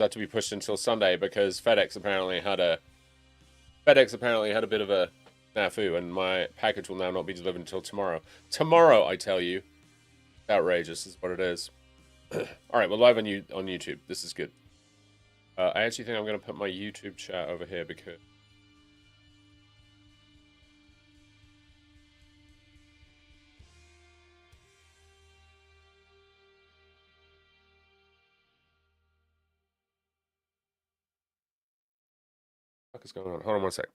that to be pushed until Sunday because FedEx apparently had a bit of a snafu, and my package will now not be delivered until tomorrow. Tomorrow, I tell you, outrageous is what it is. All right, we're live on YouTube. This is good. I actually think I'm going to put my YouTube chat over here because what is going on? Hold on one sec.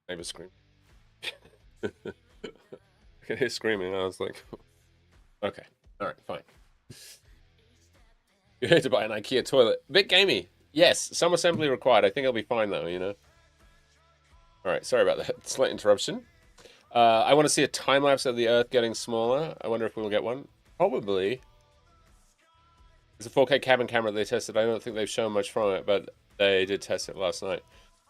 Neighbor scream. I can hear screaming. I was like, okay, all right, fine. You had to buy an IKEA toilet. Bit gamey. Yes, some assembly required. I think it'll be fine though, you know. All right, sorry about that slight interruption. I want to see a time lapse of the Earth getting smaller. I wonder if we'll get one. Probably. It's a 4K cabin camera they tested. I don't think they've shown much from it, but they did test it last night.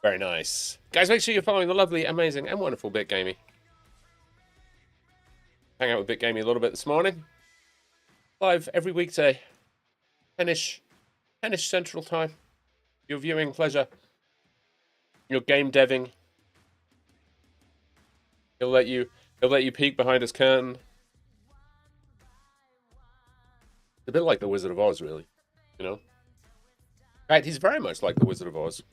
Very nice. Guys, make sure you're following the lovely, amazing, and wonderful Bit Gamey. Hang out with Bit Gamey a little bit this morning. Live every weekday. 10ish Central Time. Your viewing pleasure. Your game deving. He'll let you peek behind his curtain. It's a bit like the Wizard of Oz, really. You know? In fact, he's very much like the Wizard of Oz.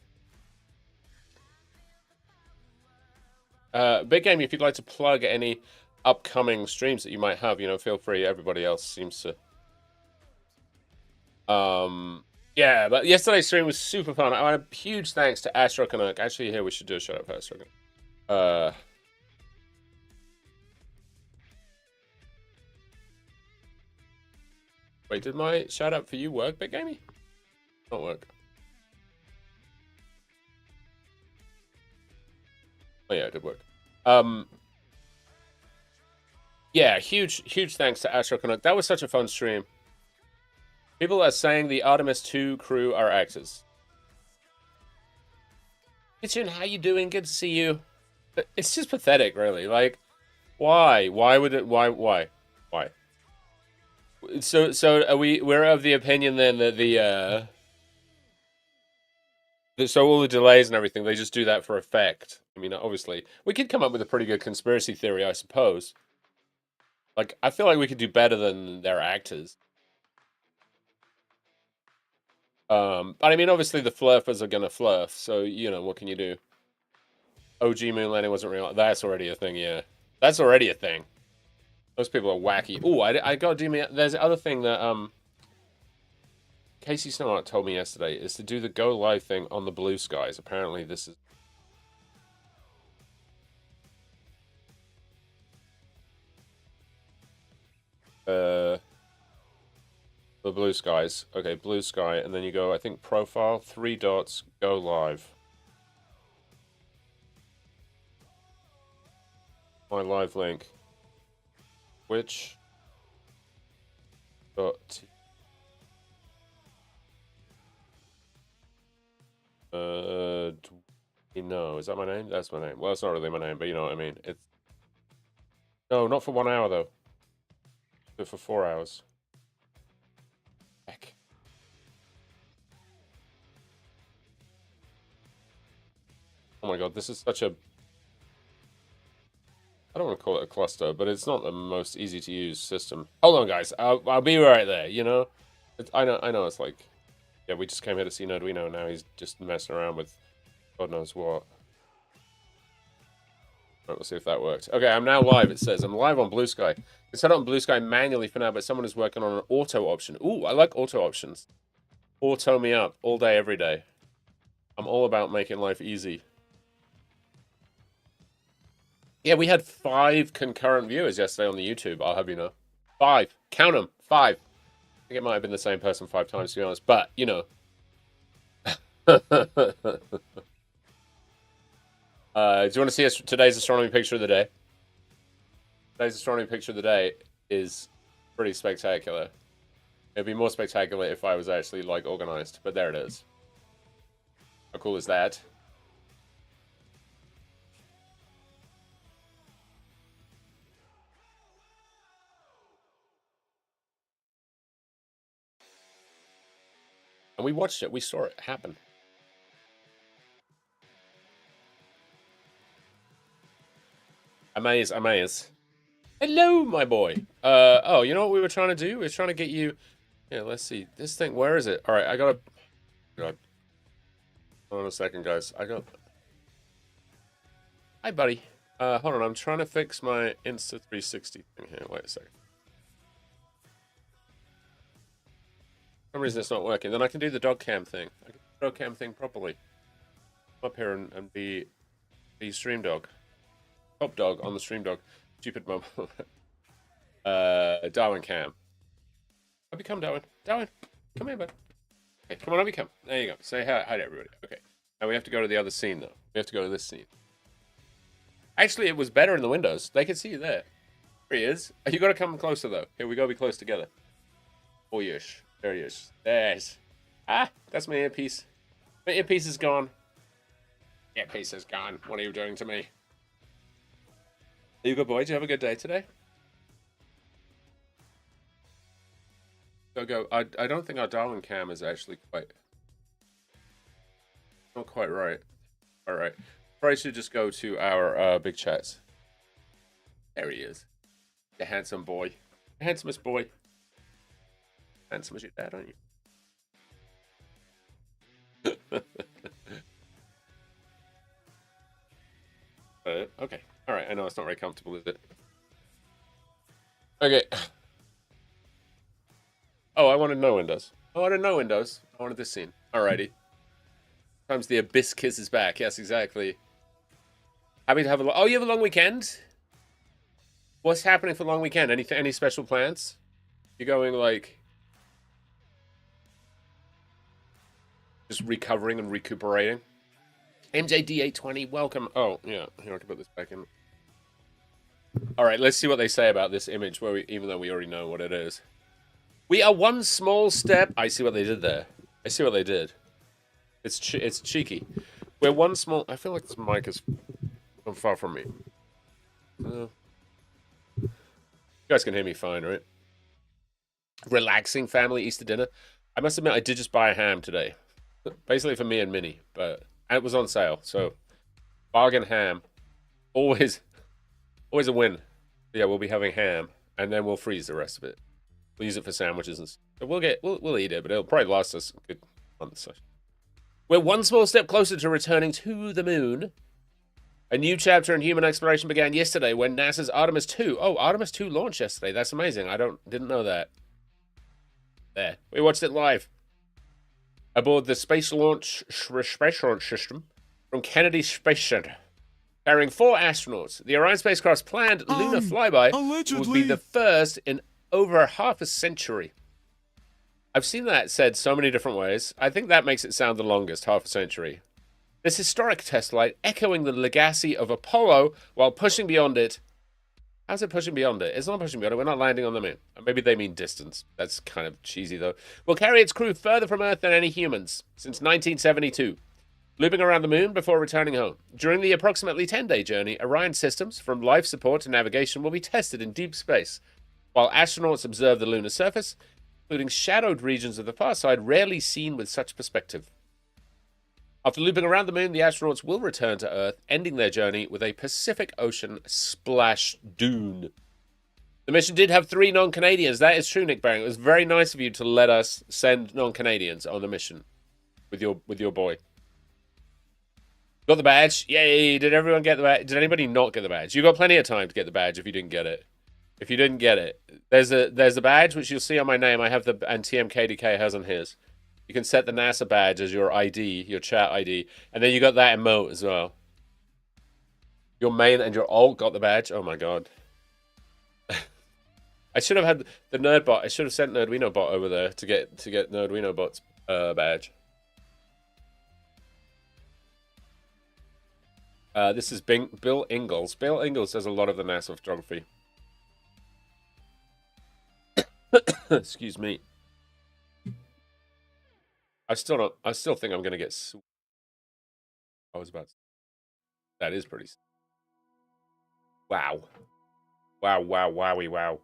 Big Game, if you'd like to plug any upcoming streams that you might have, you know, feel free. Everybody else seems to. Yeah, but yesterday's stream was super fun. I want a huge thanks to Astronomy. Actually, here we should do a shout out for Astronomy. Wait, did my shout out for you work, Big Gamey? Not work. Oh yeah, it did work. Yeah, huge thanks to Astronomy. That was such a fun stream. People are saying the Artemis II crew are actors. Kitchen, how you doing? Good to see you. It's just pathetic, really. Like, why? Why would it? Why? So we're of the opinion then that so all the delays and everything, they just do that for effect. I mean, obviously, we could come up with a pretty good conspiracy theory, I suppose. Like, I feel like we could do better than their actors. But I mean, obviously the flurfers are gonna flurf, so, you know, what can you do? OG moon landing wasn't real. That's already a thing, yeah. That's already a thing. Those people are wacky. Ooh, I gotta do me. There's the other thing that Casey Snowart told me yesterday is to do the go live thing on the blue skies. Apparently, this is. The blue skies. Okay, blue sky, and then you go. I think profile, 3 dots, go live. My live link. Which dot no, is that my name? That's my name. Well, it's not really my name, but you know what I mean. It's no, not for 1 hour though. But for 4 hours. Heck. Oh my god, this is such a. I don't want to call it a cluster, but it's not the most easy to use system. Hold on, guys. I'll be right there. You know, I know. It's like, yeah, we just came here to see Nerdwino. Now he's just messing around with God knows what. Right, we'll see if that works. Okay, I'm now live. It says I'm live on Blue Sky. It's set up on Blue Sky manually for now, but someone is working on an auto option. Ooh, I like auto options. Auto me up all day, every day. I'm all about making life easy. Yeah, we had 5 concurrent viewers yesterday on the YouTube, I'll have you know. 5. Count them. 5. I think it might have been the same person 5 times, to be honest. But, you know. Do you want to see today's astronomy picture of the day? Today's astronomy picture of the day is pretty spectacular. It'd be more spectacular if I was actually, like, organized. But there it is. How cool is that? And we watched it. We saw it happen. Amaze. Hello, my boy. Oh, you know what we were trying to do? We were trying to get you... Yeah, let's see. This thing, where is it? All right, I gotta... God. Hold on a second, guys. Hi, buddy. Hold on. I'm trying to fix my Insta360 thing here. Wait a second. For some reason it's not working. Then I can do the dog cam thing. I can do the dog cam thing properly. Come up here and be stream dog. Top dog on the stream dog. Stupid mum. Darwin cam. I become Darwin. Darwin, come here, bud. Okay, come on, I become. There you go. Say hi to everybody. Okay. Now we have to go to the other scene, though. We have to go to this scene. Actually, it was better in the windows. They can see you there. There he is. You got to come closer, though. Here, we got to be close together. Oh, yes. There he is. There's. Ah, that's my earpiece. My earpiece is gone. Earpiece is gone. What are you doing to me? Are you a good boy? Did you have a good day today? Go. I don't think our Darwin cam is actually not quite right. All right. Probably should just go to our big chats. There he is. The handsome boy. The handsomest boy. Handsome as your dad, aren't you? Okay. All right. I know it's not very comfortable, is it? Okay. Oh, I wanted no windows. I wanted no windows. I wanted this scene. Alrighty. Sometimes the abyss kisses back. Yes, exactly. Happy to have a... Oh, you have a long weekend? What's happening for long weekend? Any special plans? You're going, like... just recovering and recuperating? MJD820, welcome. Oh, yeah. Here, I can put this back in. Alright, let's see what they say about this image, even though we already know what it is. We are one small step... I see what they did there. I see what they did. It's cheeky. We're one small... I feel like this mic is far from me. You guys can hear me fine, right? Relaxing family Easter dinner. I must admit, I did just buy a ham today. Basically for me and Minnie. But it was on sale, so... bargain ham. Always a win. Yeah, we'll be having ham. And then we'll freeze the rest of it. We'll use it for sandwiches and stuff. We'll eat it, but it'll probably last us a good month. So. We're one small step closer to returning to the moon. A new chapter in human exploration began yesterday when NASA's Artemis II. Oh, Artemis II launched yesterday. That's amazing. Didn't know that. There. We watched it live. Aboard the Space Launch System from Kennedy Space Center. Carrying 4 astronauts. The Orion spacecraft's planned lunar flyby will be the first in over half a century. I've seen that said so many different ways. I think that makes it sound the longest, half a century. This historic test flight echoing the legacy of Apollo while pushing beyond it. How's it pushing beyond it? It's not pushing beyond it. We're not landing on the moon. Maybe they mean distance. That's kind of cheesy, though. Will carry its crew further from Earth than any humans since 1972. Looping around the moon before returning home. During the approximately 10-day journey, Orion systems, from life support to navigation, will be tested in deep space. While astronauts observe the lunar surface, including shadowed regions of the far side rarely seen with such perspective. After looping around the moon, the astronauts will return to Earth, ending their journey with a Pacific Ocean splash dune. The mission did have 3 non-Canadians. That is true, Nick Barring. It was very nice of you to let us send non-Canadians on the mission with your boy. Got the badge. Yay! Did everyone get the badge? Did anybody not get the badge? You got plenty of time to get the badge if you didn't get it. If you didn't get it, there's a badge which you'll see on my name. I have and TMKDK has on his. You can set the NASA badge as your ID, your chat ID, and then you got that emote as well. Your main and your alt got the badge. Oh my god! I should have had the Nerdbot. I should have sent Nerdwino Bot over there to get Nerdwino Bot's badge. This is Bill Ingalls. Bill Ingalls does a lot of the NASA photography. Excuse me. I still don't. I still think I'm gonna get. I was about. That is pretty. Wow. Wow. Wow. Wowie. Wow.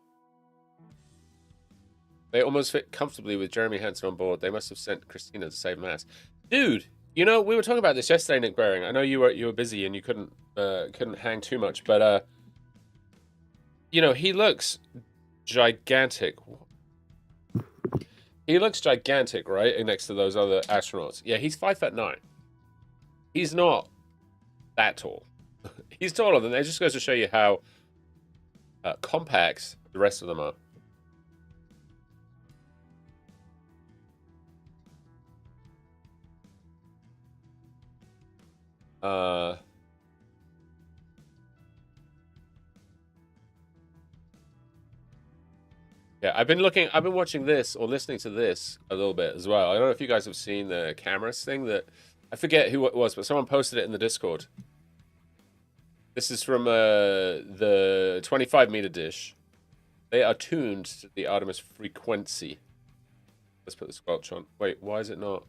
They almost fit comfortably with Jeremy Hansen on board. They must have sent Christina to save mass. Dude, you know, we were talking about this yesterday, Nick Bering. I know you were busy and you couldn't hang too much, but you know, he looks gigantic. He looks gigantic, right? Next to those other astronauts. Yeah, he's 5'9". He's not that tall. He's taller than they. It just goes to show you how compact the rest of them are. Yeah, I've been watching this or listening to this a little bit as well. I don't know if you guys have seen the cameras thing that I forget who it was, but someone posted it in the Discord. This is from the 25-meter dish. They are tuned to the Artemis frequency. Let's put the squelch on. Wait, why is it not?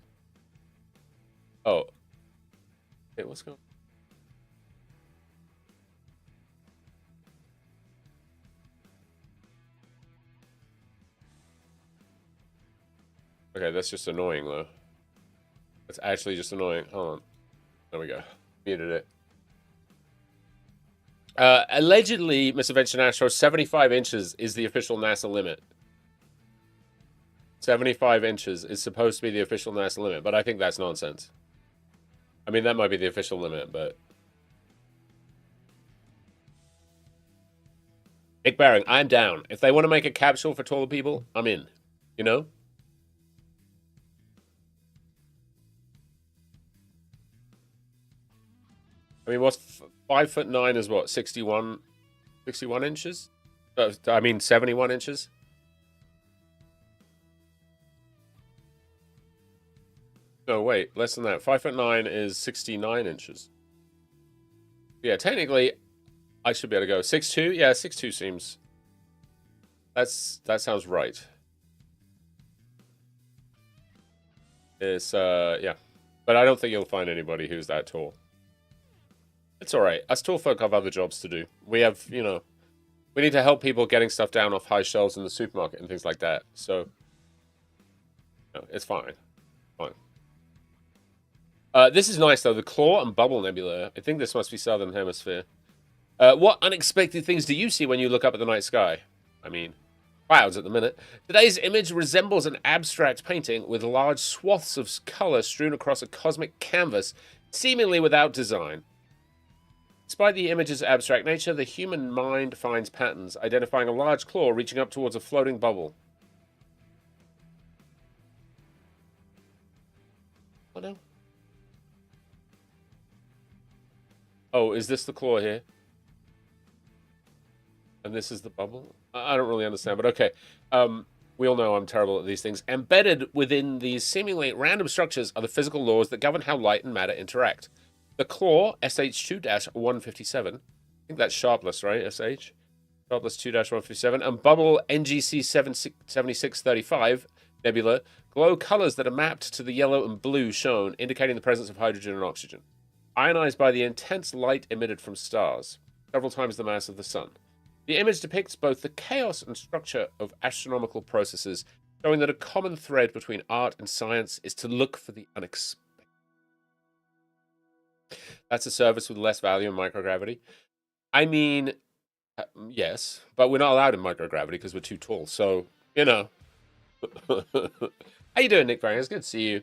Oh. Wait, what's going on? Okay, that's just annoying, though. That's actually just annoying. Hold on. There we go. Muted it. Allegedly, Misadventure Astro, 75 inches is the official NASA limit. 75 inches is supposed to be the official NASA limit, but I think that's nonsense. I mean, that might be the official limit, but... Nick Baring, I'm down. If they want to make a capsule for taller people, I'm in. You know? I mean, what's 5'9" is what, 61 inches? I mean, 71 inches? No, wait, less than that. 5'9" is 69 inches. Yeah, technically, I should be able to go 6'2". Yeah, 6'2" seems. That sounds right. It's yeah, but I don't think you'll find anybody who's that tall. It's all right. Us tall folk have other jobs to do. We have, you know, we need to help people getting stuff down off high shelves in the supermarket and things like that. So, no, it's fine. Fine. This is nice, though. The Claw and Bubble Nebula. I think this must be Southern Hemisphere. What unexpected things do you see when you look up at the night sky? I mean, clouds at the minute. Today's image resembles an abstract painting with large swaths of color strewn across a cosmic canvas, seemingly without design. Despite the image's abstract nature, the human mind finds patterns, identifying a large claw reaching up towards a floating bubble. Oh, no. Oh, is this the claw here? And this is the bubble? I don't really understand, but okay. We all know I'm terrible at these things. Embedded within these seemingly random structures are the physical laws that govern how light and matter interact. The claw, SH2-157, I think that's sharpless, right, SH? Sharpless 2-157, and bubble NGC 7635 nebula glow colors that are mapped to the yellow and blue shown, indicating the presence of hydrogen and oxygen. Ionized by the intense light emitted from stars, several times the mass of the sun. The image depicts both the chaos and structure of astronomical processes, showing that a common thread between art and science is to look for the unexpected. That's a service with less value in microgravity. I mean, yes, but we're not allowed in microgravity because we're too tall. So, you know. How you doing, Nick Frank? It's good to see you.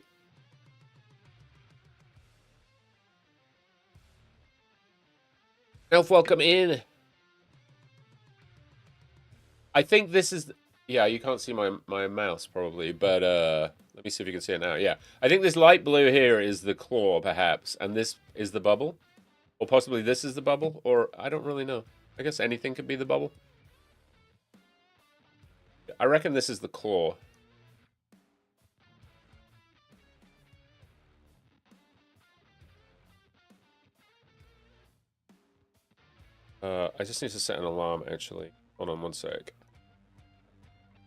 Elf, welcome in. I think this is... Yeah, you can't see my mouse, probably, but let me see if you can see it now. Yeah, I think this light blue here is the claw, perhaps, and this is the bubble. Or possibly this is the bubble, or I don't really know. I guess anything could be the bubble. I reckon this is the claw. I just need to set an alarm, actually. Hold on one sec.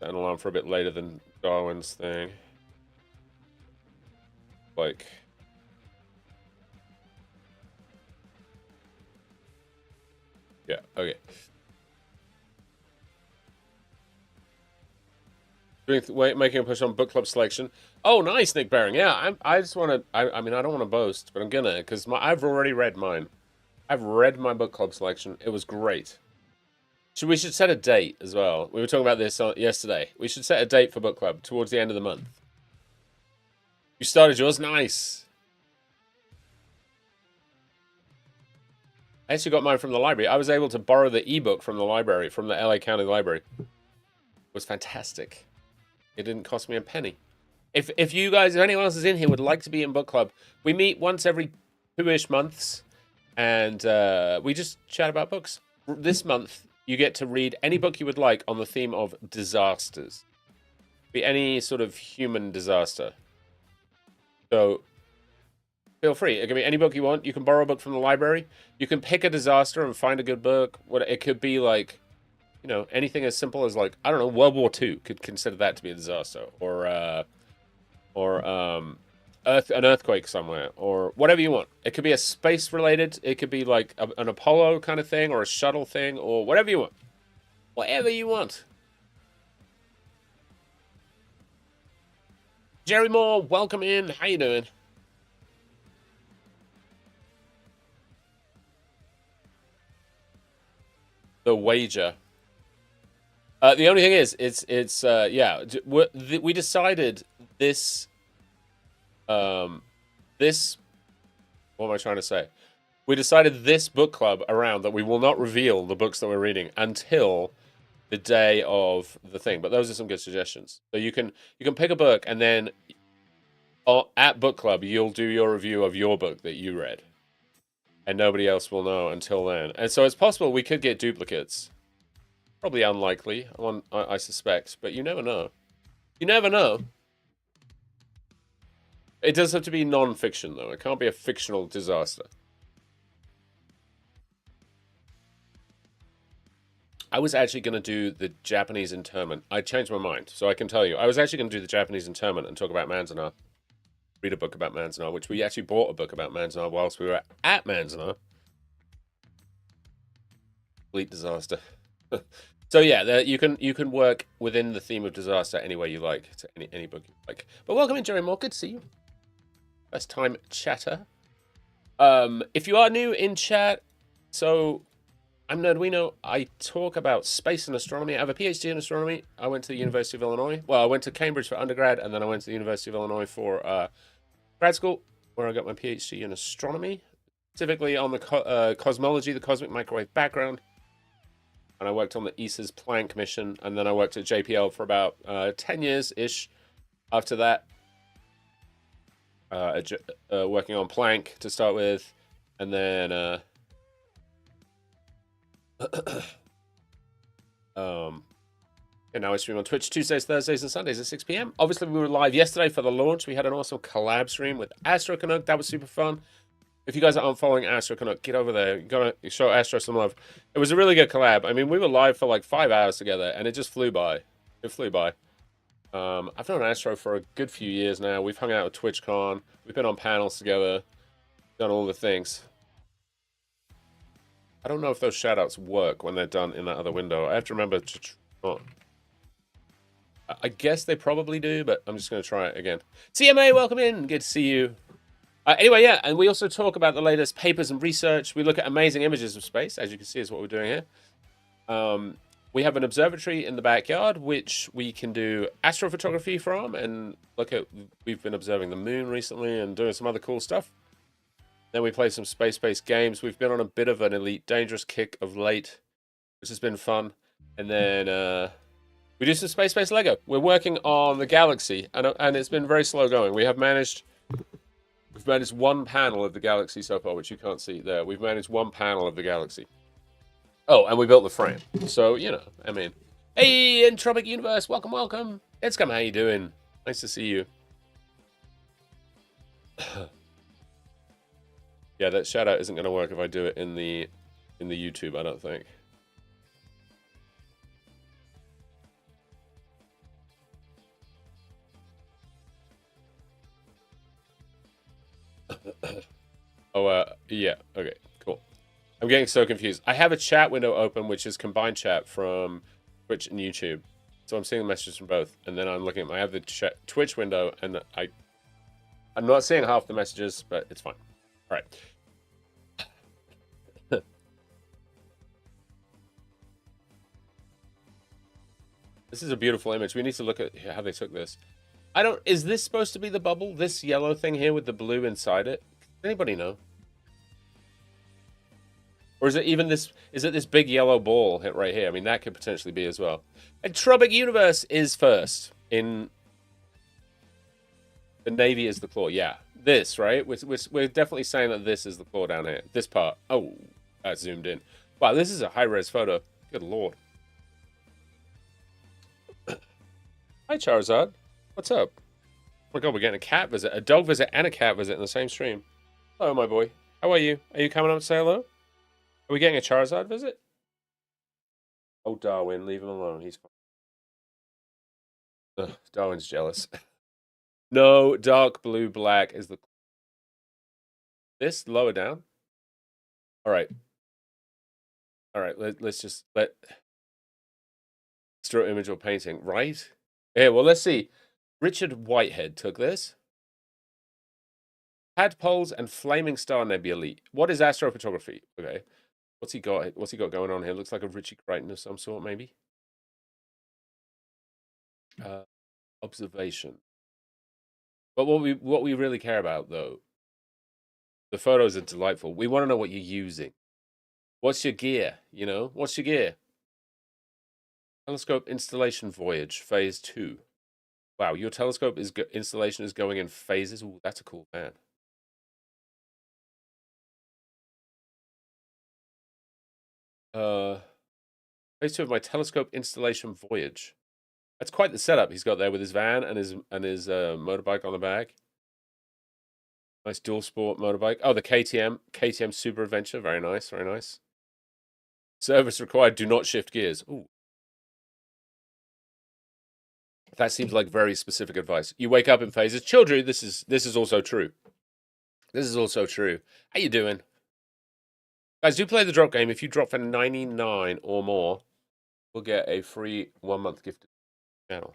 Set an alarm for a bit later than Darwin's thing. Like... Yeah, okay. Making a push on book club selection. Oh, nice, Nick Baring. Yeah, I just want to... I mean, I don't want to boast, but I'm gonna, because I've already read mine. I've read my book club selection. It was great. We should set a date as well. We were talking about this yesterday. We should set a date for book club towards the end of the month. You started yours? Nice. I actually got mine from the library. I was able to borrow the ebook from the library, from the LA County Library. It was fantastic. It didn't cost me a penny. If you guys, if anyone else is in here, would like to be in book club, we meet once every 2-ish months, and we just chat about books. This month, you get to read any book you would like on the theme of disasters. Be any sort of human disaster. So, feel free. It can be any book you want. You can borrow a book from the library. You can pick a disaster and find a good book. It could be like, you know, anything as simple as like, I don't know, World War II. Could consider that to be a disaster. Or an earthquake somewhere. Or whatever you want. It could be a space related. It could be like an Apollo kind of thing. Or a shuttle thing. Or whatever you want. Whatever you want. Jerry Moore, welcome in. How you doing? The wager. The only thing is, it's yeah. We decided this. This. What am I trying to say? We decided this book club around that we will not reveal the books that we're reading until the day of the thing. But those are some good suggestions. So you can pick a book and then at book club you'll do your review of your book that you read. And nobody else will know until then. And so it's possible we could get duplicates. Probably unlikely, I suspect. But you never know. You never know. It does have to be non-fiction, though. It can't be a fictional disaster. I was actually going to do the Japanese internment. I changed my mind, so I can tell you. I was actually going to do the Japanese internment and talk about Manzanar. Read a book about Manzanar, which we actually bought a book about Manzanar whilst we were at Manzanar. Complete disaster. So yeah, you can work within the theme of disaster any way you like, to any book you like. But welcome in, Jerry Moore. Good to see you. First time chatter. If you are new in chat, so I'm Nerdwino. I talk about space and astronomy. I have a PhD in astronomy. I went to the University of Illinois. Well, I went to Cambridge for undergrad, and then I went to the University of Illinois for grad school, where I got my PhD in astronomy, specifically on the cosmology, the cosmic microwave background. And I worked on the ESA's Planck mission, and then I worked at JPL for about 10 years-ish after that. Working on Planck to start with, and then and now I stream on Twitch Tuesdays, Thursdays, and Sundays at 6 p.m. Obviously, we were live yesterday for the launch. We had an awesome collab stream with Astro Canuck. That was super fun. If you guys aren't following Astro Canuck, get over there. You gotta show Astro some love. It was a really good collab. I mean, we were live for like 5 hours together, and it just flew by. It flew by. I've known Astro for a good few years now. We've hung out at TwitchCon. We've been on panels together. Done all the things. I don't know if those shoutouts work when they're done in that other window. I have to remember to... I guess they probably do, but I'm just going to try it again. CMA, welcome in. Good to see you. Anyway, yeah, and we also talk about the latest papers and research. We look at amazing images of space, as you can see is what we're doing here. We have an observatory in the backyard, which we can do astrophotography from, and look at, we've been observing the moon recently and doing some other cool stuff. Then we play some space-based games. We've been on a bit of an Elite Dangerous kick of late, which has been fun. And then we do some space-based Lego. We're working on the Galaxy, and it's been very slow going. We've managed one panel of the Galaxy so far, which you can't see there. We've managed one panel of the Galaxy. Oh, and we built the frame. So, you know, I mean... Hey, Entropic Universe, welcome, welcome. It's come, how you doing? Nice to see you. Yeah, that shout-out isn't going to work if I do it in the YouTube, I don't think. Oh, yeah. Okay, cool. I'm getting so confused. I have a chat window open, which is combined chat from Twitch and YouTube. So I'm seeing the messages from both, and then I'm looking at I have the Twitch window, and I'm not seeing half the messages, but it's fine. All right. This is a beautiful image. We need to look at how they took this. I don't. Is this supposed to be the bubble? This yellow thing here with the blue inside it? Does anybody know? Or is it even this? Is it this big yellow ball hit right here? I mean, that could potentially be as well. And Tropic Universe is first in the Navy is the claw. Yeah, this right. We're definitely saying that this is the claw down here. This part. Oh, that's zoomed in. Wow, this is a high res photo. Good lord. Hi Charizard. What's up? Oh my god, we're getting a cat visit, a dog visit, and a cat visit in the same stream. Hello, my boy. How are you? Are you coming up to say hello? Are we getting a Charizard visit? Oh, Darwin, leave him alone. He's fine. Ugh, Darwin's jealous. No, dark blue, black is the... This? Lower down? All right. All right, let's just... Let's draw image or painting, right? Yeah, well, let's see. Richard Whitehead took this. Tadpoles and Flaming Star Nebulae. What is astrophotography? Okay. What's he got? What's he got going on here? Looks like a Richie Crichton of some sort, maybe. Observation. But what we really care about, though, the photos are delightful. We want to know what you're using. What's your gear? You know, what's your gear? Telescope installation voyage, phase 2. Wow, your telescope installation is going in phases. Ooh, that's a cool man. Phase 2 of my telescope installation voyage. That's quite the setup he's got there with his van and his motorbike on the back. Nice dual sport motorbike. Oh, the KTM Super Adventure. Very nice, very nice. Service required. Do not shift gears. Ooh. That seems like very specific advice. You wake up in phases. Children, this is also true. This is also true. How you doing? Guys, do play the drop game. If you drop for 99 or more, we'll get a free 1-month gift channel.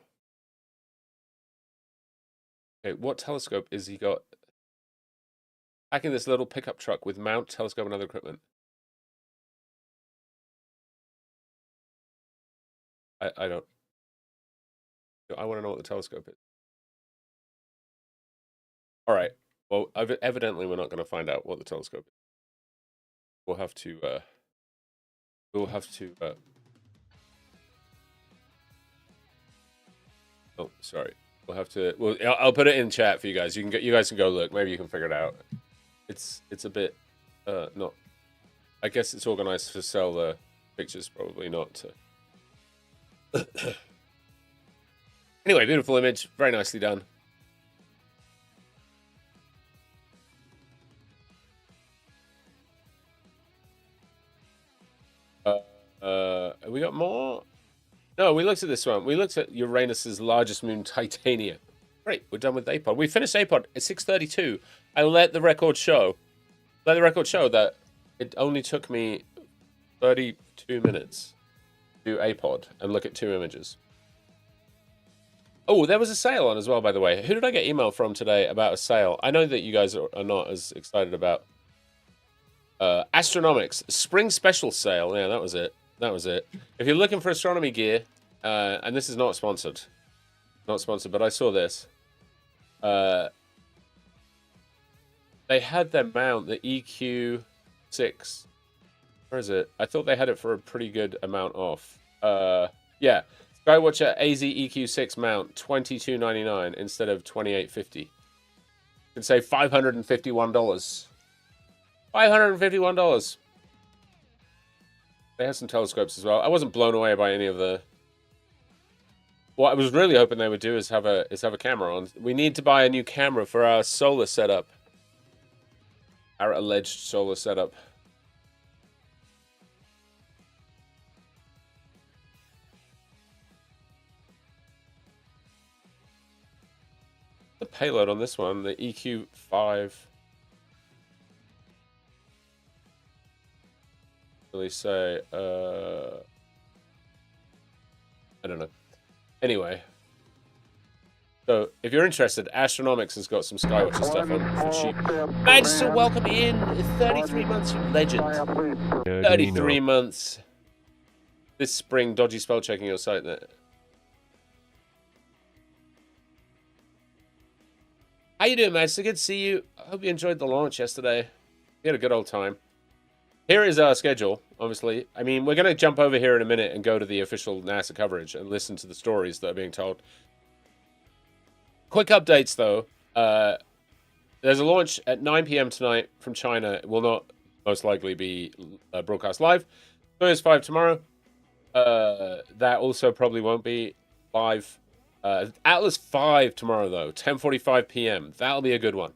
Okay, what telescope is he got? Packing this little pickup truck with mount, telescope, and other equipment. I don't. I want to know what the telescope is. All right. Well, evidently we're not going to find out what the telescope is. We'll have to. Oh, sorry. We'll have to. Well, I'll put it in chat for you guys. You guys can go look. Maybe you can figure it out. It's a bit. Not. I guess it's organized to sell the pictures, probably not to. Anyway, beautiful image. Very nicely done. We got more? No, we looked at this one. We looked at Uranus's largest moon, Titania. Great, we're done with APOD. We finished APOD at 6:32. I let the record show that it only took me 32 minutes to do APOD and look at 2 images. Oh, there was a sale on as well, by the way. Who did I get email from today about a sale? I know that you guys are not as excited about Astronomics Spring Special Sale. Yeah, that was it. That was it. If you're looking for astronomy gear, and this is not sponsored, but I saw this. They had their mount, the EQ6. Where is it? I thought they had it for a pretty good amount off. Yeah, Skywatcher AZ EQ6 mount, $22.99 instead of $28.50. You can save $551. $551. They had some telescopes as well. I wasn't blown away by any of the... What I was really hoping they would do is have a camera on. We need to buy a new camera for our solar setup. Our alleged solar setup. The payload on this one, the EQ5. really say. I don't know. Anyway. So, if you're interested, Astronomics has got some Skywatcher stuff on for cheap. Magister, welcome in. 33 months, you legend. 33 months. This spring, dodgy spell checking your site there. How you doing, Magister? Good to see you. I hope you enjoyed the launch yesterday. We had a good old time. Here is our schedule, obviously. I mean, we're going to jump over here in a minute and go to the official NASA coverage and listen to the stories that are being told. Quick updates, though. There's a launch at 9 p.m. tonight from China. It will not most likely be broadcast live. Soyuz 5 tomorrow. That also probably won't be live. Atlas 5 tomorrow, though. 10:45 p.m. That'll be a good one.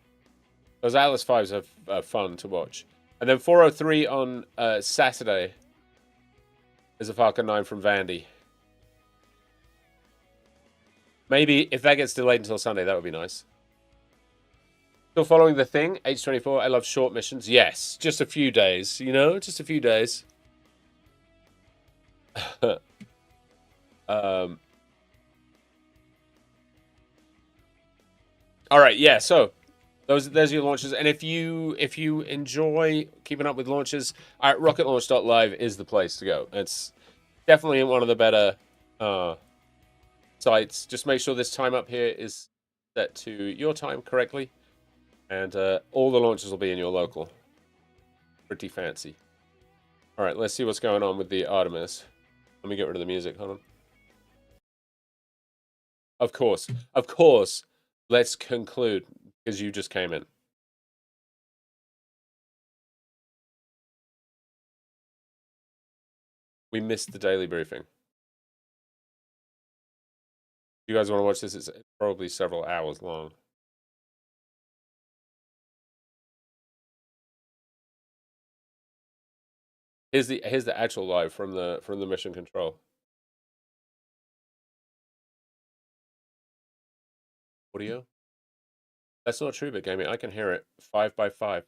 Those Atlas 5s are fun to watch. And then 4:03 on Saturday is a Falcon 9 from Vandy. Maybe if that gets delayed until Sunday, that would be nice. Still following the thing, H24. I love short missions. Yes, just a few days, you know, just a few days. All right, yeah. So there's your launches, and if you enjoy keeping up with launches, rocketlaunch.live is the place to go. It's definitely one of the better sites. Just make sure this time up here is set to your time correctly, and all the launches will be in your local. Pretty fancy. All right, let's see what's going on with the Artemis. Let me get rid of the music. Hold on. Of course. Let's conclude, because you just came in. We missed the daily briefing. If you guys want to watch this, it's probably several hours long. Here's the actual live from the mission control. Audio? That's not true, but gaming. I can hear it 5 by 5.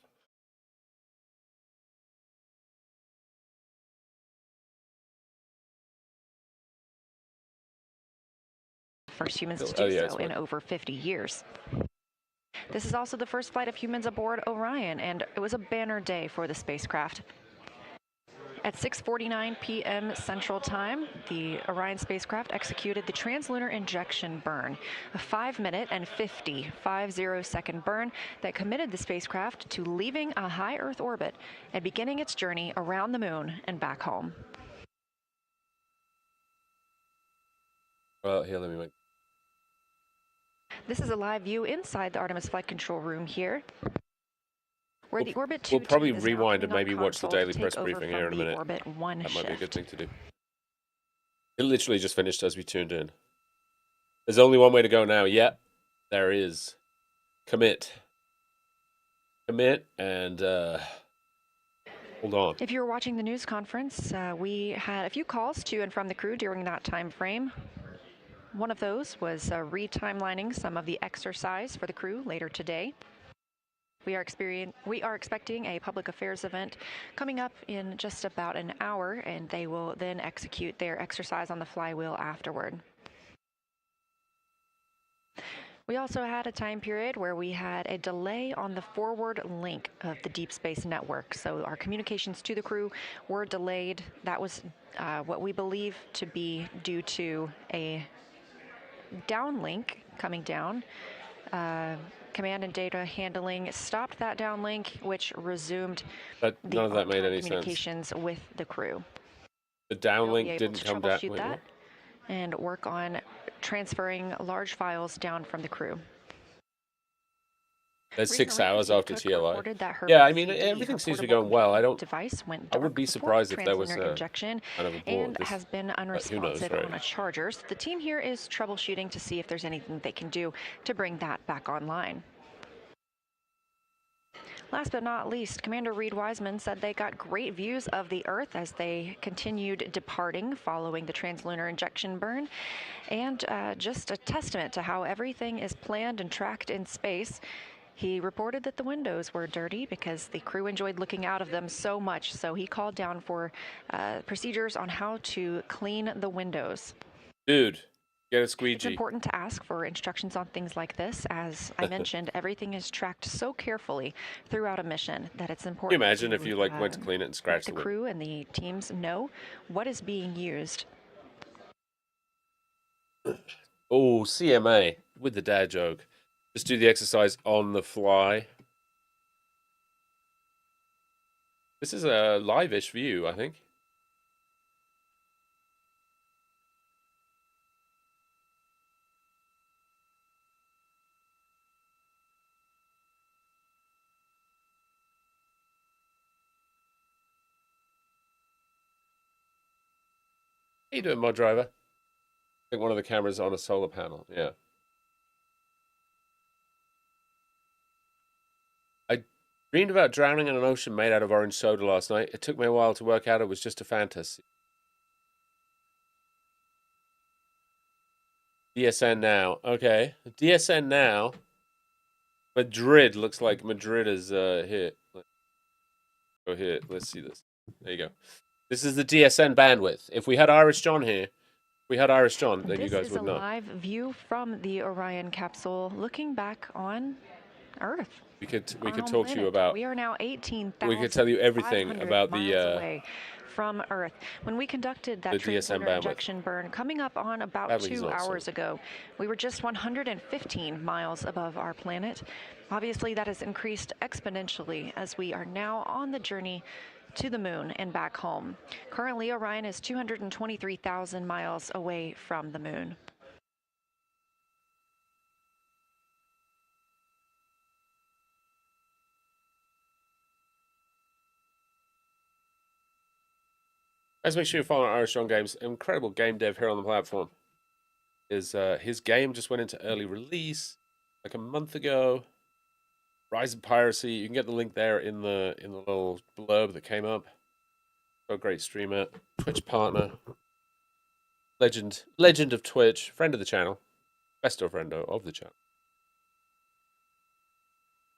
First humans to do so in over 50 years. This is also the first flight of humans aboard Orion, and it was a banner day for the spacecraft. At 6:49 p.m. Central Time, the Orion spacecraft executed the translunar injection burn, a 5-minute and 50-second burn that committed the spacecraft to leaving a high Earth orbit and beginning its journey around the moon and back home. Well, here, let me make. This is a live view inside the Artemis flight control room here. Where the Orbit 2 we'll probably rewind and maybe watch the daily press briefing here in a minute. Orbit 1 that shift. might be a good thing to do. It literally just finished as we tuned in. There's only one way to go now. Yep, there is. Commit and hold on. If you were watching the news conference, we had a few calls to and from the crew during that time frame. One of those was retimelining some of the exercise for the crew later today. We are expecting a public affairs event coming up in just about an hour, and they will then execute their exercise on the flywheel afterward. We also had a time period where we had a delay on the forward link of the Deep Space Network. So our communications to the crew were delayed. That was what we believe to be due to a downlink coming down. Command and data handling stopped that downlink, which resumed none of that made any communications sense with the crew. The downlink didn't come down. Troubleshoot that and work on transferring large files down from the crew. That's 6 hours after TLI. Yeah, I mean, everything seems to be going well. I would be surprised if there was a injection kind of a and has been unresponsive right? on a charger. So the team here is troubleshooting to see if there's anything they can do to bring that back online. Last but not least, Commander Reed Wiseman said they got great views of the Earth as they continued departing following the translunar injection burn, and just a testament to how everything is planned and tracked in space. He reported that the windows were dirty because the crew enjoyed looking out of them so much, so he called down for procedures on how to clean the windows. Dude, get a It's squeegee. important to ask for instructions on things like this. As I mentioned, everything is tracked so carefully throughout a mission that it's important. Can you imagine if you like went to clean it and scratched the crew and the teams know what is being used. Oh, CMA with the dad joke. Just do the exercise on the fly. This is a live-ish view, I think. How you doing, mod driver? I think one of the cameras on a solar panel. Yeah. I dreamed about drowning in an ocean made out of orange soda last night. It took me a while to work out it was just a fantasy. DSN now. Okay. DSN now. Madrid looks like Madrid is here. Go here. Let's see this. There you go. This is the DSN bandwidth. If we had Irish John here, then you guys would know. This is a live view from the Orion capsule looking back on Earth. We could talk to you about. We are now 18,000. We could tell you everything about the away from Earth. When we conducted that transporter injection burn, coming up on about 2 hours ago, we were just 115 miles above our planet. Obviously, that has increased exponentially as we are now on the journey to the moon and back home. Currently, Orion is 223,000 miles away from the moon. Guys, make sure you follow Irish John Games. Incredible game dev here on the platform. His game just went into early release like a month ago. Rise of Piracy. You can get the link there in the little blurb that came up. So great streamer, Twitch partner, legend of Twitch, friend of the channel, best of friendo of the channel.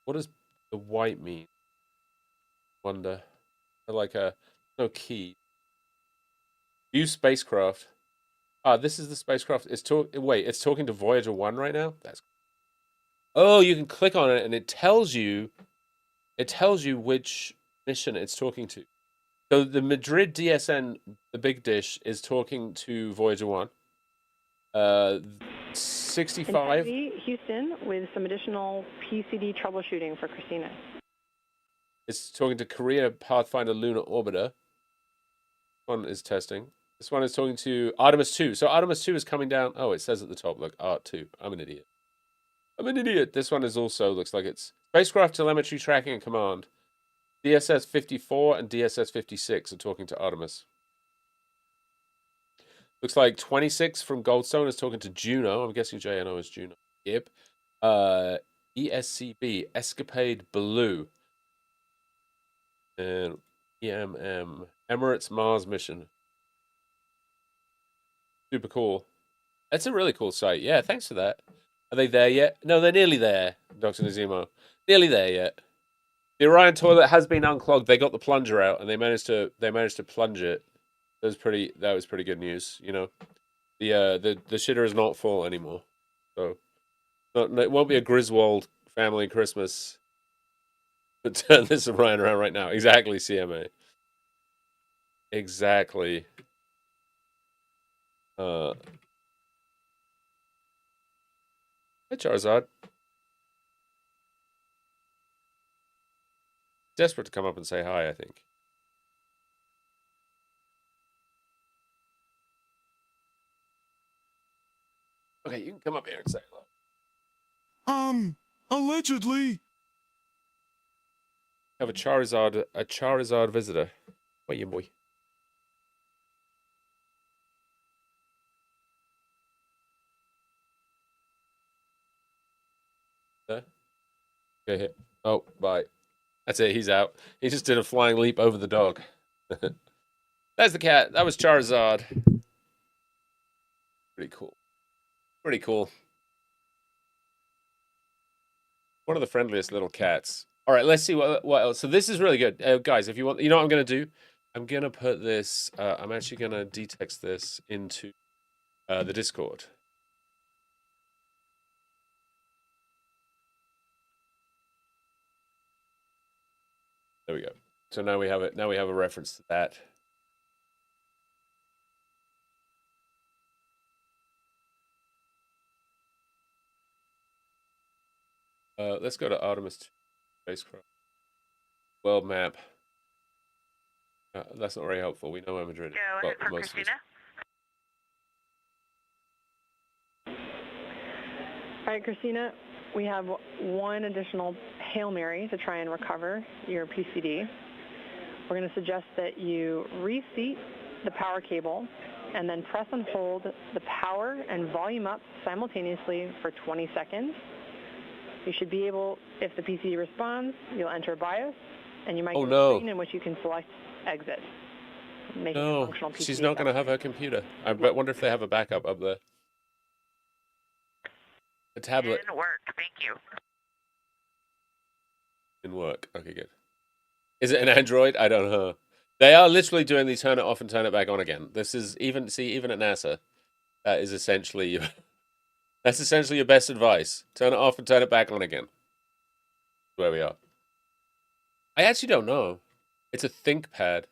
What does the white mean? Wonder. Like no key. View spacecraft. Ah, this is the spacecraft. It's talking to Voyager 1 right now? Oh, you can click on it and it tells you which mission it's talking to. So the Madrid DSN, the big dish, is talking to Voyager 1. 65. Houston with some additional PCD troubleshooting for Christina. It's talking to Korea Pathfinder Lunar Orbiter. One is testing. This one is talking to Artemis II. So Artemis II is coming down. Oh, it says at the top, look, Art2. I'm an idiot. This one is also, looks like it's spacecraft telemetry tracking and command. DSS 54 and DSS 56 are talking to Artemis. Looks like 26 from Goldstone is talking to Juno. I'm guessing JNO is Juno. Yep. ESCB, Escapade Blue. And EMM, Emirates Mars mission. Super cool. That's a really cool site. Yeah, thanks for that. Are they there yet? No, they're nearly there, Dr. Nazimo. Nearly there yet. The Orion toilet has been unclogged. They got the plunger out and they managed to plunge it. That was pretty good news, you know. The shitter is not full anymore. So it won't be a Griswold family Christmas. But turn this Orion around right now. Exactly, CMA. Exactly. Hi, Charizard. Desperate to come up and say hi, I think. Okay, you can come up here and say hello. Allegedly. Have a Charizard visitor. Where you, boy? There? Okay, here. Oh, bye. That's it, he's out. He just did a flying leap over the dog. That's the cat. That was Charizard. Pretty cool. Pretty cool. One of the friendliest little cats. All right, let's see what else. So this is really good, guys. If you want, you know what I'm gonna do? I'm gonna put this. I'm actually gonna detext this into the Discord. There we go. So now we have it. Now we have a reference to that. Let's go to Artemis II spacecraft. World map. That's not very helpful. We know where Madrid is. Go ahead for Christina. All right, Christina, we have one additional Hail Mary to try and recover your PCD. We're going to suggest that you reseat the power cable and then press and hold the power and volume up simultaneously for 20 seconds. You should be able, if the PCD responds, you'll enter BIOS, and you might get a screen in which you can select exit. No, she's not going to have her computer. I wonder if they have a backup up there. A tablet. Didn't work. Thank you. Didn't work. Okay, good. Is it an Android? I don't know. They are literally doing the turn it off and turn it back on again. This is even at NASA. That is essentially that's essentially your best advice. Turn it off and turn it back on again. Where we are. I actually don't know. It's a ThinkPad.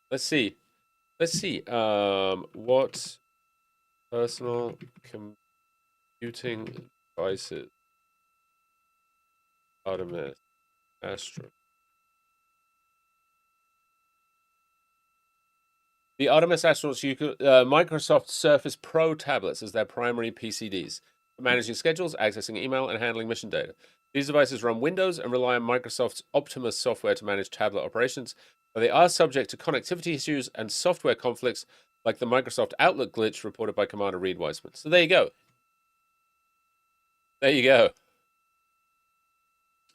Let's see. What personal computing devices Artemis Astro. The Artemis astronauts use Microsoft Surface Pro tablets as their primary PCDs for managing schedules, accessing email, and handling mission data. These devices run Windows and rely on Microsoft's Optimus software to manage tablet operations, but they are subject to connectivity issues and software conflicts like the Microsoft Outlook glitch reported by Commander Reed Weissman. So there you go. There you go.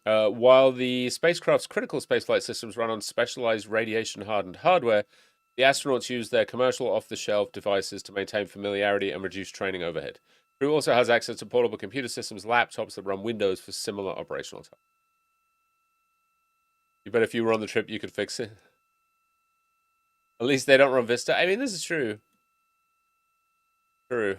While the spacecraft's critical spaceflight systems run on specialized radiation-hardened hardware, the astronauts use their commercial off-the-shelf devices to maintain familiarity and reduce training overhead. Crew also has access to portable computer systems, laptops that run Windows for similar operational tasks. You bet if you were on the trip, you could fix it. At least they don't run Vista. I mean, this is true. True.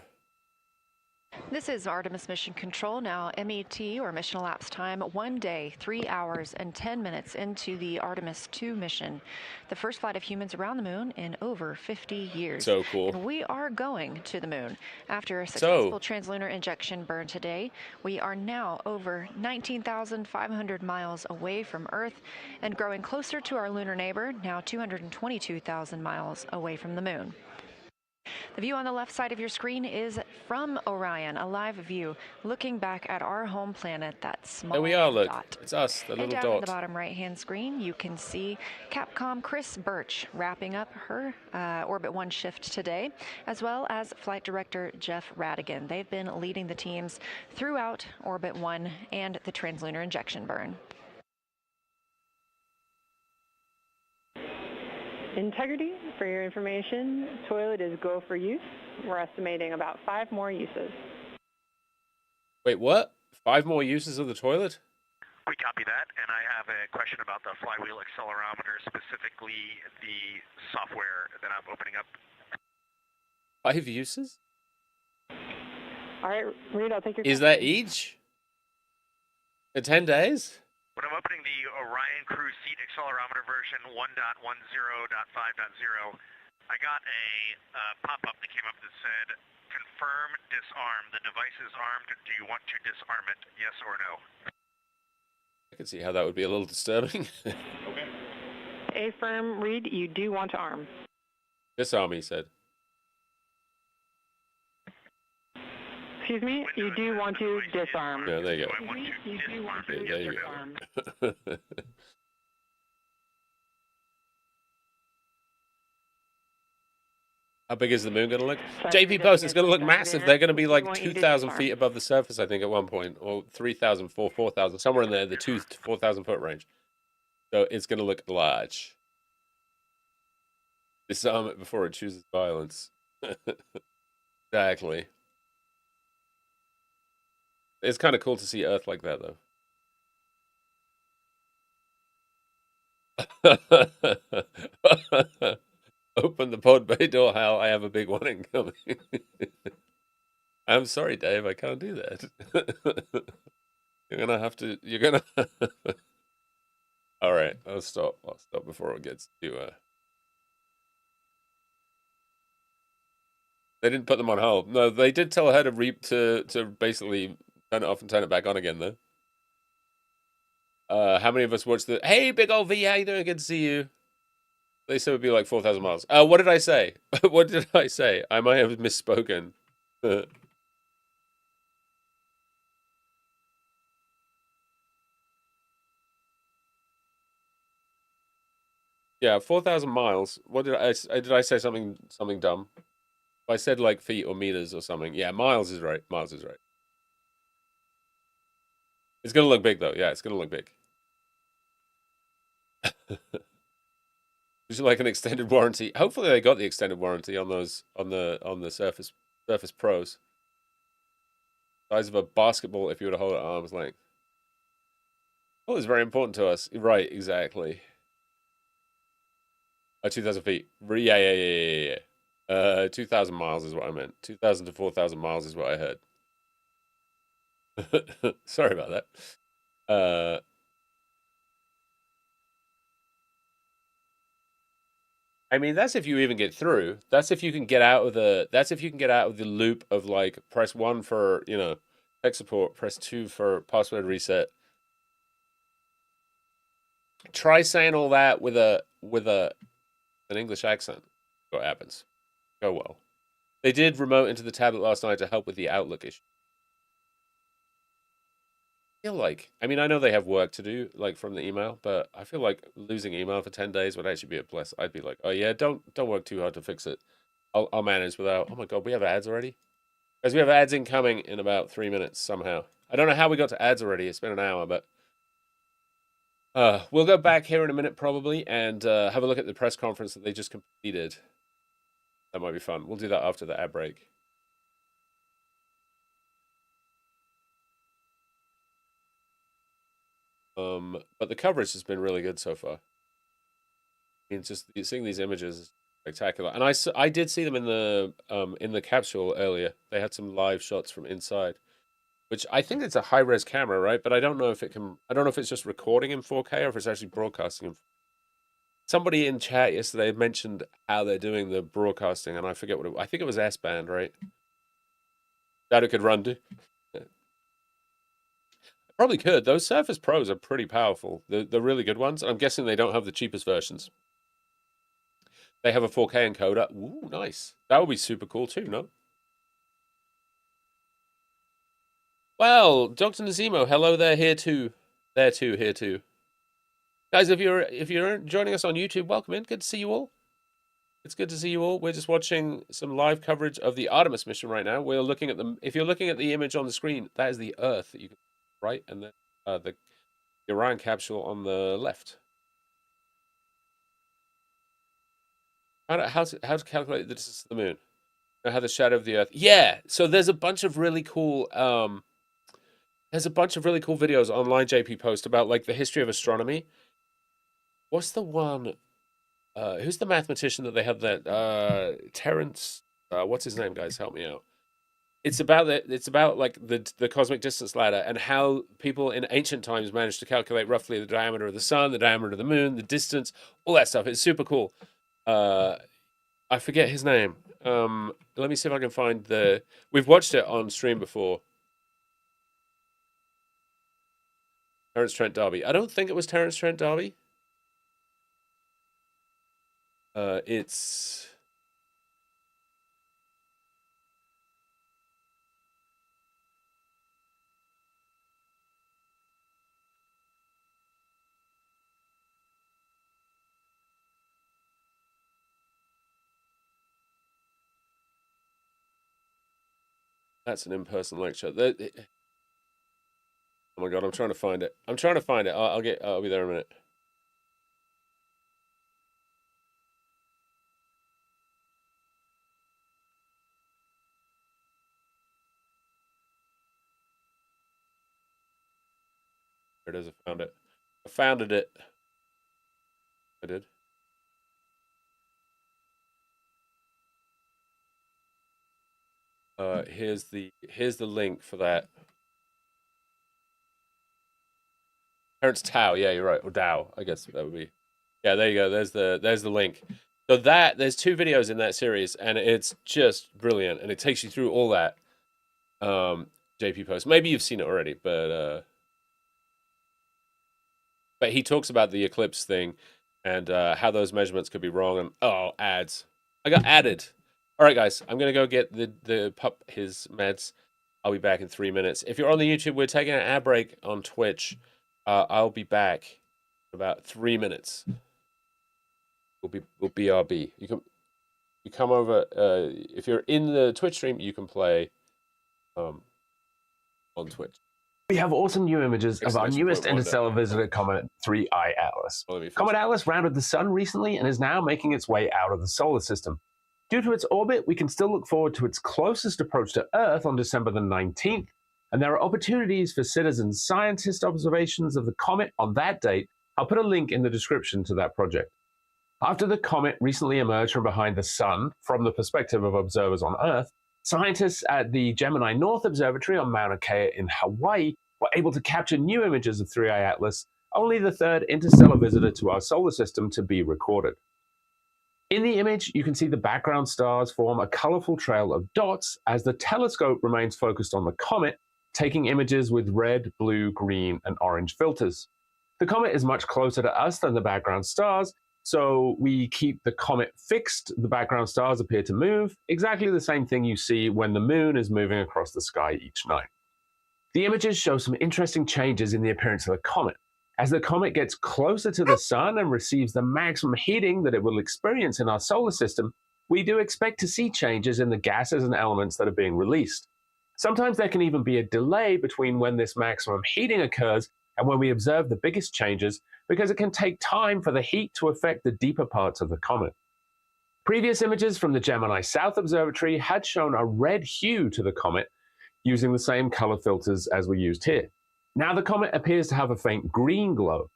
This is Artemis Mission Control, now MET, or mission elapsed time, 1 day, 3 hours, and 10 minutes into the Artemis II mission, the first flight of humans around the moon in over 50 years. So cool. And we are going to the moon. After a successful translunar injection burn today, we are now over 19,500 miles away from Earth and growing closer to our lunar neighbor, now 222,000 miles away from the moon. The view on the left side of your screen is from Orion, a live view looking back at our home planet, that small There we are, look. dot. It's us, the little and down dot. at the bottom right-hand screen, you can see Capcom Chris Birch wrapping up her Orbit 1 shift today, as well as Flight Director Jeff Radigan. They've been leading the teams throughout Orbit 1 and the translunar injection burn. Integrity, for your information, toilet is go for use. We're estimating about 5 more uses. Wait, what? 5 more uses of the toilet? We copy that, and I have a question about the flywheel accelerometer, specifically the software that I'm opening up. 5 uses? All right, Reed, I'll take your Is that each? In 10 days? When I'm opening the Orion Crew Seat Accelerometer version 1.10.5.0, I got a pop-up that came up that said, confirm disarm. The device is armed. Do you want to disarm it? Yes or no? I can see how that would be a little disturbing. Okay. Affirm, Reed, you do want to arm. Disarm, he said. Excuse me, you do want to disarm. Yeah, there you go. You do want to There you disarm. go. How big is the moon going to look? JP Post, it's going to look massive. They're going to be like 2,000 feet above the surface, I think, at one point. Or 3,000, 4,000, somewhere in there, the 2,000 to 4,000 foot range. So it's going to look large. Disarm it before it chooses violence. Exactly. It's kind of cool to see Earth like that, though. Open the pod bay door, Hal. I have a big one incoming. I'm sorry, Dave. I can't do that. You're gonna have to. You're gonna. All right. I'll stop. I'll stop before it gets too. They didn't put them on hold. No, they did tell her to basically turn it off and turn it back on again, though. How many of us watched the? Hey, big old V, how you doing? Good to see you. They said it would be like 4,000 miles. What did I say? What did I say? I might have misspoken. Yeah, 4,000 miles. What did I say something dumb? I said like feet or meters or something. Yeah, miles is right. Miles is right. It's gonna look big though. Yeah, it's gonna look big. Would you like an extended warranty? Hopefully they got the extended warranty on those on the Surface Pros. Size of a basketball if you were to hold it at arm's length. Oh, it's very important to us. Right, exactly. 2,000 feet. Yeah. 2,000 miles is what I meant. 2,000 to 4,000 miles is what I heard. Sorry about that. I mean, that's if you even get through. That's if you can get out of the. That's if you can get out of the loop of like press 1 for tech support, press 2 for password reset. Try saying all that with an English accent. What happens? Go well. They did remote into the tablet last night to help with the Outlook issue. I feel like, I mean, I know they have work to do, like from the email, but I feel like losing email for 10 days would actually be a bless. I'd be like, oh yeah, don't work too hard to fix it. I'll manage without. Oh my god, we have ads already. Because we have ads incoming in about 3 minutes somehow. I don't know how we got to ads already. It's been an hour, but we'll go back here in a minute probably and have a look at the press conference that they just completed. That might be fun. We'll do that after the ad break. But the coverage has been really good so far. I mean, just seeing these images is spectacular. And I did see them in the capsule earlier. They had some live shots from inside, which I think it's a high res camera, right? But I don't know if it can. I don't know if it's just recording in 4K or if it's actually broadcasting. Somebody in chat yesterday mentioned how they're doing the broadcasting, and I forget what I think it was S-band, right? That it could run to. Probably could. Those Surface Pros are pretty powerful. The really good ones. I'm guessing they don't have the cheapest versions. They have a 4K encoder. Ooh, nice. That would be super cool too, no? Well, Dr. Nazimo, hello there, here too. There too, here too. Guys, if you're joining us on YouTube, welcome in. Good to see you all. It's good to see you all. We're just watching some live coverage of the Artemis mission right now. We're looking at them. If you're looking at the image on the screen, that is the Earth that you can right, and then the Orion capsule on the left. How to calculate the distance to the moon? How the shadow of the Earth? Yeah. So there's a bunch of really cool videos online. JP post about like the history of astronomy. What's the one? Who's the mathematician that they had that? Terence. What's his name, guys? Help me out. It's about like the cosmic distance ladder and how people in ancient times managed to calculate roughly the diameter of the sun, the diameter of the moon, the distance, all that stuff. It's super cool. I forget his name. Let me see if I can find the. We've watched it on stream before. Terence Trent D'Arby. I don't think it was Terence Trent D'Arby. It's. That's an in-person lecture. Oh my god, I'm trying to find it. I'm trying to find it. I'll be there in a minute. There it is. I found it. I founded it. I did. Here's the link for that. Parents Tau, yeah, you're right. Or Dow, I guess that would be. Yeah, there you go. There's the link. So there's 2 videos in that series, and it's just brilliant, and it takes you through all that. JP post. Maybe you've seen it already, but he talks about the eclipse thing and how those measurements could be wrong. And ads. I got added. All right, guys, I'm gonna go get the pup his meds. I'll be back in 3 minutes. If you're on the YouTube, we're taking an ad break on Twitch. I'll be back in about 3 minutes. We'll BRB. You come over. If you're in the Twitch stream, you can play on Twitch. We have awesome new images of our newest interstellar visitor comet, 3I Atlas. Comet Atlas rounded the sun recently and is now making its way out of the solar system. Due to its orbit, we can still look forward to its closest approach to Earth on December the 19th, and there are opportunities for citizen scientist observations of the comet on that date. I'll put a link in the description to that project. After the comet recently emerged from behind the sun, from the perspective of observers on Earth, scientists at the Gemini North Observatory on Mauna Kea in Hawaii were able to capture new images of 3I Atlas, only the 3rd interstellar visitor to our solar system to be recorded. In the image, you can see the background stars form a colorful trail of dots as the telescope remains focused on the comet, taking images with red, blue, green, and orange filters. The comet is much closer to us than the background stars, so we keep the comet fixed. The background stars appear to move, exactly the same thing you see when the moon is moving across the sky each night. The images show some interesting changes in the appearance of the comet. As the comet gets closer to the sun and receives the maximum heating that it will experience in our solar system, we do expect to see changes in the gases and elements that are being released. Sometimes there can even be a delay between when this maximum heating occurs and when we observe the biggest changes, because it can take time for the heat to affect the deeper parts of the comet. Previous images from the Gemini South Observatory had shown a red hue to the comet using the same color filters as we used here. Now the comet appears to have a faint green glow.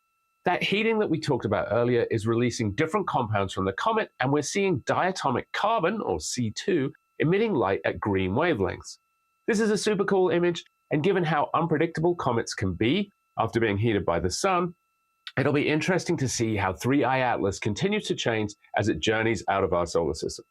That heating that we talked about earlier is releasing different compounds from the comet, and we're seeing diatomic carbon, or C2, emitting light at green wavelengths. This is a super cool image, and given how unpredictable comets can be after being heated by the sun, it'll be interesting to see how 3I Atlas continues to change as it journeys out of our solar system.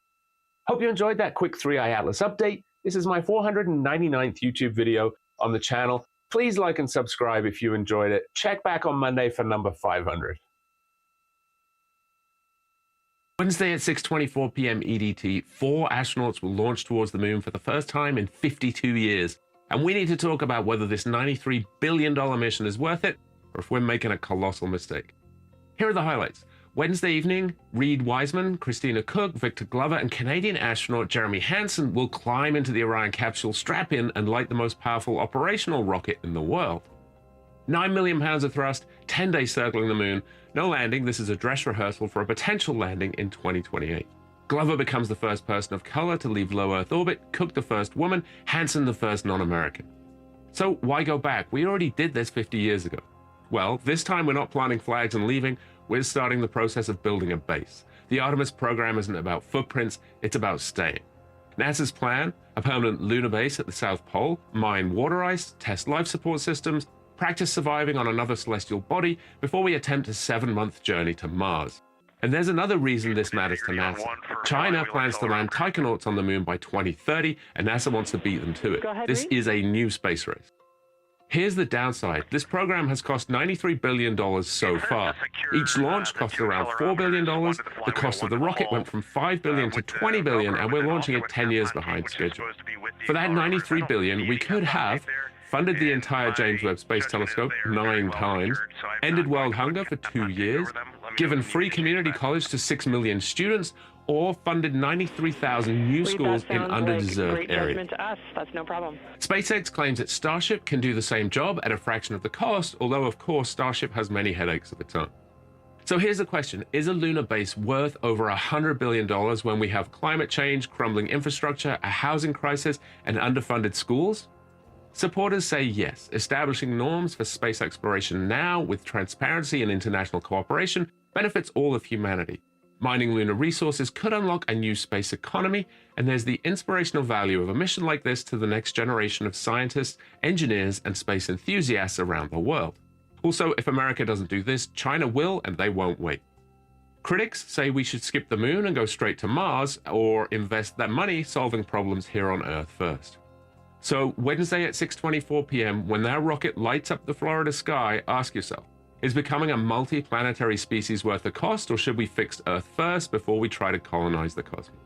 Hope you enjoyed that quick 3I Atlas update. This is my 499th YouTube video on the channel. Please like and subscribe if you enjoyed it. Check back on Monday for number 500. Wednesday at 6:24 p.m. EDT, 4 astronauts will launch towards the moon for the first time in 52 years. And we need to talk about whether this $93 billion mission is worth it, or if we're making a colossal mistake. Here are the highlights. Wednesday evening, Reed Wiseman, Christina Cook, Victor Glover, and Canadian astronaut Jeremy Hansen will climb into the Orion capsule, strap in, and light the most powerful operational rocket in the world. 9 million pounds of thrust, 10 days circling the moon, no landing. This is a dress rehearsal for a potential landing in 2028. Glover becomes the first person of color to leave low Earth orbit, Cook the first woman, Hansen the first non-American. So why go back? We already did this 50 years ago. Well, this time we're not planting flags and leaving. We're starting the process of building a base. The Artemis program isn't about footprints, it's about staying. NASA's plan, a permanent lunar base at the South Pole, mine water ice, test life support systems, practice surviving on another celestial body before we attempt a 7-month journey to Mars. And there's another reason this matters to NASA. China plans to land taikonauts on the moon by 2030, and NASA wants to beat them to it. This is a new space race. Here's the downside. This program has cost $93 billion so far. Each launch cost around $4 billion. The cost of the rocket went from $5 billion to $20 billion, and we're launching it 10 years behind schedule. For that $93 billion, we could have funded the entire James Webb Space Telescope 9 times, ended world hunger for 2 years, given free community college to 6 million students, or funded 93,000 new schools in underdeserved areas. That's no problem. SpaceX claims that Starship can do the same job at a fraction of the cost, although of course Starship has many headaches of its own. So here's the question. Is a lunar base worth over $100 billion when we have climate change, crumbling infrastructure, a housing crisis, and underfunded schools? Supporters say yes. Establishing norms for space exploration now with transparency and international cooperation benefits all of humanity. Mining lunar resources could unlock a new space economy, and there's the inspirational value of a mission like this to the next generation of scientists, engineers, and space enthusiasts around the world. Also, if America doesn't do this, China will, and they won't wait. Critics say we should skip the moon and go straight to Mars, or invest that money solving problems here on Earth first. So Wednesday at 6:24 p.m., when that rocket lights up the Florida sky, ask yourself, is becoming a multi-planetary species worth the cost, or should we fix Earth first before we try to colonize the cosmos?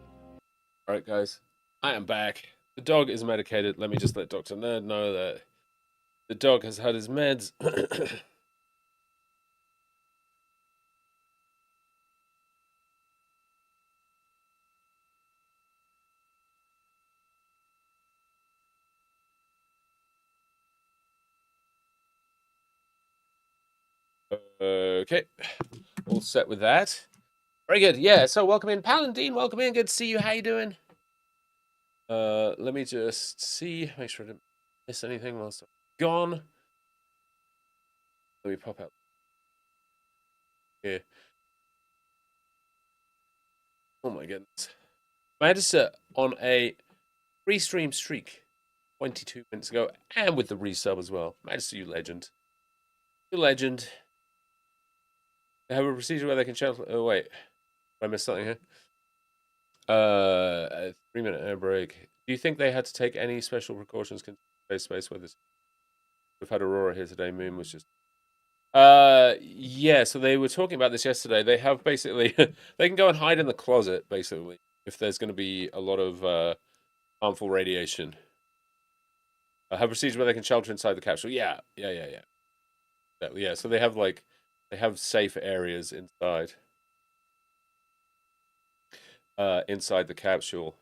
All right, guys, I am back. The dog is medicated. Let me just let Dr. Nerd know that the dog has had his meds. Okay, all set with that. Very good. Yeah, so welcome in, Paladine. Welcome in. Good to see you. How you doing? Let me just see. Make sure I didn't miss anything whilst I'm gone. Let me pop out here. Oh my goodness. Managed on a free stream streak 22 minutes ago, and with the resub as well. Managed you legend. You legend. They have a procedure where they can channel. Oh wait, I missed something here. A 3-minute air break. Do you think they had to take any special precautions considering space weather? We've had Aurora here today. Moon was just. Yeah. So they were talking about this yesterday. They have basically they can go and hide in the closet basically if there's going to be a lot of harmful radiation. Have a procedure where they can shelter inside the capsule. Yeah. Yeah. So they have safe areas inside. Inside the capsule.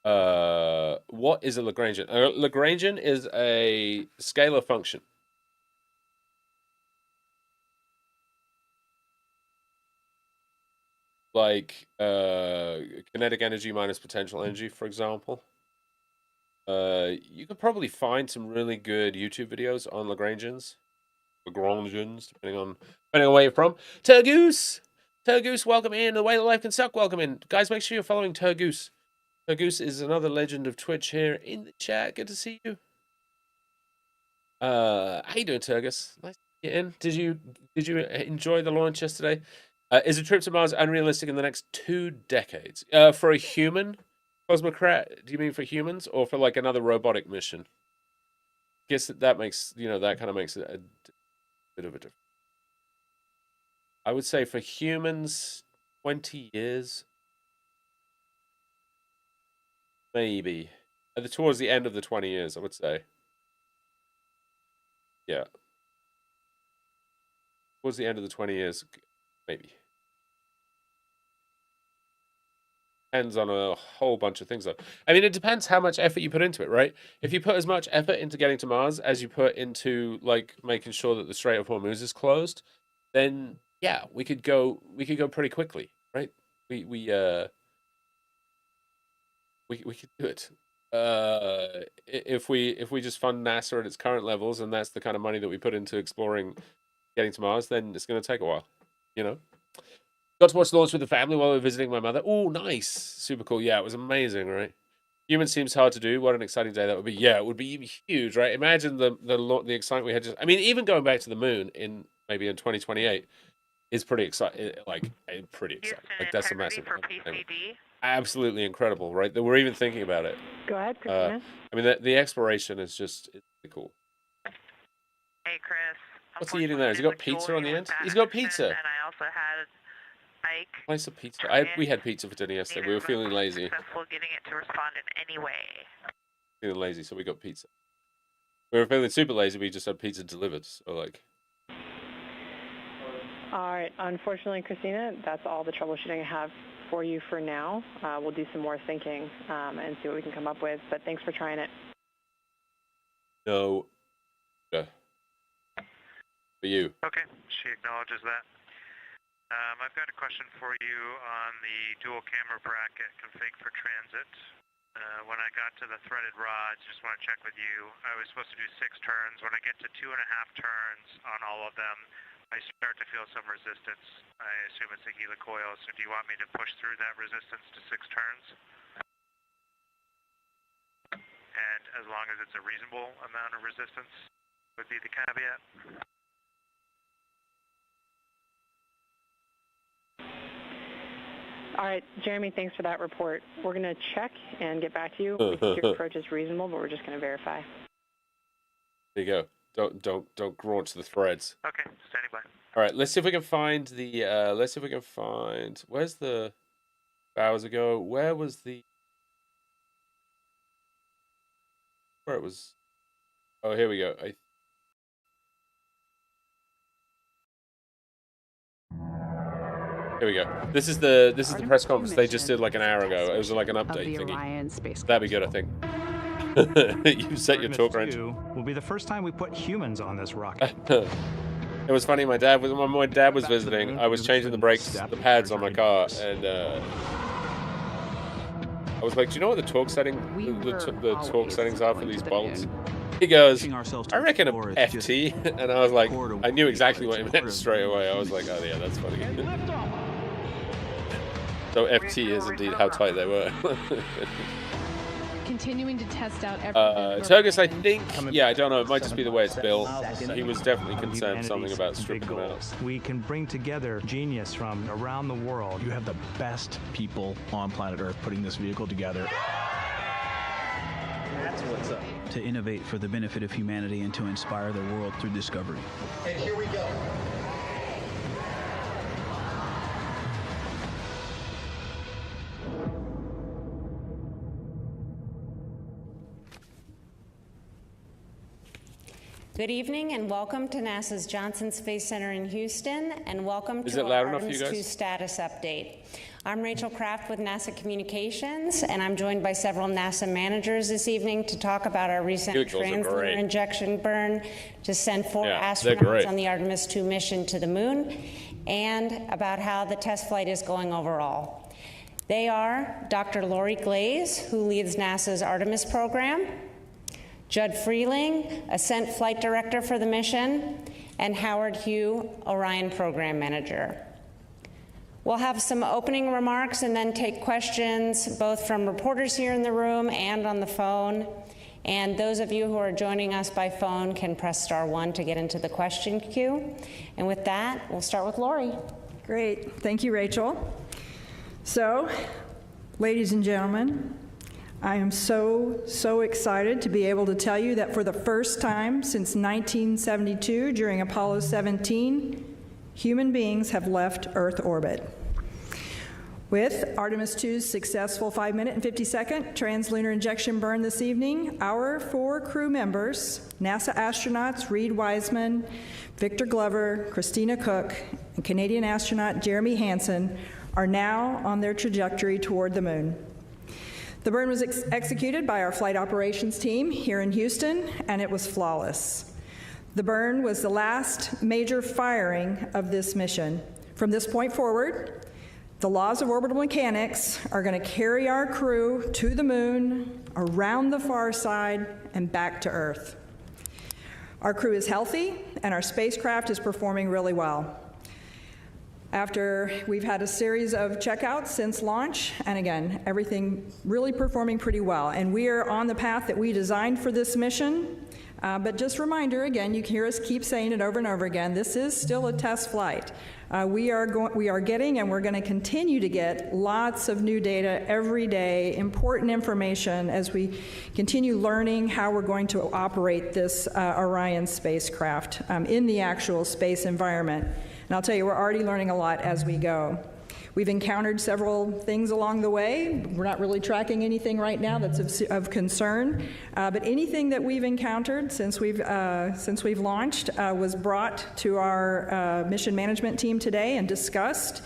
What is a Lagrangian? A Lagrangian is a scalar function. Like kinetic energy minus potential energy, for example. You could probably find some really good YouTube videos on Lagrangians, depending on where you're from. Turgoose, welcome in. The way that life can suck, welcome in, guys. Make sure you're following Turgoose. Turgoose is another legend of Twitch here in the chat. Good to see you. How you doing, Turgus? Nice to get in. Did you enjoy the launch yesterday? Is a trip to Mars unrealistic in the next 2 decades? For a human, Cosmocrat, do you mean for humans or for like another robotic mission? Guess that makes, that kind of makes it a bit of a difference. I would say for humans, 20 years. Maybe. Towards the end of the 20 years, I would say. Yeah. Towards the end of the 20 years, maybe. Depends on a whole bunch of things, though. I mean, it depends how much effort you put into it, right? If you put as much effort into getting to Mars as you put into, like, making sure that the Strait of Hormuz is closed, then, yeah, we could go pretty quickly, right? We could do it. If we just fund NASA at its current levels, and that's the kind of money that we put into exploring getting to Mars, then it's going to take a while, Got to watch the launch with the family while we were visiting my mother. Oh, nice. Super cool. Yeah, it was amazing, right? Human seems hard to do. What an exciting day that would be. Yeah, it would be huge, right? Imagine the excitement we had. Even going back to the moon maybe in 2028 is pretty exciting. Pretty exciting. Like, that's a massive. For PCD. Absolutely incredible, right? That we're even thinking about it. Go ahead, Christina. The exploration is just really cool. Hey, Chris. What's he eating there? Has he got pizza on the end? He's got pizza. And I also had Ike. Nice pizza. We had pizza for dinner yesterday. We were feeling lazy. Successful getting it to respond in any way. Feeling lazy, so we got pizza. We were feeling super lazy. We just had pizza delivered. So All right. Unfortunately, Christina, that's all the troubleshooting I have for you for now. We'll do some more thinking and see what we can come up with. But thanks for trying it. No. Yeah. For you. Okay. She acknowledges that. I've got a question for you on the dual camera bracket config for transit. When I got to the threaded rods, just want to check with you. I was supposed to do 6 turns. When I get to 2.5 turns on all of them, I start to feel some resistance. I assume it's a helicoil, so do you want me to push through that resistance to 6 turns? And as long as it's a reasonable amount of resistance would be the caveat. All right, Jeremy, thanks for that report. We're going to check and get back to you. We think your approach is reasonable, but we're just going to verify. There you go. Don't launch the threads. Okay, standing by. All right, let's see if we can find the. Let's see if we can find. Where's the hours ago? Where was the? Where it was? Oh, here we go. Here we go. This is the press conference they just did like an hour ago. It was like an update thingy. That'd be good, I think. You set your talk range. Will be the first time we put humans on this rocket. It was funny. When my dad was visiting, I was changing the pads on my car, and I was like, "Do you know what the torque settings are for these bolts?" He goes, "I reckon a FT," and I was like, I knew exactly what he meant straight away. I was like, "Oh yeah, that's funny." So FT is indeed how tight they were. Continuing to test out Turgis, I think, yeah, I don't know, it might just be the way it's built. He was definitely concerned something about stripping them out. We can bring together genius from around the world. You have the best people on planet Earth putting this vehicle together. That's what's up. To innovate for the benefit of humanity and to inspire the world through discovery. And here we go. Good evening and welcome to NASA's Johnson Space Center in Houston, and welcome to our Artemis II status update. I'm Rachel Kraft with NASA Communications, and I'm joined by several NASA managers this evening to talk about our recent translunar injection burn to send 4 astronauts on the Artemis II mission to the moon, and about how the test flight is going overall. They are Dr. Lori Glaze, who leads NASA's Artemis program, Judd Freeling, Ascent Flight Director for the mission, and Howard Hugh, Orion Program Manager. We'll have some opening remarks and then take questions both from reporters here in the room and on the phone. And those of you who are joining us by phone can press *1 to get into the question queue. And with that, we'll start with Lori. Great. Thank you, Rachel. So, ladies and gentlemen, I am so excited to be able to tell you that for the first time since 1972, during Apollo 17, human beings have left Earth orbit. With Artemis II's successful 5-minute and 50-second translunar injection burn this evening, our 4 crew members, NASA astronauts Reed Wiseman, Victor Glover, Christina Cook, and Canadian astronaut Jeremy Hansen, are now on their trajectory toward the moon. The burn was executed by our flight operations team here in Houston, and it was flawless. The burn was the last major firing of this mission. From this point forward, the laws of orbital mechanics are going to carry our crew to the moon, around the far side, and back to Earth. Our crew is healthy, and our spacecraft is performing really well. After we've had a series of checkouts since launch, and again, everything really performing pretty well. And we are on the path that we designed for this mission. But just a reminder, again, you can hear us keep saying it over and over again, this is still a test flight. We are getting, and we're going to continue to get, lots of new data every day, important information as we continue learning how we're going to operate this Orion spacecraft in the actual space environment. And I'll tell you, we're already learning a lot as we go. We've encountered several things along the way. We're not really tracking anything right now that's of concern, but anything that we've encountered since we've launched was brought to our mission management team today and discussed,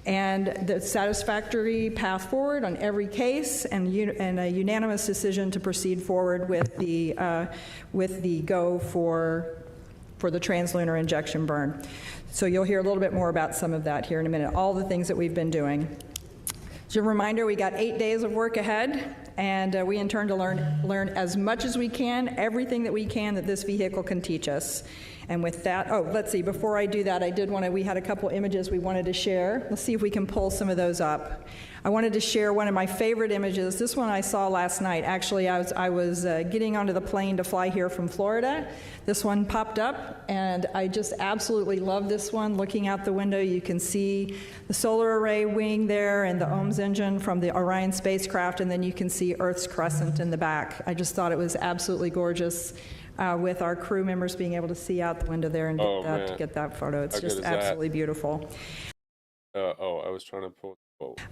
and the satisfactory path forward on every case, and a unanimous decision to proceed forward with the go for the translunar injection burn. So you'll hear a little bit more about some of that here in a minute, all the things that we've been doing. As a reminder, we got 8 days of work ahead, and we intend to learn as much as we can, everything that we can that this vehicle can teach us. And with that, let's see, before I do that, we had a couple images we wanted to share. Let's see if we can pull some of those up. I wanted to share one of my favorite images. This one I saw last night. Actually, I was getting onto the plane to fly here from Florida. This one popped up, and I just absolutely love this one. Looking out the window, you can see the solar array wing there and the OMS engine from the Orion spacecraft, and then you can see Earth's crescent in the back. I just thought it was absolutely gorgeous. With our crew members being able to see out the window there and get that photo. It's just absolutely beautiful. I was trying to pull.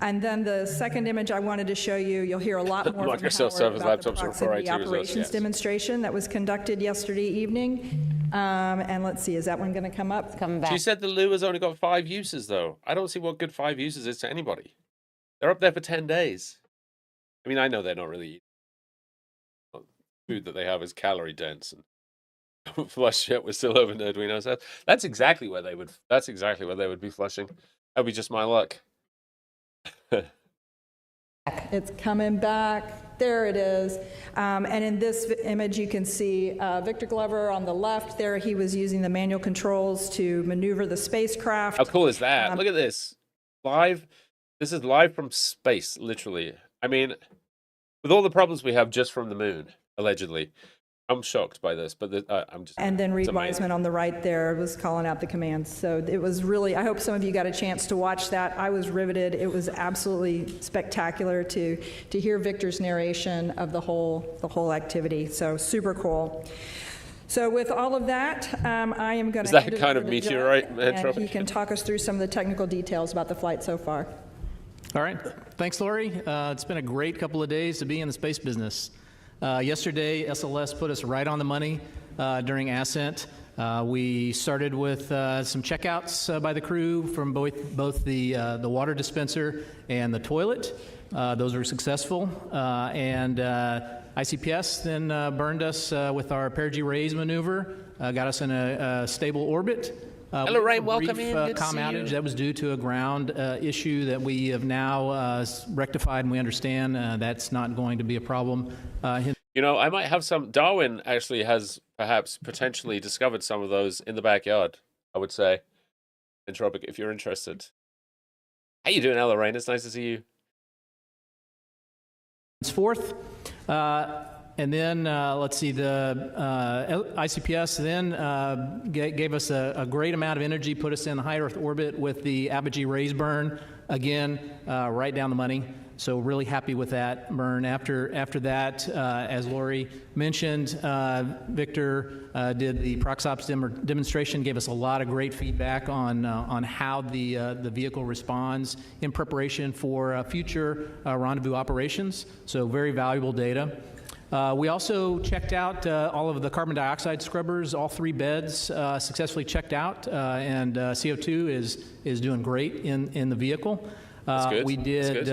And then the second image I wanted to show you, you'll hear a lot more from Howard about the proximity operations demonstration that was conducted yesterday evening. And let's see, is that one going to come up? Come back. She said the lure has only got 5 uses, though. I don't see what good 5 uses is to anybody. They're up there for 10 days. I mean, I know they're not really food that they have is calorie dense and flush yet we're still over Arduino's. That's exactly where they would be flushing. That'd be just my luck. It's coming back. There it is. And in this image, you can see Victor Glover on the left there. He was using the manual controls to maneuver the spacecraft. How cool is that? Look at this. Live. This is live from space, literally. I mean, with all the problems we have just from the moon, allegedly. I'm shocked by this, but I'm just... And then Reed Wiseman on the right there was calling out the commands. So it was really, I hope some of you got a chance to watch that. I was riveted. It was absolutely spectacular to hear Victor's narration of the whole activity. So super cool. So with all of that, I am going to... Is that kind of meteorite? And he can talk us through some of the technical details about the flight so far. All right. Thanks, Lori. It's been a great couple of days to be in the space business. Yesterday, SLS put us right on the money during ascent. We started with some checkouts by the crew from both the water dispenser and the toilet. Those were successful. And ICPS then burned us with our perigee raise maneuver, got us in a stable orbit. Hello, Ray. Welcome in. Good comm outage that was due to a ground issue that we have now rectified, and we understand that's not going to be a problem. You know, I might have some. Darwin actually has perhaps potentially discovered some of those in the backyard, I would say. Entropic, if you're interested. How you doing, Ella Rain? It's nice to see you. It's fourth. And then, let's see, the ICPS then gave us a great amount of energy, put us in high Earth orbit with the apogee raise burn, again, right down the money. So really happy with that burn. After that, as Lori mentioned, Victor did the ProxOps demonstration, gave us a lot of great feedback on how the vehicle responds in preparation for future rendezvous operations. So very valuable data. We also checked out all of the carbon dioxide scrubbers, all 3 beds successfully checked out, and CO2 is doing great in the vehicle. That's good. We did,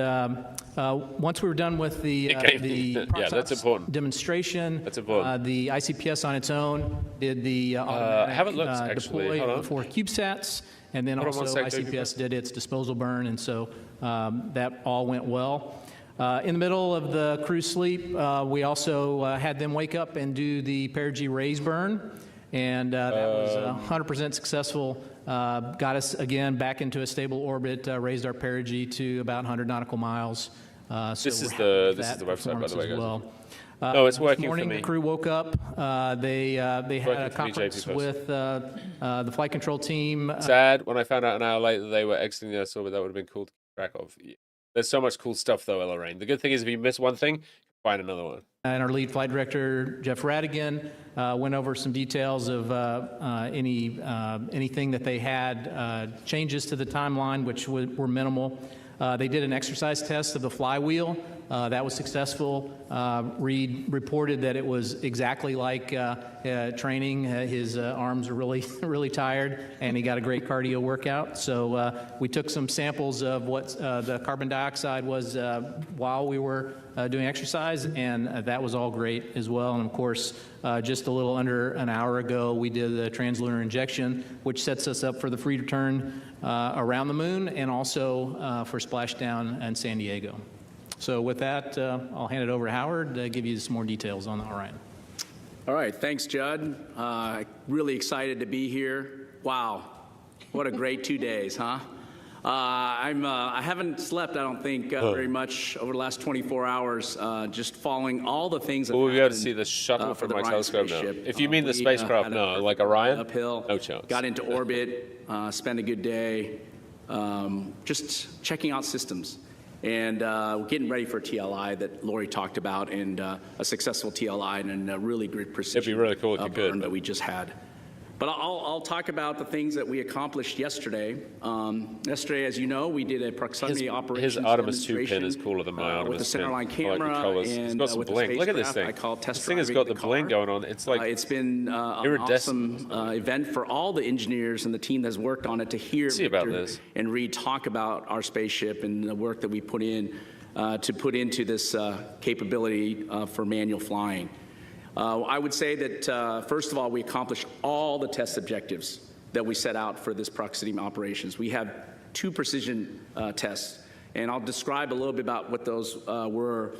once we were done with the yeah, that's important. Demonstration, that's important. The ICPS on its own did the automatic deploy for CubeSats, and then also ICPS did its disposal burn, and so that all went well. In the middle of the crew sleep, we also had them wake up and do the perigee raise burn, and that was 100% successful. Got us again back into a stable orbit, raised our perigee to about 100 nautical miles. This is the website, by the way, guys. Well. No, it's working this morning, for me. The crew woke up. They had a conference with the flight control team. Sad when I found out an hour later they were exiting the Earth orbit. That would have been cool to keep track of. There's so much cool stuff, though, Ella Rain. The good thing is if you miss one thing, find another one. And our lead flight director, Jeff Radigan, went over some details of anything that they had, changes to the timeline, which were minimal. They did an exercise test of the flywheel. That was successful. Reed reported that it was exactly like training. His arms are really tired, and he got a great cardio workout. So we took some samples of what the carbon dioxide was while we were doing exercise, and that was all great as well. And of course, just a little under an hour ago, we did the translunar injection, which sets us up for the free return around the moon and also for space splashdown in San Diego. So with that, I'll hand it over to Howard to give you some more details on the Orion. All right, thanks, Judd. Really excited to be here. Wow, what a great 2 days, huh? I haven't slept, I don't think, very much over the last 24 hours, just following all the things that we got to see the shuttle from my telescope now. If you mean the spacecraft, no, like Orion? Uphill, no chance. Got into orbit, spent a good day, just checking out systems. And getting ready for a TLI that Lori talked about, and a successful TLI and a really great precision. It'd be really cool if you could. That we just had. But I'll talk about the things that we accomplished yesterday. Yesterday, as you know, we did a proximity operations His Artemis II pin is cooler than my Artemis pin. With the centerline camera it's got some bling. Look at this thing. I call it test this thing has got the bling going on. It's like it's been an awesome event for all the engineers and the team that's worked on it to hear Victor and Reed talk about our spaceship and the work that we put in to put into this capability for manual flying. I would say that, first of all, we accomplished all the test objectives that we set out for this proximity operations. We have 2 precision tests, and I'll describe a little bit about what those were.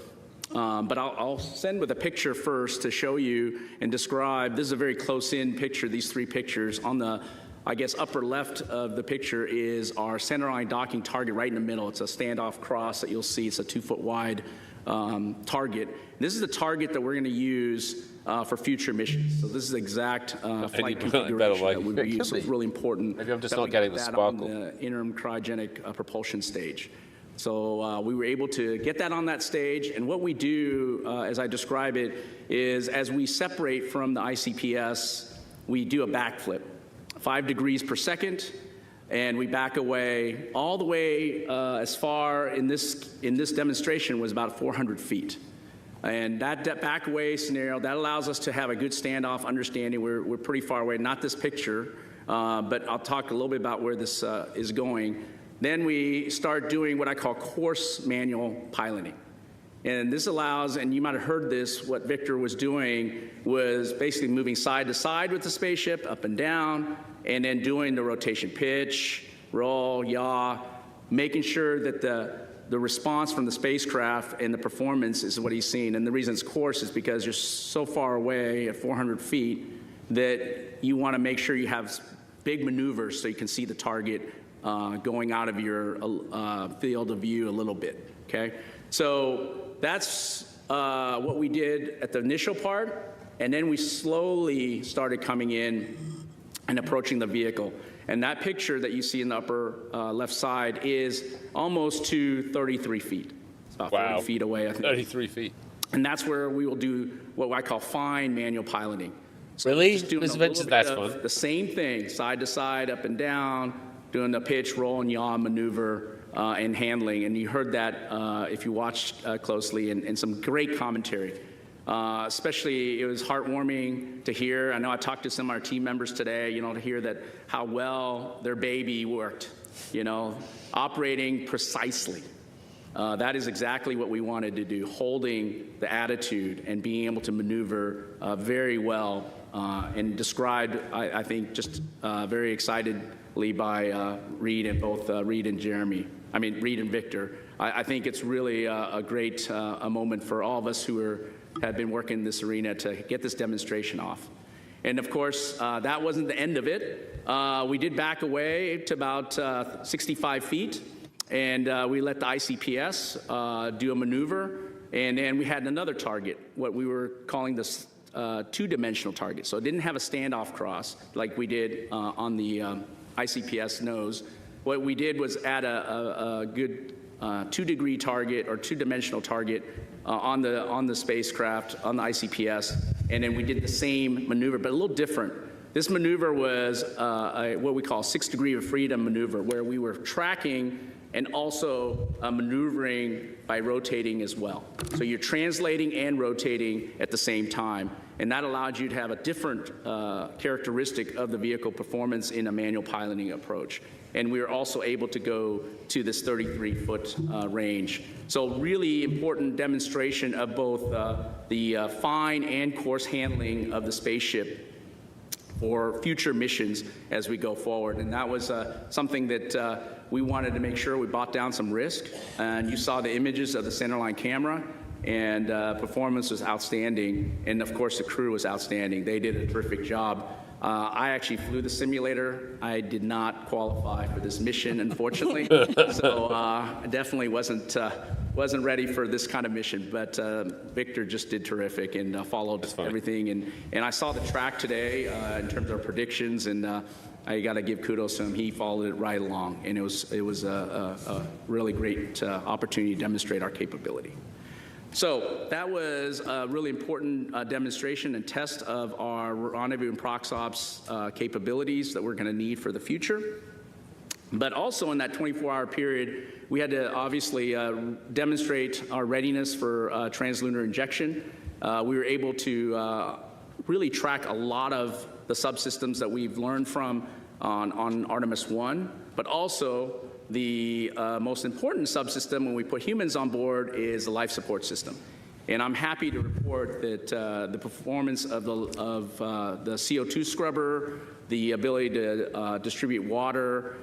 But I'll send with a picture first to show you and describe. This is a very close-in picture, these 3 pictures. On the, I guess, upper left of the picture is our centerline docking target right in the middle. It's a standoff cross that you'll see. It's a 2-foot wide target. This is the target that we're going to use for future missions. So this is the exact flight configuration that we will use. So it's really important. Maybe I'm just not getting the sparkle. On the interim cryogenic propulsion stage. So we were able to get that on that stage. And what we do, as I describe it, is as we separate from the ICPS, we do a backflip, 5 degrees per second. And we back away all the way as far in this demonstration was about 400 feet. And that back away scenario, that allows us to have a good standoff understanding. We're pretty far away, not this picture, but I'll talk a little bit about where this is going. Then we start doing what I call course manual piloting. And this allows, and you might have heard this, what Victor was doing was basically moving side to side with the spaceship, up and down, and then doing the rotation pitch, roll, yaw, making sure that the response from the spacecraft and the performance is what he's seen. And the reason it's course is because you're so far away at 400 feet that you want to make sure you have big maneuvers so you can see the target going out of your field of view a little bit, okay? So that's what we did at the initial part, and then we slowly started coming in and approaching the vehicle. And that picture that you see in the upper left side is almost to 33 feet. It's about 30 feet away, I think. 33 feet. And that's where we will do what I call fine manual piloting. So really? Just doing That's fun. The same thing, side to side, up and down, doing the pitch, roll, and yaw maneuver and handling. And you heard that if you watched closely, and some great commentary. Especially, it was heartwarming to hear. I know I talked to some of our team members today, to hear that how well their baby worked, operating precisely. That is exactly what we wanted to do, holding the attitude and being able to maneuver very well and described, I think, just very excitedly by Reed and both Reed and Reed and Victor. I think it's really a great a moment for all of us who have been working in this arena to get this demonstration off. And of course, that wasn't the end of it. We did back away to about 65 feet, and we let the ICPS do a maneuver, and then we had another target, what we were calling this 2-dimensional target. So it didn't have a standoff cross like we did on the ICPS nose. What we did was add a good 2-degree target or 2-dimensional target on the spacecraft, on the ICPS, and then we did the same maneuver, but a little different. This maneuver was what we call 6-degree of freedom maneuver, where we were tracking and also maneuvering by rotating as well. So you're translating and rotating at the same time, and that allowed you to have a different characteristic of the vehicle performance in a manual piloting approach. And we were also able to go to this 33-foot range. So really important demonstration of both the fine and coarse handling of the spaceship for future missions as we go forward. And that was something that we wanted to make sure we brought down some risk. And you saw the images of the centerline camera, and performance was outstanding. And of course, the crew was outstanding. They did a terrific job. I actually flew the simulator. I did not qualify for this mission, unfortunately. So I definitely wasn't ready for this kind of mission. But Victor just did terrific and followed everything. And I saw the track today in terms of our predictions, and I got to give kudos to him. He followed it right along, and it was a really great opportunity to demonstrate our capability. So that was a really important demonstration and test of our rendezvous and ProxOps capabilities that we're going to need for the future. But also in that 24-hour period, we had to obviously demonstrate our readiness for translunar injection. We were able to really track a lot of the subsystems that we've learned from on Artemis I, but also the most important subsystem when we put humans on board is the life support system. And I'm happy to report that the performance of the CO2 scrubber, the ability to distribute water,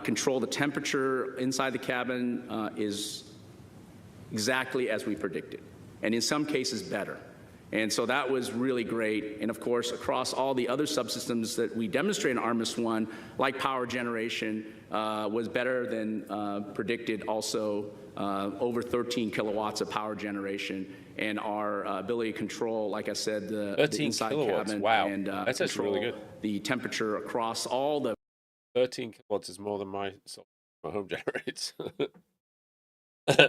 control the temperature inside the cabin is exactly as we predicted, and in some cases better. And so that was really great. And of course, across all the other subsystems that we demonstrated in Artemis I, like power generation, was better than predicted. Also, over 13 kilowatts of power generation, and our ability to control, like I said, the inside cabin. Wow, and that's actually really good. The temperature across all the 13 kilowatts is more than my home generates.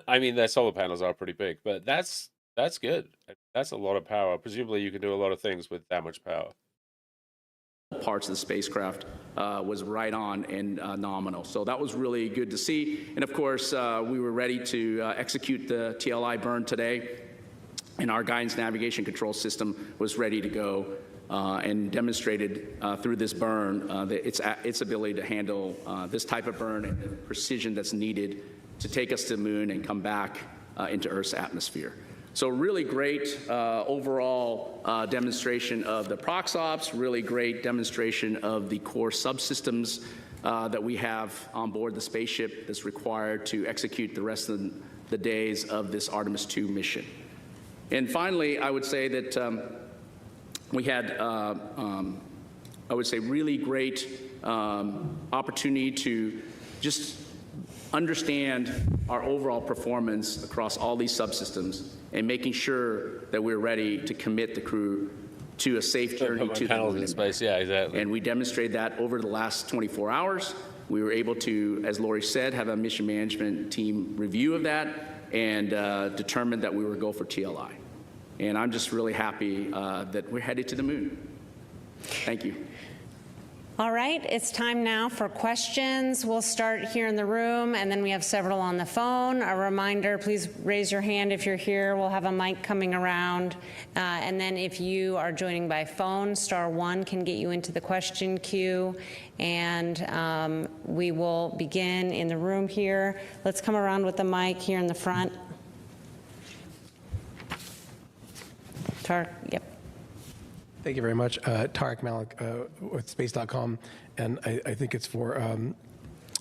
I mean, their solar panels are pretty big, but that's good. That's a lot of power. Presumably, you can do a lot of things with that much power. Parts of the spacecraft was right on and nominal. So that was really good to see. And of course, we were ready to execute the TLI burn today, and our guidance navigation control system was ready to go and demonstrated through this burn its ability to handle this type of burn and the precision that's needed to take us to the moon and come back into Earth's atmosphere. So really great overall demonstration of the ProxOps, really great demonstration of the core subsystems that we have on board the spaceship that's required to execute the rest of the days of this Artemis II mission. And finally, I would say that we had, I would say, really great opportunity to just understand our overall performance across all these subsystems and making sure that we're ready to commit the crew to a safe journey to the moon. In space. Yeah, exactly. And we demonstrated that over the last 24 hours. We were able to, as Lori said, have a mission management team review of that and determined that we were go for TLI. And I'm just really happy that we're headed to the moon. Thank you. All right, it's time now for questions. We'll start here in the room, and then we have several on the phone. A reminder, please raise your hand if you're here. We'll have a mic coming around. And then if you are joining by phone, *1 can get you into the question queue. And we will begin in the room here. Let's come around with the mic here in the front. Tarek, yep. Thank you very much. Tarek Malik with Space.com, and I think it's for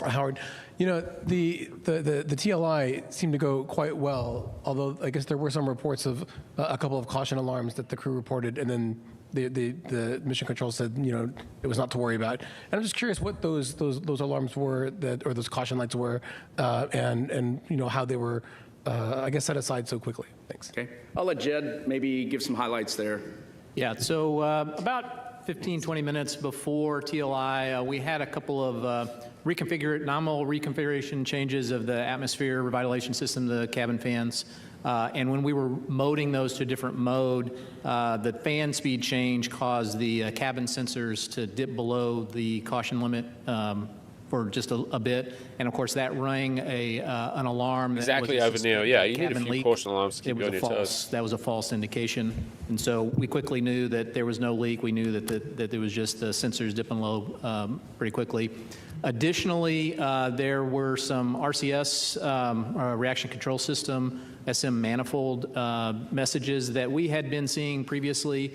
Howard. You know, the TLI seemed to go quite well, although I guess there were some reports of a couple of caution alarms that the crew reported, and then the mission control said, you know, it was not to worry about. And I'm just curious what those alarms were, or those caution lights were, and you know, how they were, I guess, set aside so quickly. Thanks. Okay. I'll let Jed maybe give some highlights there. Yeah, so about 15, 20 minutes before TLI, we had a couple of nominal reconfiguration changes of the atmosphere revitalization system, the cabin fans. And when we were moding those to a different mode, the fan speed change caused the cabin sensors to dip below the caution limit for just a bit, and of course that rang an alarm. Exactly, Ivanio. Yeah, you need a few caution alarms to keep you on your toes. That was a false indication, and so we quickly knew that there was no leak. We knew that there was just the sensors dipping low pretty quickly. Additionally, there were some RCS reaction control system SM manifold messages that we had been seeing previously.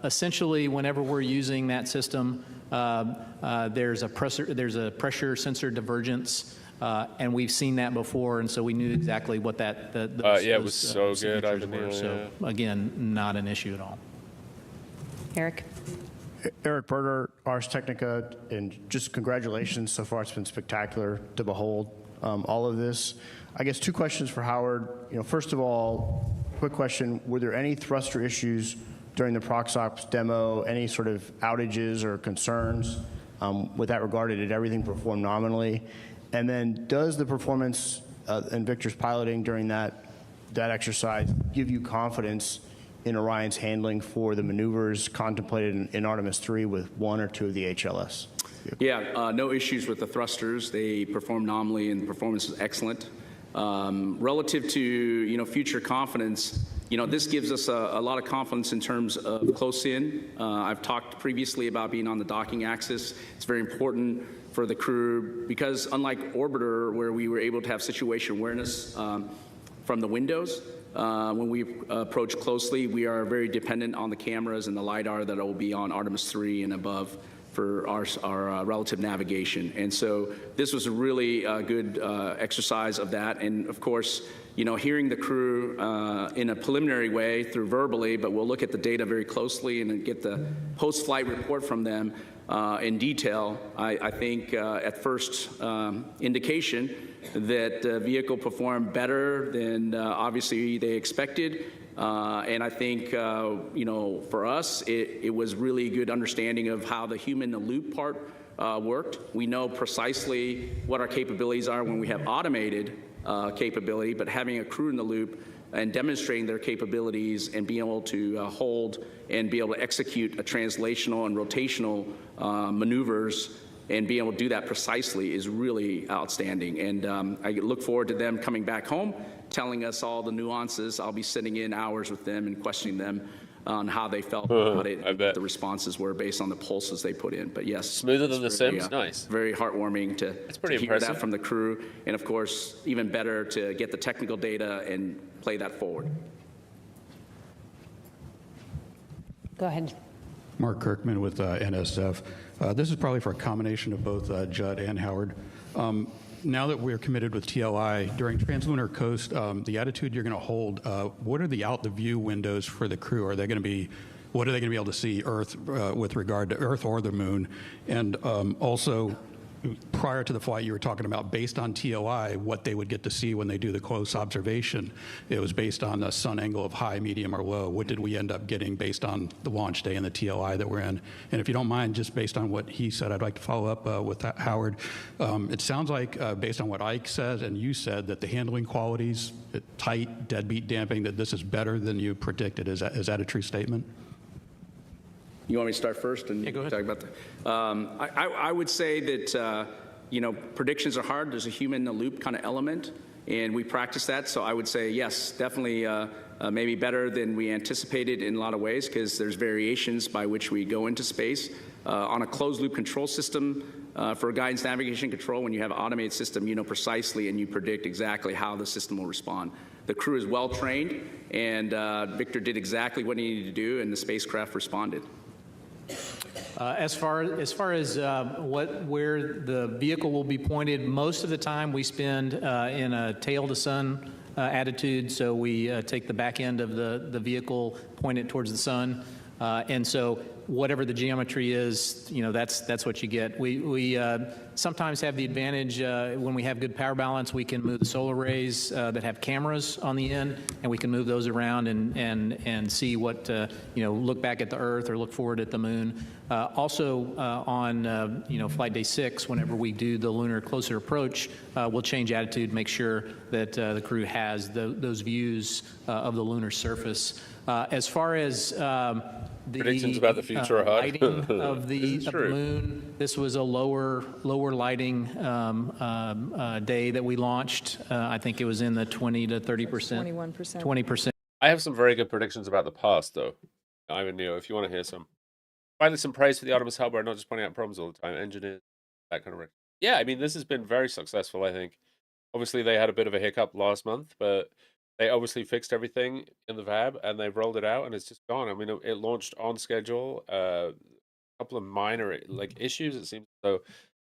Essentially, whenever we're using that system, there's a pressure sensor divergence, and we've seen that before, and so we knew exactly what that. It was so good. So again, not an issue at all. Eric. Eric Berger, Ars Technica, and just congratulations. So far, it's been spectacular to behold all of this. I guess 2 questions for Howard. First of all, quick question: were there any thruster issues during the ProxOps demo? Any sort of outages or concerns with that regard? Did everything perform nominally? And then, does the performance and Victor's piloting during that exercise give you confidence in Orion's handling for the maneuvers contemplated in Artemis II with 1 or 2 of the HLS? Yeah, no issues with the thrusters. They perform nominally, and the performance is excellent. Relative to future confidence, this gives us a lot of confidence in terms of close in. I've talked previously about being on the docking axis. It's very important for the crew because unlike Orbiter, where we were able to have situation awareness from the windows, when we approach closely, we are very dependent on the cameras and the LiDAR that will be on Artemis III and above for our relative navigation. And so this was a really good exercise of that. And of course, hearing the crew in a preliminary way through verbally, but we'll look at the data very closely and get the post-flight report from them in detail. I think at first indication that the vehicle performed better than obviously they expected. And I think, for us, it was really good understanding of how the human-in-the-loop part worked. We know precisely what our capabilities are when we have automated capability, but having a crew in the loop and demonstrating their capabilities and being able to hold and be able to execute a translational and rotational maneuvers and being able to do that precisely is really outstanding. And I look forward to them coming back home, telling us all the nuances. I'll be sitting in hours with them and questioning them on how they felt about it, what the responses were based on the pulses they put in. But yes, smoother than the Sims. Nice. Very heartwarming to hear impressive. That from the crew, and of course, even better to get the technical data and play that forward. Go ahead. Mark Kirkman with NSF. This is probably for a combination of both Judd and Howard. Now that we're committed with TLI, during Translunar Coast, the attitude you're going to hold, what are the out-the-view windows for the crew? Are they going to be, what are they going to be able to see Earth with regard to Earth or the Moon? And also, prior to the flight, you were talking about based on TLI, what they would get to see when they do the close observation. It was based on the sun angle of high, medium, or low. What did we end up getting based on the launch day and the TLI that we're in? And if you don't mind, just based on what he said, I'd like to follow up with Howard. It sounds like, based on what Ike said and you said, that the handling qualities, tight, deadbeat damping, that this is better than you predicted. Is that a true statement? You want me to start first and go ahead. talk about that? I would say that predictions are hard. There's a human-in-the-loop kind of element, and we practice that. So I would say yes, definitely, maybe better than we anticipated in a lot of ways, because there's variations by which we go into space. On a closed-loop control system, for guidance navigation control, when you have an automated system, you know precisely and you predict exactly how the system will respond. The crew is well trained, and Victor did exactly what he needed to do, and the spacecraft responded. As far as where the vehicle will be pointed, most of the time we spend in a tail to sun attitude. So we take the back end of the vehicle, point it towards the sun, and so whatever the geometry is, that's what you get. We sometimes have the advantage when we have good power balance, we can move the solar arrays that have cameras on the end, and we can move those around and see what look back at the Earth or look forward at the Moon. Also on flight day 6, whenever we do the lunar closer approach, we'll change attitude, make sure that the crew has those views of the lunar surface. As far as the predictions about the future lighting of the Moon, this was a lower lighting day that we launched. I think it was in the 20 to 30%. 21%. 20%. I have some very good predictions about the past, though. Ivan Neo, if you want to hear some. Finally, some praise for the Artemis hardware, not just pointing out problems all the time. Engineers, that kind of thing. Yeah, I mean, this has been very successful, I think. Obviously, they had a bit of a hiccup last month, but they obviously fixed everything in the VAB and they've rolled it out and it's just gone. I mean, it launched on schedule. A couple of minor issues. It seems so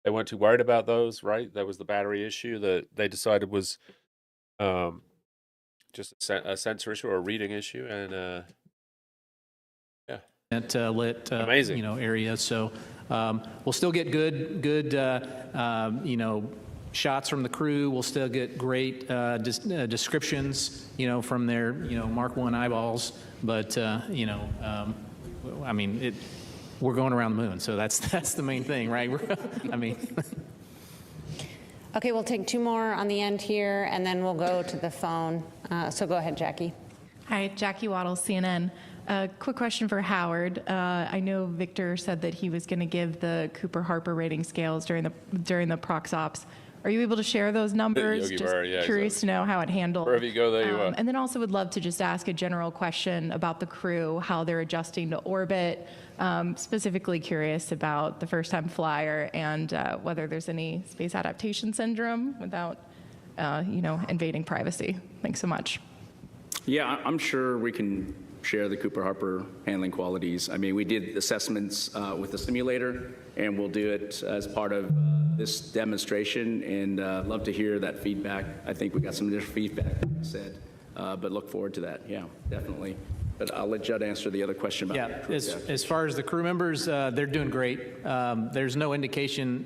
they weren't too worried about those. Right, there was the battery issue that they decided was just a sensor issue or a reading issue, and that lit amazing, area. So we'll still get good shots from the crew. We'll still get great descriptions, from their Mark I eyeballs. But I mean, we're going around the moon, so that's the main thing, right? I mean. Okay, we'll take 2 more on the end here, and then we'll go to the phone. So go ahead, Jackie. Hi, Jackie Waddle, CNN. Quick question for Howard. I know Victor said that he was going to give the Cooper-Harper rating scales during the prox ops. Are you able to share those numbers? Just curious to know how it handled. Wherever you go, there you are. And then also would love to just ask a general question about the crew, how they're adjusting to orbit. Specifically curious about the first-time flyer and whether there's any space adaptation syndrome without, invading privacy. Thanks so much. Yeah, I'm sure we can share the Cooper-Harper handling qualities. I mean, we did assessments with the simulator, and we'll do it as part of this demonstration, and love to hear that feedback. I think we got some initial feedback, like I said, but look forward to that. Yeah, definitely. But I'll let Judd answer the other question about the crew. As far as the crew members, they're doing great. There's no indication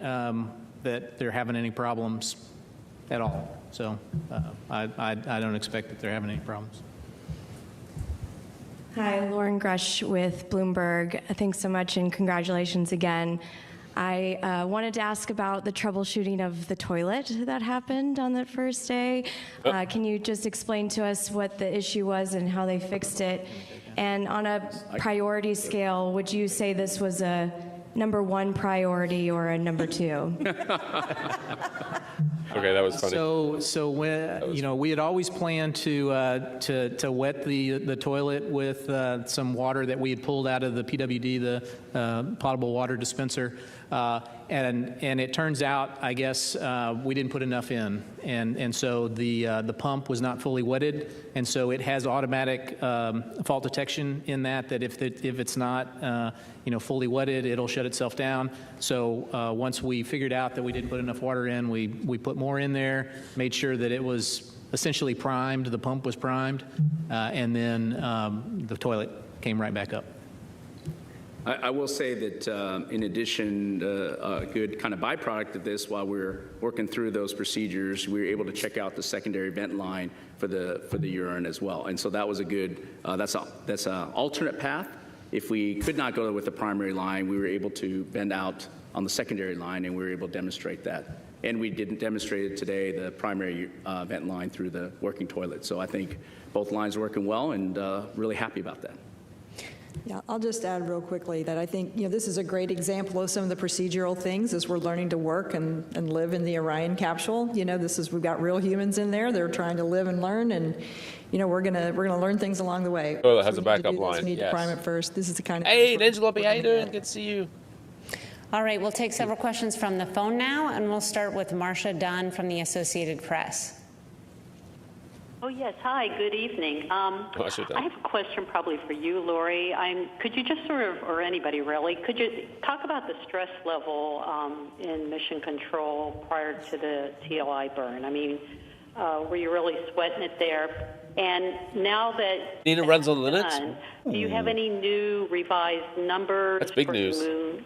that they're having any problems at all. So I don't expect that they're having any problems. Hi, Lauren Grush with Bloomberg. Thanks so much and congratulations again. I wanted to ask about the troubleshooting of the toilet that happened on that first day. Can you just explain to us what the issue was and how they fixed it? And on a priority scale, would you say this was a number 1 priority or a number 2? Okay, that was funny. So when we had always planned to wet the toilet with some water that we had pulled out of the PWD, the potable water dispenser, and it turns out, I guess, we didn't put enough in, and so the pump was not fully wetted, and so it has automatic fault detection in that if it's not fully wetted, it'll shut itself down. So once we figured out that we didn't put enough water in, we put more in there, made sure that it was essentially primed, the pump was primed, and then the toilet came right back up. I will say that in addition, a good kind of byproduct of this, while we're working through those procedures, we were able to check out the secondary vent line for the urine as well. And so that was a good, that's an alternate path. If we could not go with the primary line, we were able to bend out on the secondary line, and we were able to demonstrate that. And we didn't demonstrate it today, the primary vent line through the working toilet. So I think both lines are working well, and really happy about that. Yeah, I'll just add real quickly that I think this is a great example of some of the procedural things as we're learning to work and live in the Orion capsule. We've got real humans in there. They're trying to live and learn, and we're gonna learn things along the way. Oh, it has a backup line. We need to prime it first. This is the kind of hey, Angela, how you doing? Good to see you. All right, we'll take several questions from the phone now, and we'll start with Marcia Dunn from the Associated Press. Oh, yes. Hi, good evening. I have a question probably for you, Lori. Could you just or anybody really, could you talk about the stress level in mission control prior to the TLI burn? I mean, were you really sweating it there? And now that Nina runs on Linux, do you have any new revised numbers? That's big for news.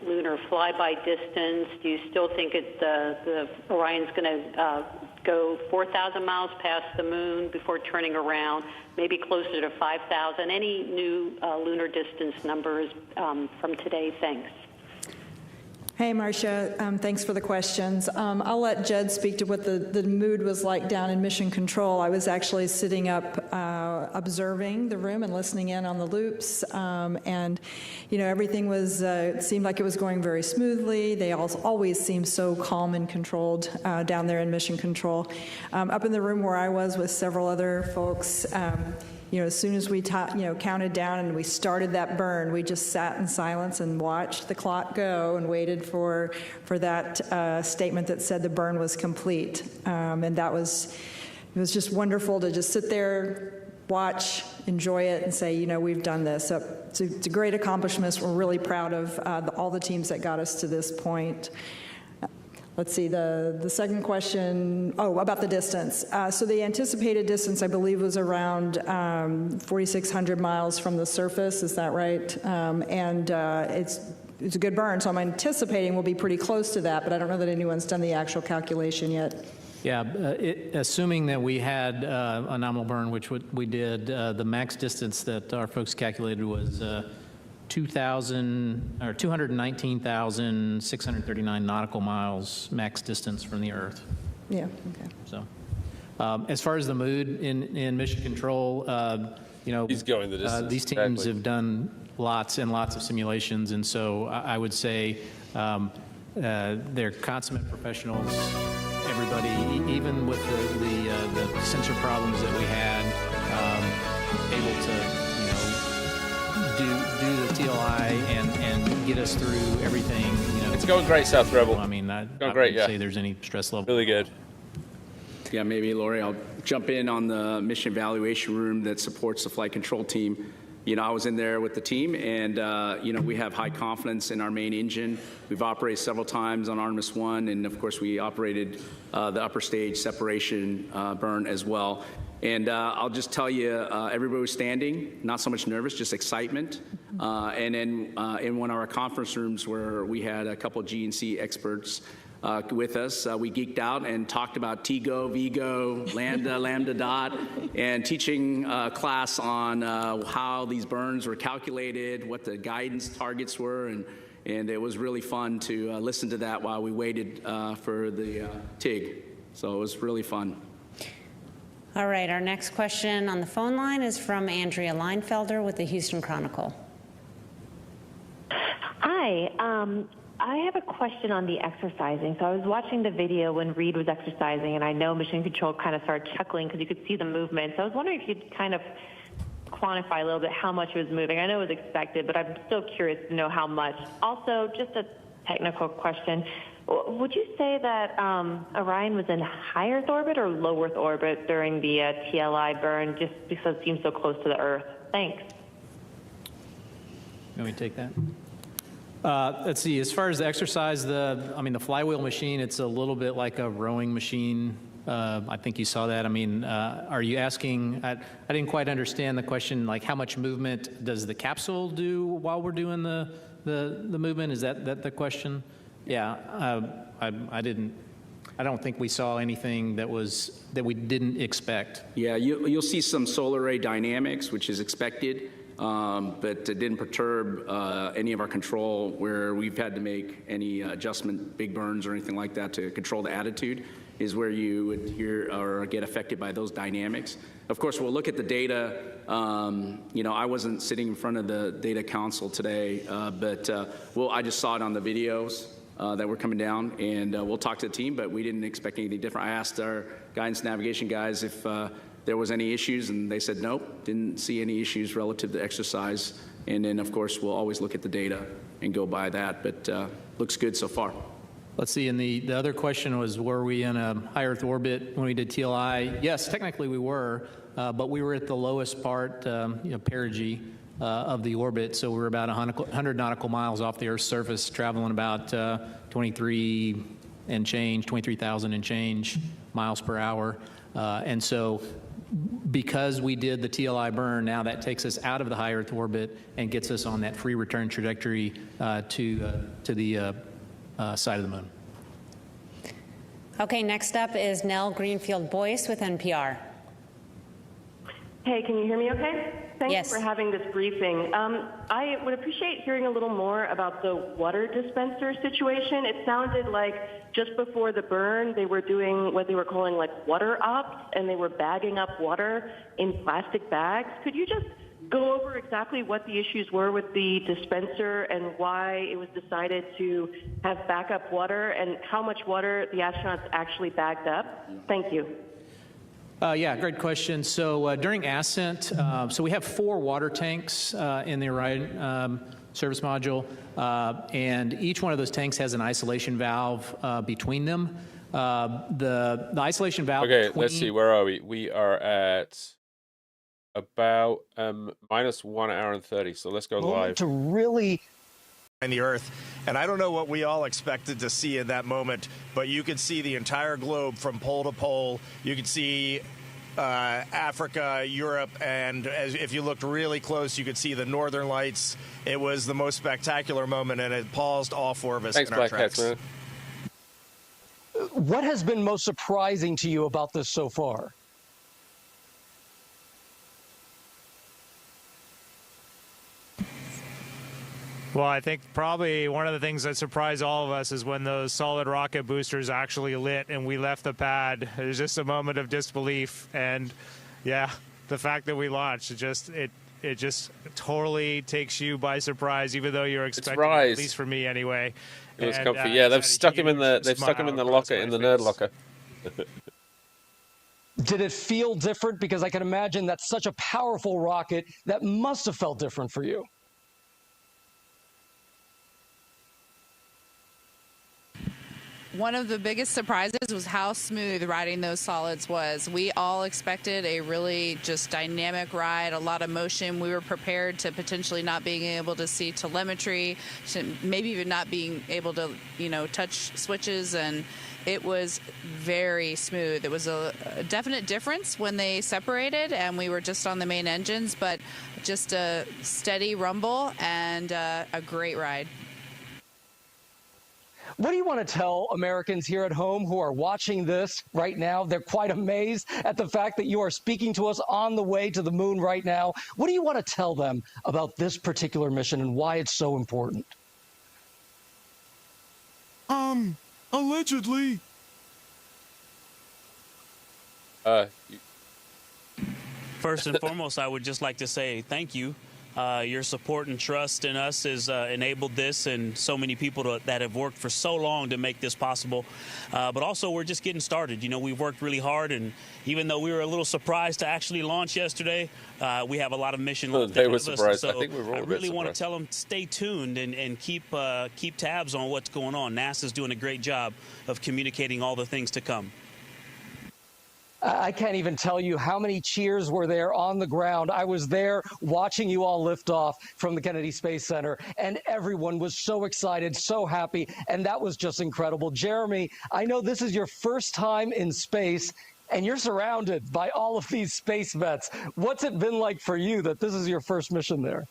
Lunar flyby distance? Do you still think the Orion's going to go 4,000 miles past the moon before turning around, maybe closer to 5,000? Any new lunar distance numbers from today? Thanks. Hey, Marcia, thanks for the questions. I'll let Judd speak to what the mood was like down in Mission Control. I was actually sitting up observing the room and listening in on the loops, and everything was it seemed like it was going very smoothly. They always seem so calm and controlled down there in Mission Control. Up in the room where I was with several other folks, as soon as we counted down and we started that burn, we just sat in silence and watched the clock go and waited for that statement that said the burn was complete. And that was it was just wonderful to just sit there, watch, enjoy it, and say, you know, we've done this. So it's a great accomplishment. We're really proud of all the teams that got us to this point. Let's see, the second question, about the distance. So the anticipated distance, I believe, was around 4,600 miles from the surface. Is that right? It's a good burn, so I'm anticipating we'll be pretty close to that, but I don't know that anyone's done the actual calculation yet. Yeah, assuming that we had a nominal burn, which we did, the max distance that our folks calculated was 219,639 nautical miles max distance from the Earth. Yeah, okay. So, as far as the mood in Mission Control, you know, he's going the distance. These teams have done lots and lots of simulations, and so I would say they're consummate professionals. Everybody, even with the sensor problems that we had, able to, you know, do the TLI and get us through everything. You know, it's going great, South Rebel. I mean, I going great. wouldn't say there's any stress level. Really good. Yeah, maybe, Lori, I'll jump in on the mission evaluation room that supports the flight control team. You know, I was in there with the team, and, you know, we have high confidence in our main engine. We've operated several times on Artemis I, and, of course, we operated the upper stage separation burn as well. And I'll just tell you, everybody was standing, not so much nervous, just excitement. And then in one of our conference rooms where we had a couple of G&C experts with us, we geeked out and talked about TGO, VGO, Lambda, Lambda dot, and teaching class on how these burns were calculated, what the guidance targets were, and it was really fun to listen to that while we waited for the TIG. So it was really fun. All right, our next question on the phone line is from Andrea Leinfelder with the Houston Chronicle. Hi. I have a question on the exercising. So I was watching the video when Reed was exercising, and I know Mission Control kind of started chuckling because you could see the movement. So I was wondering if you'd kind of quantify a little bit how much it was moving. I know it was expected, but I'm still curious to know how much. Also, just a technical question. Would you say that Orion was in high Earth orbit or low Earth orbit during the TLI burn, just because it seems so close to the Earth? Thanks. Let me take that. Let's see, as far as the exercise, the flywheel machine, it's a little bit like a rowing machine. I think you saw that. I mean, are you asking, I didn't quite understand the question, like how much movement does the capsule do while we're doing the movement? Is that the question? Yeah, I don't think we saw anything that we didn't expect. Yeah, you'll see some solar array dynamics, which is expected. But it didn't perturb any of our control where we've had to make any adjustment, big burns or anything like that to control the attitude is where you would hear or get affected by those dynamics. Of course, we'll look at the data. You know, I wasn't sitting in front of the data council today, but I just saw it on the videos that were coming down, and we'll talk to the team, but we didn't expect anything different. I asked our guidance navigation guys if there was any issues, and they said nope, didn't see any issues relative to exercise. And then, of course, we'll always look at the data and go by that, but looks good so far. Let's see, and the other question was, were we in a high Earth orbit when we did TLI? Yes, technically we were, but we were at the lowest part, perigee of the orbit, so we were about 100 nautical miles off the Earth's surface, traveling about 23,000 and change miles per hour. And so because we did the TLI burn, now that takes us out of the high Earth orbit and gets us on that free return trajectory to the side of the moon. Okay, next up is Nell Greenfield-Boyce with NPR. Hey, can you hear me okay? Thanks Yes. for having this briefing. I would appreciate hearing a little more about the water dispenser situation. It sounded like just before the burn, they were doing what they were calling like water ops, and they were bagging up water in plastic bags. Could you just go over exactly what the issues were with the dispenser and why it was decided to have backup water and how much water the astronauts actually bagged up? Thank you. Yeah, great question. So during ascent, so we have 4 water tanks in the Orion service module, and each one of those tanks has an isolation valve between them. The isolation valve. Okay, let's see. Where are we? We are at about minus 1 hour and 30. So let's go live. To really in the Earth, and I don't know what we all expected to see in that moment, but you could see the entire globe from pole to pole. You could see Africa, Europe, and if you looked really close, you could see the northern lights. It was the most spectacular moment, and it paused all four of us in our tracks. Man. What has been most surprising to you about this so far? Well, I think probably one of the things that surprised all of us is when those solid rocket boosters actually lit and we left the pad. It was just a moment of disbelief, and yeah, the fact that we launched, it just totally takes you by surprise, even though you're expecting, at least for me anyway. It was comfy. Yeah, they've stuck him in the locker, in the nerd locker. Did it feel different? Because I can imagine that's such a powerful rocket. That must have felt different for you. One of the biggest surprises was how smooth riding those solids was. We all expected a really just dynamic ride, a lot of motion. We were prepared to potentially not being able to see telemetry, maybe even not being able to, touch switches, and it was very smooth. It was a definite difference when they separated and we were just on the main engines, but just a steady rumble and a great ride. What do you want to tell Americans here at home who are watching this right now? They're quite amazed at the fact that you are speaking to us on the way to the moon right now. What do you want to tell them about this particular mission and why it's so important? Allegedly. First and foremost, I would just like to say thank you. Your support and trust in us has enabled this, and so many people that have worked for so long to make this possible. But also, we're just getting started. We've worked really hard, and even though we were a little surprised to actually launch yesterday, we have a lot of mission left ahead of us. So I think we were all I really want to tell them stay tuned and keep tabs on what's going on. NASA's doing a great job of communicating all the things to come. I can't even tell you how many cheers were there on the ground. I was there watching you all lift off from the Kennedy Space Center, and everyone was so excited, so happy, and that was just incredible. Jeremy, I know this is your first time in space, and you're surrounded by all of these space vets. What's it been like for you that this is your first mission there?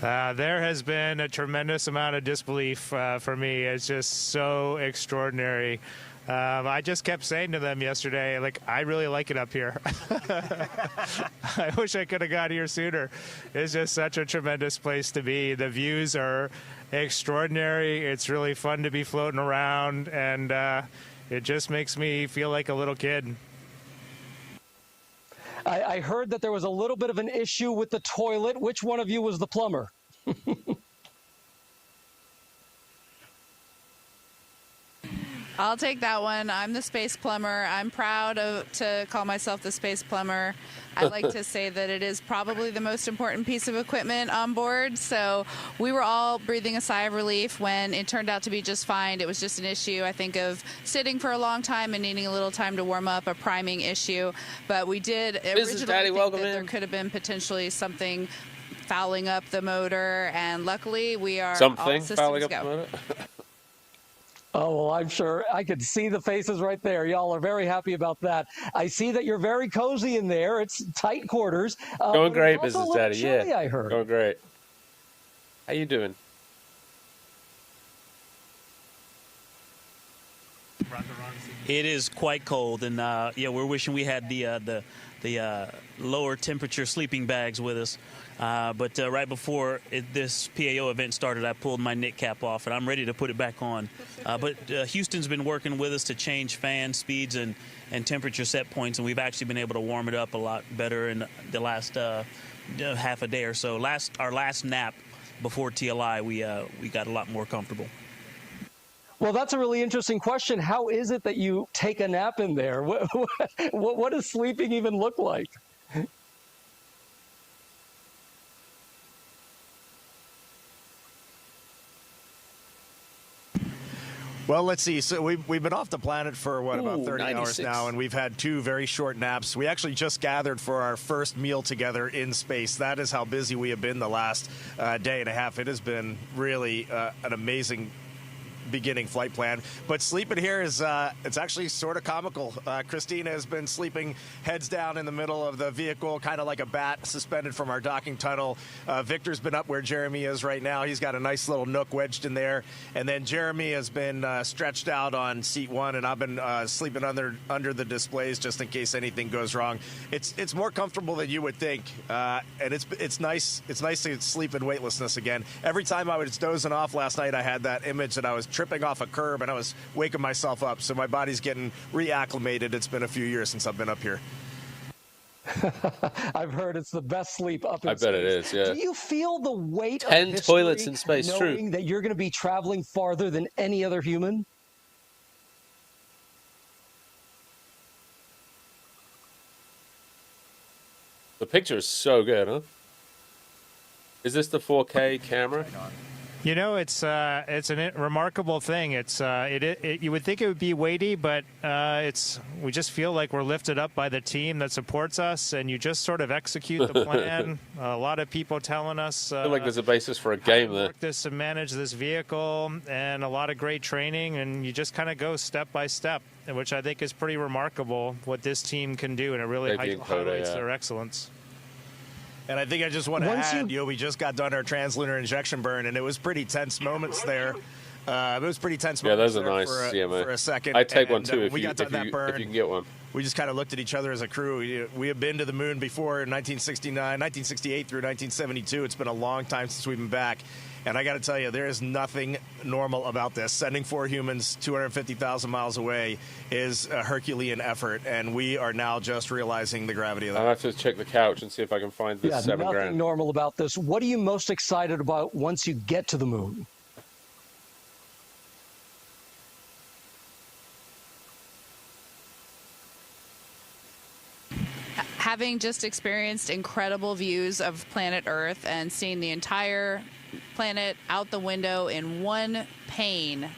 There has been a tremendous amount of disbelief for me. It's just so extraordinary. I just kept saying to them yesterday, I really like it up here. I wish I could have got here sooner. It's just such a tremendous place to be. The views are extraordinary. It's really fun to be floating around, and it just makes me feel like a little kid. I heard that there was a little bit of an issue with the toilet. Which one of you was the plumber? I'll take that one. I'm the space plumber. I'm proud to call myself the space plumber. I like to say that it is probably the most important piece of equipment on board. So we were all breathing a sigh of relief when it turned out to be just fine. It was just an issue, I think, of sitting for a long time and needing a little time to warm up, a priming issue. But we did originally think that there could have been potentially something fouling up the motor, and luckily we are all systems fouling up the motor? Oh, well, I'm sure I could see the faces right there. Y'all are very happy about that. I see that you're very cozy in there. It's tight quarters. Going great, Business Daddy. Chilly, I heard. Going great. How you doing? It is quite cold, and we're wishing we had the lower temperature sleeping bags with us. But right before this PAO event started, I pulled my knit cap off, and I'm ready to put it back on. But Houston's been working with us to change fan speeds and temperature set points, and we've actually been able to warm it up a lot better in the last half a day or so. Our last nap before TLI, we got a lot more comfortable. Well, that's a really interesting question. How is it that you take a nap in there? What does sleeping even look like? Well, let's see. So we've been off the planet for, what, about 30 hours 96. now, and we've had 2 very short naps. We actually just gathered for our first meal together in space. That is how busy we have been the last day and a half. It has been really an amazing beginning flight plan, but sleeping here is it's actually sort of comical. Christina has been sleeping heads down in the middle of the vehicle, kind of like a bat suspended from our docking tunnel. Victor's been up where Jeremy is right now. He's got a nice little nook wedged in there, and then Jeremy has been stretched out on seat 1, and I've been sleeping under the displays just in case anything goes wrong. It's more comfortable than you would think, and it's nice to sleep in weightlessness again. Every time I was dozing off last night, I had that image that I was tripping off a curb and I was waking myself up. So my body's getting reacclimated. It's been a few years since I've been up here. I've heard it's the best sleep up in space. I bet it is, yeah. Do you feel the weight of 10 history, toilets in space, knowing that you're going to be traveling farther than any other human? The picture is so good, huh? Is this the 4K camera? You know, it's a remarkable thing. It's you would think it would be weighty, but we just feel like we're lifted up by the team that supports us, and you just sort of execute the plan. A lot of people telling us I feel like there's a basis for a game there. work this and manage this vehicle, and a lot of great training, and you just kind of go step by step, which I think is pretty remarkable what this team can do, and it really highlights their excellence. And I think I just want to add, we just got done our translunar injection burn, and it was pretty tense moments there. It was pretty tense moments those are nice, for a second. I'd take one too if you can get one. We just kind of looked at each other as a crew. We have been to the moon before in 1968 through 1972. It's been a long time since we've been back. And I got to tell you, there is nothing normal about this. Sending 4 humans 250,000 miles away is a Herculean effort, and we are now just realizing the gravity of that. I'll have to check the couch and see if I can find this $7 grand. Nothing normal about this. What are you most excited about once you get to the moon? Having just experienced incredible views of planet Earth and seeing the entire planet out the window in one pane,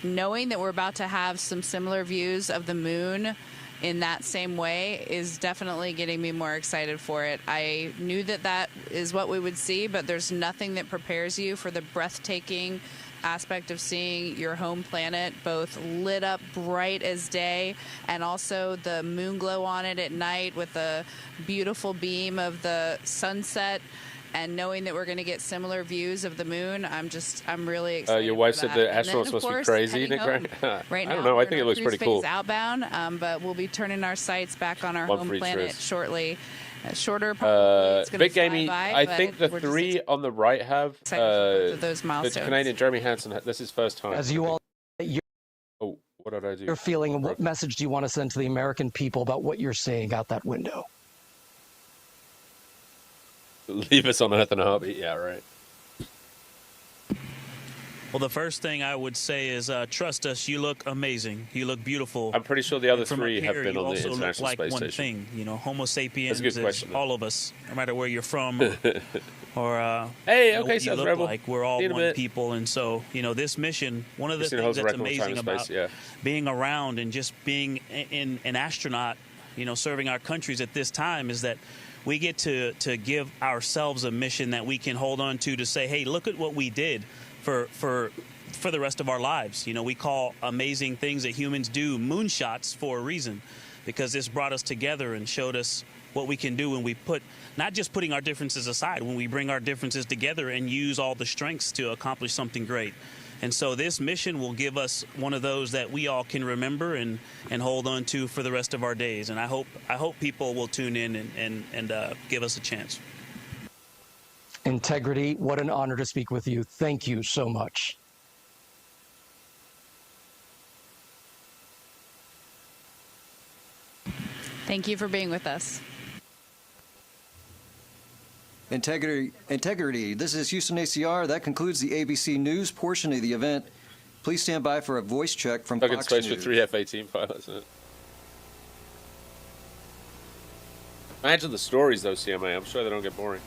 knowing that we're about to have some similar views of the moon in that same way is definitely getting me more excited for it. I knew that that is what we would see, but there's nothing that prepares you for the breathtaking aspect of seeing your home planet both lit up bright as day, and also the moon glow on it at night with a beautiful beam of the sunset. And knowing that we're going to get similar views of the moon, I'm really excited. Your wife for said that. the And then, astronauts of must be course, crazy, heading Nick. home. Right now, I don't know. I think we're it looks in pretty cruise cool. phase outbound, but we'll be turning our sights back on our home planet shortly. Shorter, probably. It's Big fly Gamey, by, I but think the we're 3 on the right have those milestones. the Canadian Jeremy Hansen. This is his first time. As you all, oh, what did I do? You're feeling. What message do you want to send to the American people about what you're seeing out that window? Leave us on Earth in a heartbeat. Yeah, right. Well, the first thing I would say is trust us. You look amazing. You look beautiful. I'm pretty sure the other From 3 up have here, been you on the also International look like Space one Station. thing. You know, Homo sapiens That's a good is question, all of us, no matter where you're from or hey, you know, okay, what you South look Rebel. like. We're all See you in a one bit. people, and so this mission. One of the Christina things holds a that's record for time amazing and about space, being around and just being an astronaut, serving our countries at this time is that we get to give ourselves a mission that we can hold on to say, hey, look at what we did for the rest of our lives. We call amazing things that humans do moonshots for a reason, because this brought us together and showed us what we can do when we not just putting our differences aside, when we bring our differences together and use all the strengths to accomplish something great. And so this mission will give us one of those that we all can remember and hold on to for the rest of our days. And I hope people will tune in and give us a chance. Integrity, what an honor to speak with you. Thank you so much. Thank you for being with us. Integrity. This is Houston ACR. That concludes the ABC News portion of the event. Please stand by for a voice check from Stuck in Fox space News. for 3 F-18 pilots. Imagine the stories, though, CMA. I'm sure they don't get boring.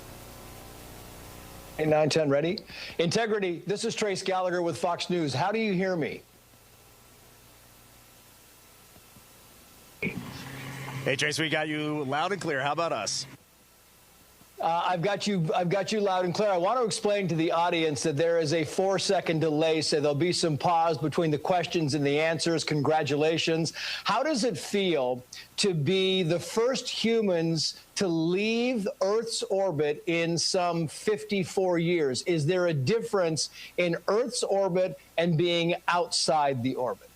910 ready. Integrity. This is Trace Gallagher with Fox News. How do you hear me? Hey, Trace, we got you loud and clear. How about us? I've got you loud and clear. I want to explain to the audience that there is a 4-second delay, so there'll be some pause between the questions and the answers. Congratulations. How does it feel to be the first humans to leave Earth's orbit in some 54 years? Is there a difference in Earth's orbit and being outside the orbit?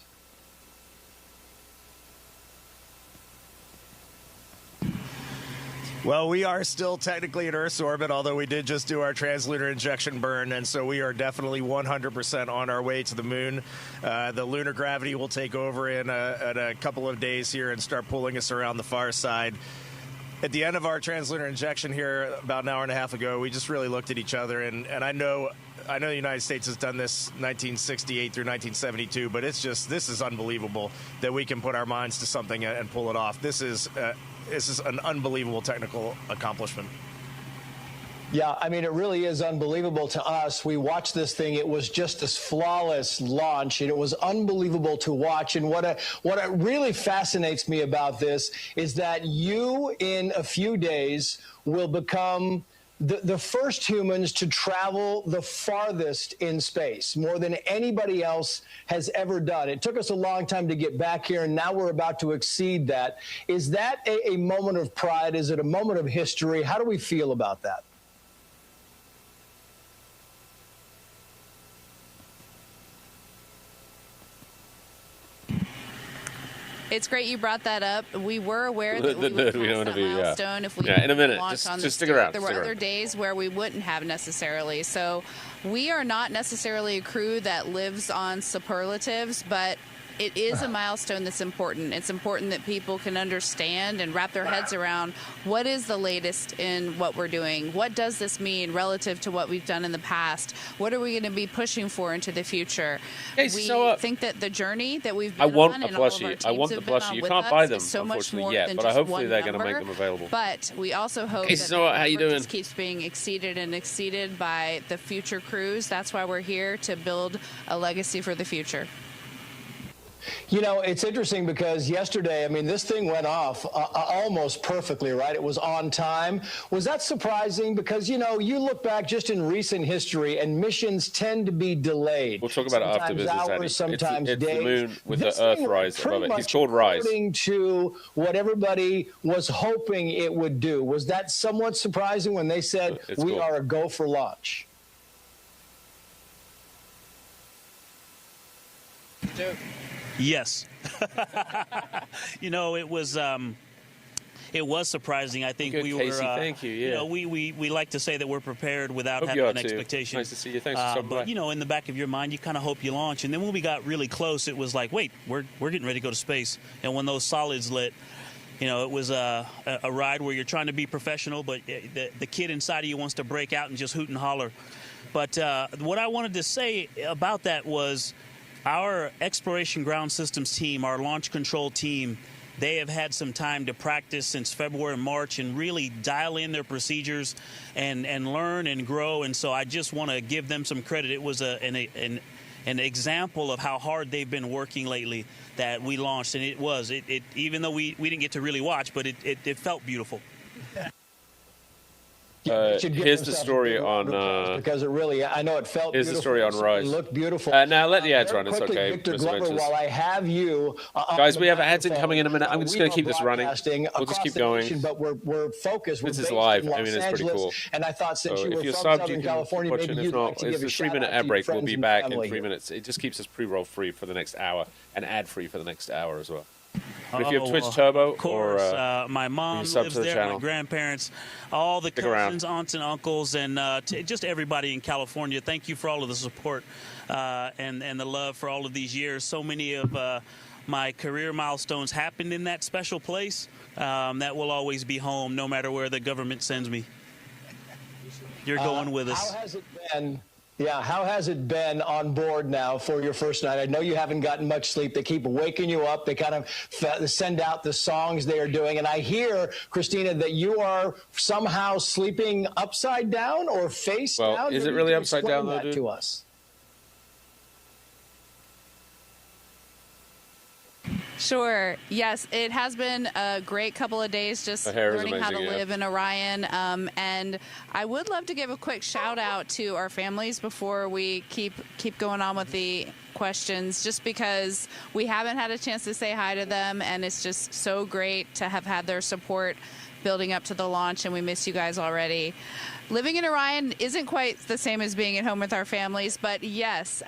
Well, we are still technically in Earth's orbit, although we did just do our translunar injection burn, and so we are definitely 100% on our way to the moon. The lunar gravity will take over in a couple of days here and start pulling us around the far side. At the end of our translunar injection here about an hour and a half ago, we just really looked at each other, and I know the United States has done this 1968 through 1972, but this is unbelievable that we can put our minds to something and pull it off. This is an unbelievable technical accomplishment. Yeah, I mean, it really is unbelievable to us. We watched this thing. It was just this flawless launch, and it was unbelievable to watch. And what really fascinates me about this is that you, in a few days, will become the first humans to travel the farthest in space, more than anybody else has ever done. It took us a long time to get back here, and now we're about to exceed that. Is that a moment of pride? Is it a moment of history? How do we feel about that? It's great you brought that up. We were aware that we would pass that milestone if we in a minute. launched on Just stick around. There were other days where we wouldn't have necessarily. So we are not necessarily a crew that lives on superlatives, but it is a milestone that's important. It's important that people can understand and wrap their heads around what is the latest in what we're doing. What does this mean relative to what we've done in the past? What are we going to be pushing for into the future? Hey, we so, think that the journey that we've been I want on a and all of our plushie. teams I want the have been plushie. on You with can't us buy them, is so much unfortunately, more yet, than but just hopefully one they're going to number. make them available. But we also hope Hey, that so how you doing? just keeps being exceeded and exceeded by the future crews. That's why we're here, to build a legacy for the future. You know, it's interesting because yesterday, I mean, this thing went off almost perfectly, right? It was on time. Was that surprising? Because, you know, you look back just in recent history and missions tend to be delayed. We'll talk about it after business, hours, Andy. sometimes it's days. the moon with this the Earth rise above it. He's called Rise. According to what everybody was hoping it would do. Was that somewhat surprising when they said we are a go for launch? Yes. You know, it was surprising. I think we Casey, were. thank you. Yeah. You know, we like to say that we're prepared without Hope having you are an too. expectation. Nice to see you. Thanks for stopping by. But you know, in the back of your mind, you kind of hope you launch. And then when we got really close, it was like, wait, we're getting ready to go to space. And when those solids lit, you know, it was a ride where you're trying to be professional, but the kid inside of you wants to break out and just hoot and holler. But what I wanted to say about that was, our Exploration Ground Systems team, our launch control team, they have had some time to practice since February and March and really dial in their procedures and learn and grow. And so I just want to give them some credit. It was an example of how hard they've been working lately that we launched. And it was, even though we didn't get to really watch, but it felt beautiful. Here's the story on because it really, I know it felt here's beautiful. the story on Rise. It looked beautiful. Now let the ads run. It's Quickly, okay. Victor Glover, while I have you, guys, we have ads coming in a minute. I'm just going to keep this running. We'll just keep going. Nation, but we're focused. This is live. I mean, it's pretty cool. And I thought since you were if you're from subbed, Southern you can California, watch maybe it. If you'd not, like to it's give a a shout 3-minute out ad to break. your We'll be friends back and in family 3 here. minutes. It just keeps us pre-roll free for the next hour and ad free for the next hour as well. But if you have Twitch Turbo, of course, or my mom you sub lives to the there, channel, my grandparents, all the stick cousins, around. aunts, and uncles, and just everybody in California. Thank you for all of the support and the love for all of these years. So many of my career milestones happened in that special place. That will always be home, no matter where the government sends me. You're going with us. How has it been? Yeah, how has it been on board now for your first night? I know you haven't gotten much sleep. They keep waking you up. They kind of send out the songs they are doing. And I hear, Christina, that you are somehow sleeping upside down or face down. Well, is it Maybe really you can upside down, explain though, that dude? to us. Sure. Yes, it has been a great couple of days just learning how to live in Orion. And I would love to give a quick shout out to our families before we keep going on with the questions, just because we haven't had a chance to say hi to them, and it's just so great to have had their support building up to the launch, and we miss you guys already. Living in Orion isn't quite the same as being at home with our families, but yes,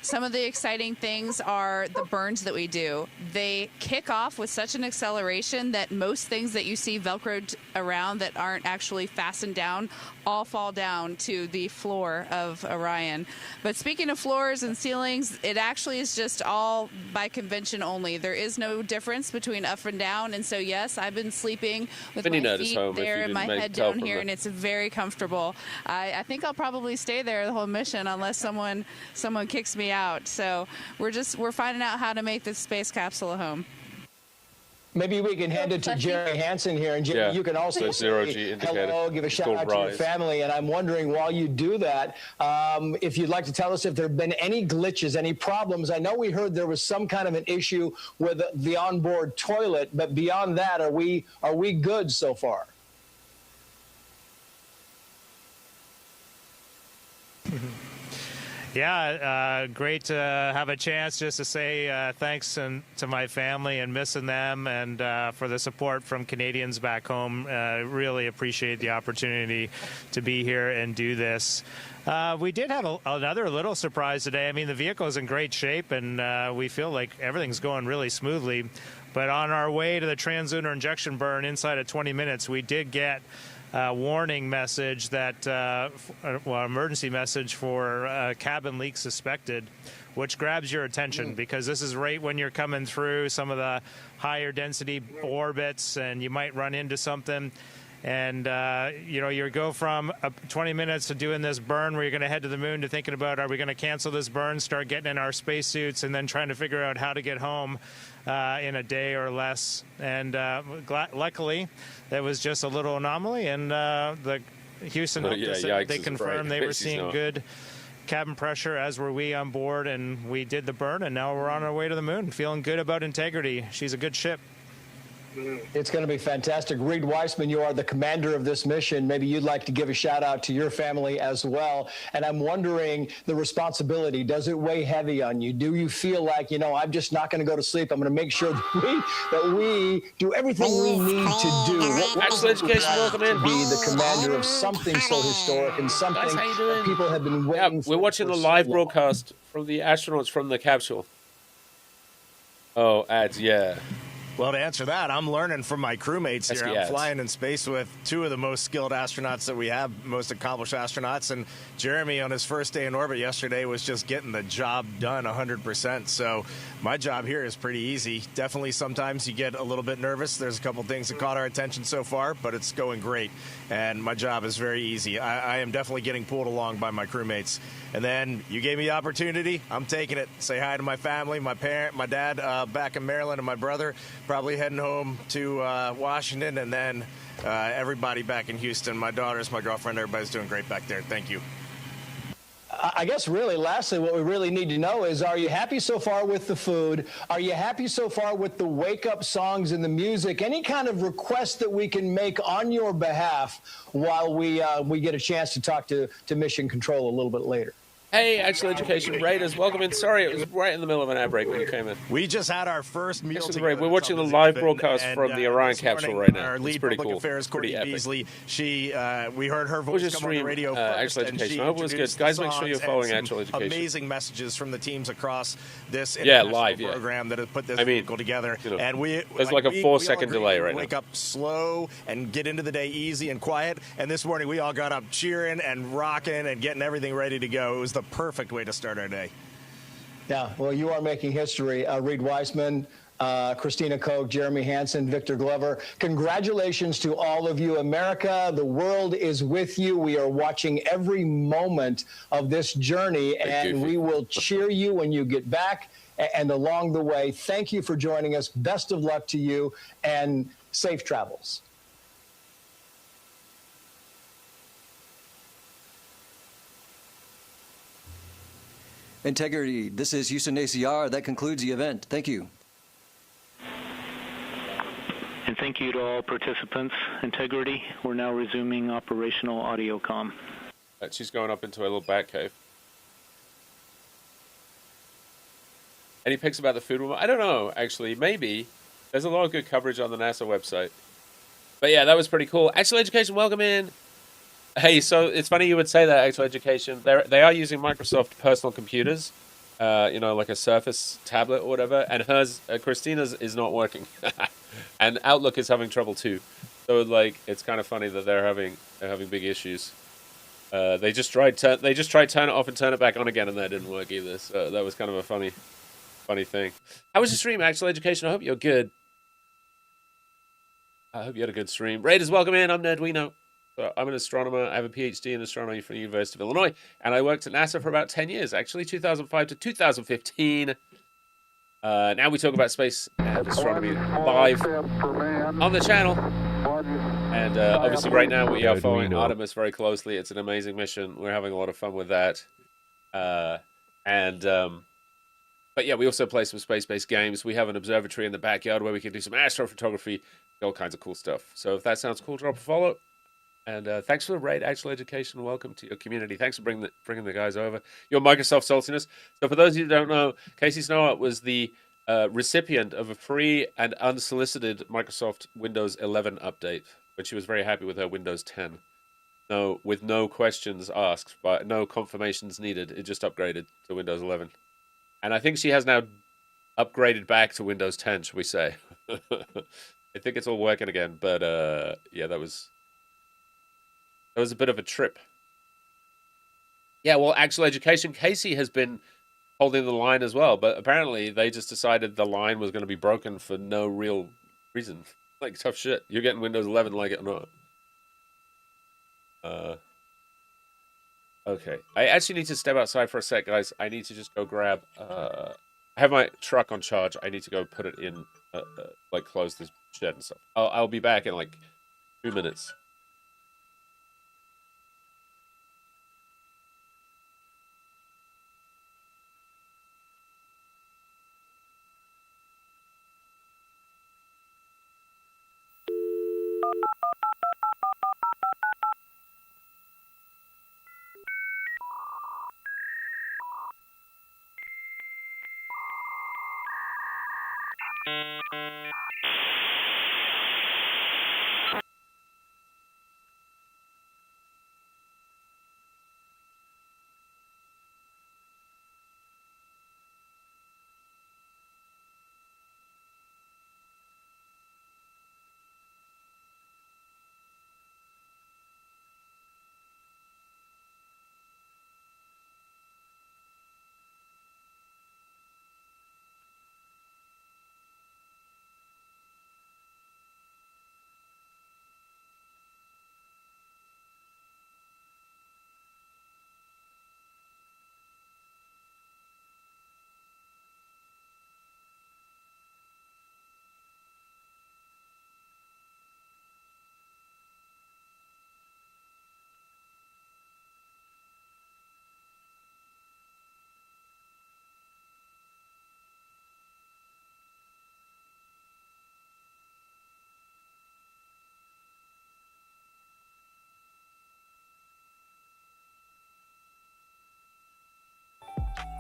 some of the exciting things are the burns that we do. They kick off with such an acceleration that most things that you see Velcroed around that aren't actually fastened down all fall down to the floor of Orion. But speaking of floors and ceilings, it actually is just all by convention only. There is no difference between up and down, and so yes, I've been sleeping with my feet there and my head down here, and it's very comfortable. I think I'll probably stay there the whole mission unless someone kicks me out. So we're finding out how to make this space capsule a home. Maybe we can hand it to Jeremy Hansen here, and Jeremy, you can also say hello, give a shout out to your family. And I'm wondering, while you do that, if you'd like to tell us if there have been any glitches, any problems. I know we heard there was some kind of an issue with the onboard toilet, but beyond that, are we good so far? Yeah, great to have a chance just to say thanks to my family and missing them, and for the support from Canadians back home. Really appreciate the opportunity to be here and do this. We did have another little surprise today. I mean, the vehicle is in great shape, and we feel like everything's going really smoothly. But on our way to the translunar injection burn inside of 20 minutes, we did get warning message that, emergency message for cabin leak suspected, which grabs your attention because this is right when you're coming through some of the higher density orbits and you might run into something. And, you go from 20 minutes to doing this burn where you're going to head to the moon to thinking about, are we going to cancel this burn, start getting in our spacesuits, and then trying to figure out how to get home in a day or less. And luckily, that was just a little anomaly. And the Houston they confirmed they were seeing good cabin pressure, as were we on board. And we did the burn, and now we're on our way to the moon, feeling good about integrity. She's a good ship. It's going to be fantastic. Reed Weissman, you are the commander of this mission. Maybe you'd like to give a shout out to your family as well. And I'm wondering, the responsibility, does it weigh heavy on you? Do you feel like, I'm just not going to go to sleep. I'm going to make sure that we do everything we need to do. Actual education, welcome in. Be the commander of something so historic and something that people have been waiting for. We're watching the live broadcast from the astronauts from the capsule. Oh, ads, yeah. Well, to answer that, I'm learning from my crewmates here. SDAs. I'm flying in space with two of the most skilled astronauts that we have, most accomplished astronauts. And Jeremy, on his first day in orbit yesterday, was just getting the job done 100%. So my job here is pretty easy. Definitely sometimes you get a little bit nervous. There's a couple things that caught our attention so far, but it's going great. And my job is very easy. I am definitely getting pulled along by my crewmates. And then you gave me the opportunity. I'm taking it. Say hi to my family, my parent, my dad back in Maryland, and my brother. Probably heading home to Washington, and then everybody back in Houston. My daughters, my girlfriend, everybody's doing great back there. Thank you. I guess really, lastly, what we really need to know is, are you happy so far with the food? Are you happy so far with the wake-up songs and the music? Any kind of request that we can make on your behalf while we get a chance to talk to Mission Control a little bit later? Hey, Actual Education Raiders, welcome in. Sorry, it was right in the middle of an ad break when you came in. We just had our first meal together. We're watching the live broadcast from the Orion capsule right now. Our lead pretty public cool. affairs, Courtney pretty Beasley, we heard her voice come on the radio first. Actual Education. I hope it was good. Guys, make sure you're following Actual Education. Amazing messages from the teams across this live program that have put this vehicle together. And there's like a 4-second delay right now. Wake up slow and get into the day easy and quiet. And this morning we all got up cheering and rocking and getting everything ready to go. It was the perfect way to start our day. Yeah, well, you are making history. Reed Weissman, Christina Koch, Jeremy Hansen, Victor Glover. Congratulations to all of you. America, the world is with you. We are watching every moment of this journey, and we will cheer you when you get back and along the way. Thank you for joining us. Best of luck to you, and safe travels. Integrity. This is Houston ACR. That concludes the event. Thank you. And thank you to all participants. Integrity, we're now resuming operational audio comm. She's going up into a little bat cave. Any pics about the food? I don't know, actually. Maybe. There's a lot of good coverage on the NASA website. But yeah, that was pretty cool. Actual Education, welcome in. Hey, so it's funny you would say that, Actual Education. They are using Microsoft personal computers, you know, like a Surface tablet or whatever, and hers, Christina's, is not working. And Outlook is having trouble too. So, like, it's kind of funny that they're having big issues. They just tried turn it off and turn it back on again, and that didn't work either. So that was kind of a funny thing. How was your stream, Actual Education? I hope you're good. I hope you had a good stream. Raiders, welcome in. I'm Nerdwino. I'm an astronomer. I have a PhD in astronomy from the University of Illinois, and I worked at NASA for about 10 years, actually, 2005 to 2015. Now we talk about space and astronomy live on the channel. And obviously right now we are following Artemis very closely. It's an amazing mission. We're having a lot of fun with that. But yeah, we also play some space-based games. We have an observatory in the backyard where we can do some astrophotography, all kinds of cool stuff. So if that sounds cool, drop a follow. And thanks for the raid, Actual Education. Welcome to your community. Thanks for bringing the guys over. Your Microsoft saltiness. So for those of you who don't know, Casey Snow was the recipient of a free and unsolicited Microsoft Windows 11 update, but she was very happy with her Windows 10. No, with no questions asked, but no confirmations needed. It just upgraded to Windows 11. And I think she has now upgraded back to Windows 10, shall we say. I think it's all working again, but yeah, that was a bit of a trip. Yeah, well, Actual Education, Casey has been holding the line as well, but apparently they just decided the line was going to be broken for no real reason. Like, tough shit. You're getting Windows 11, like it or not. Okay. I actually need to step outside for a sec, guys. I need to just go grab... I have my truck on charge. I need to go put it in, like, close this shed and stuff. I'll be back in, like, 2 minutes.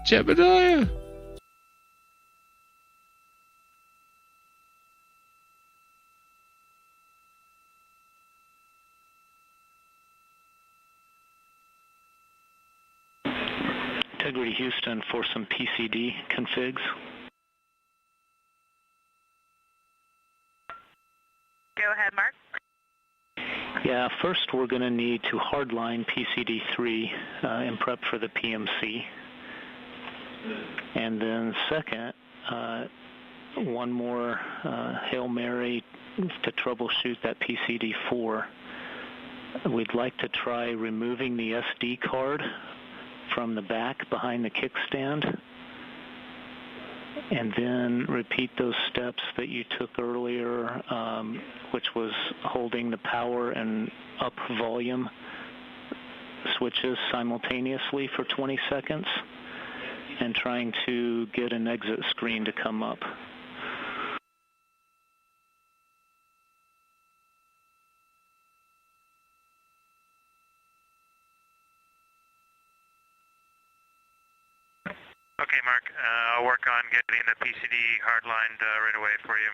Jebediah! Integrity Houston for some PCD configs. Go ahead, Mark. Yeah, first we're going to need to hardline PCD3 in prep for the PMC. And then second, one more Hail Mary to troubleshoot that PCD4. We'd like to try removing the SD card from the back behind the kickstand, and then repeat those steps that you took earlier, which was holding the power and up volume switches simultaneously for 20 seconds and trying to get an exit screen to come up. Okay, Mark. I'll work on getting the PCD hardlined right away for you.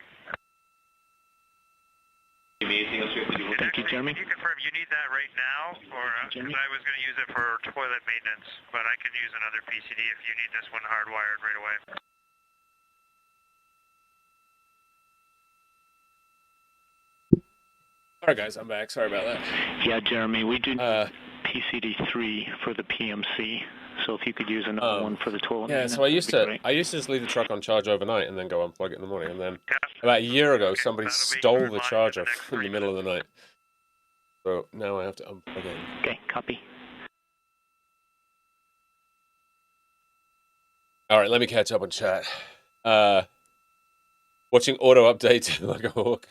Anything else you have to do? Thank you, Jeremy. Can you confirm you need that right now, or because I was going to use it for toilet maintenance, but I can use another PCD if you need this one hardwired right away. All right, guys, I'm back. Sorry about that. Yeah, Jeremy, we do PCD3 for the PMC, so if you could use another one for the toilet. Yeah, so I used to just leave the truck on charge overnight and then go unplug it in the morning. And then about a year ago, somebody stole the charger in the middle of the night. So now I have to unplug it. Okay, copy. All right, let me catch up on chat. Watching auto update like a hawk.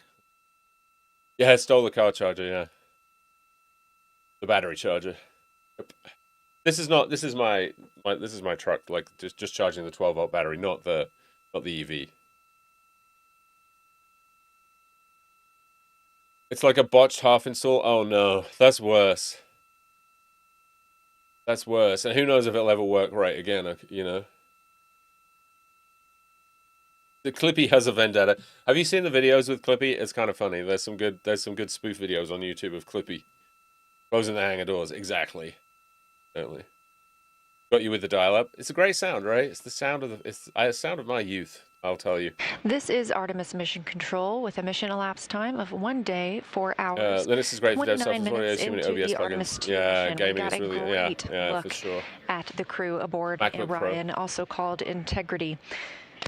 Yeah, I stole the car charger, yeah. The battery charger. Yep. This is my truck, like just charging the 12-volt battery, not the EV. It's like a botched half install. Oh no, that's worse. That's worse. And who knows if it'll ever work right again, you know? The Clippy has a vendetta. Have you seen the videos with Clippy? It's kind of funny. There's some good spoof videos on YouTube of Clippy closing the hangar doors. Exactly. Totally. Got you with the dial-up. It's a great sound, right? It's the sound of the sound of my youth, I'll tell you. This is Artemis Mission Control with a mission elapsed time of 1 day, 4 hours. This is great for dev 29 minutes into into OBS the Artemis plugins. II Yeah, mission. gaming We got is really a great yeah, look for sure. at the crew aboard MacBook Pro. Orion, also called Integrity.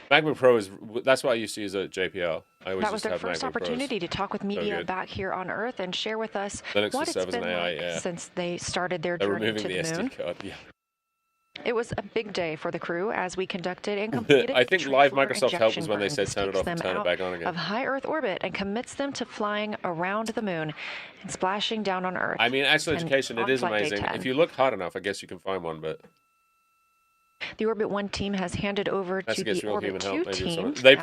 MacBook Pro that's what I used to use at JPL. That was their first opportunity to talk with media back here on Earth and share with us Linux what it's been AI, like since they started their journey to the moon. SD card, yeah. It was a big day for the crew as we conducted and completed I think live Microsoft help was when they burn, said turn it off and turn it back on again. Of high Earth orbit and commits them to flying around the moon and splashing down on Earth. I mean, actual education, it is amazing. If you look hard enough, I guess you can find one, but the Orbit 1 team has handed over to the Orbit 2 team. They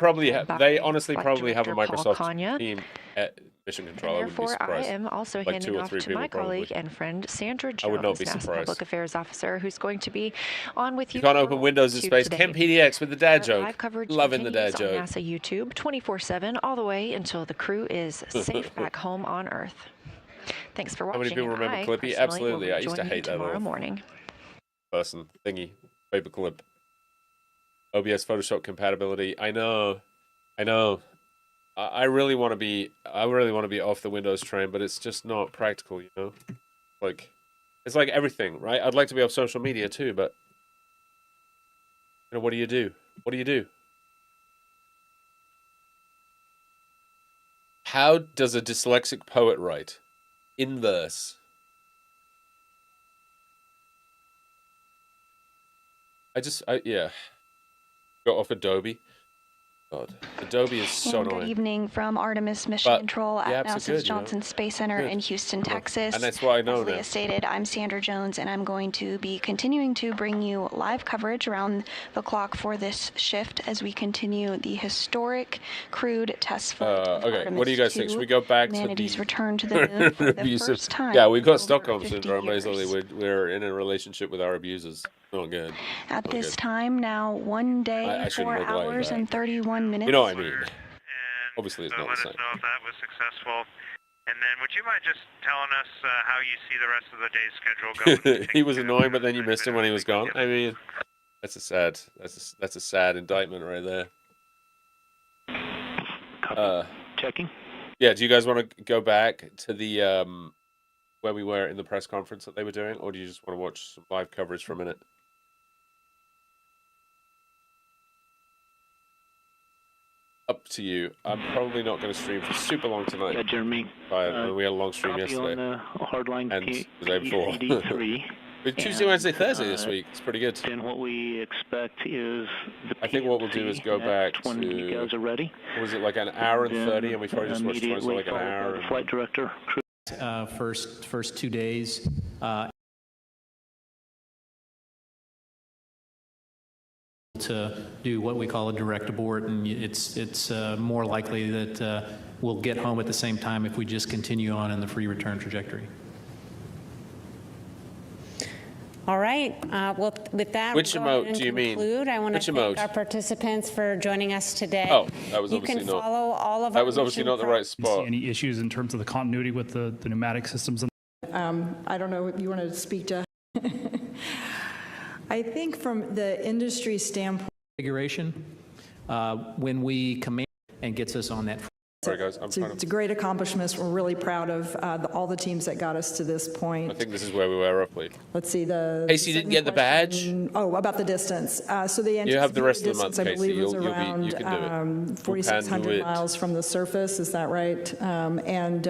honestly probably have a Microsoft team at Mission Control. Therefore, I am also handing off to my colleague and friend Sandra Jones, I would not be NASA surprised. Public Affairs Officer, who's going to be on with you. You can't open Windows in space. Today. Ken PDX with the dad joke. Live coverage Loving the dad joke. on NASA YouTube 24/7, all the way until the crew is safe back home on Earth. Thanks for watching. How many people remember Clippy? Absolutely, I used to hate that tomorrow morning. Person thingy, paperclip. OBS Photoshop compatibility. I know. I really want to be off the Windows train, but it's just not practical, you know. Like, it's like everything, right? I'd like to be off social media too, but you know, what do you do? What do you do? How does a dyslexic poet write? In verse. Yeah. Got off Adobe. God, Adobe is so annoying. Good evening from Artemis Mission Control at NASA's good, Johnson Space Center in Houston, Texas. And that's why I know As Leah stated, I'm Sandra Jones, and I'm going to be continuing to bring you live coverage around the clock for this shift as we continue the historic crewed test flight of okay, Artemis what do you guys think? Should we go back humanity's to the return to the moon for the first time? Yeah, we've got Stockholm syndrome. Basically, we're in a relationship with our abusers. Not good. At this time now, 1 day, 4 hours, and 31 minutes. You know what I mean? Obviously, it's not the same. Let us know if that was successful. And then, would you mind just telling us how you see the rest of the day's schedule going? He was annoying, but then you missed him when he was gone. I mean, that's a sad indictment right there. Checking. Yeah. Do you guys want to go back to the where we were in the press conference that they were doing, or do you just want to watch some live coverage for a minute? Up to you. I'm probably not going to stream for super long tonight. Yeah, Jeremy. We had a long stream yesterday. On hardline and the day before. Tuesday, Wednesday, Thursday this week. It's pretty good. And what we expect is I think what we'll do is go back to. When you guys are ready. Was it like an hour and 30, and we probably just watched it for like an hour? The flight director. First 2 days. To do what we call a direct abort, and it's more likely that we'll get home at the same time if we just continue on in the free return trajectory. All right. Well, with that, Which we'll go ahead emote and do you mean? conclude. I want to Which thank emote? our participants for joining us today. Oh, that was you obviously can not. follow all of That our was obviously mission not the right spot. See any issues in terms of the continuity with the pneumatic systems? I don't know if you want to speak to. I think from the industry standpoint, configuration when we command and gets us on that. Sorry, guys. it's a great accomplishment. We're really proud of all the teams that got us to this point. I think this is where we were roughly. Let's see the. Casey didn't get the badge. Oh, about the distance. So the You have the rest of the distance, month, I believe, Casey. was You around can do it. 4,600 miles from the surface. Is that right? And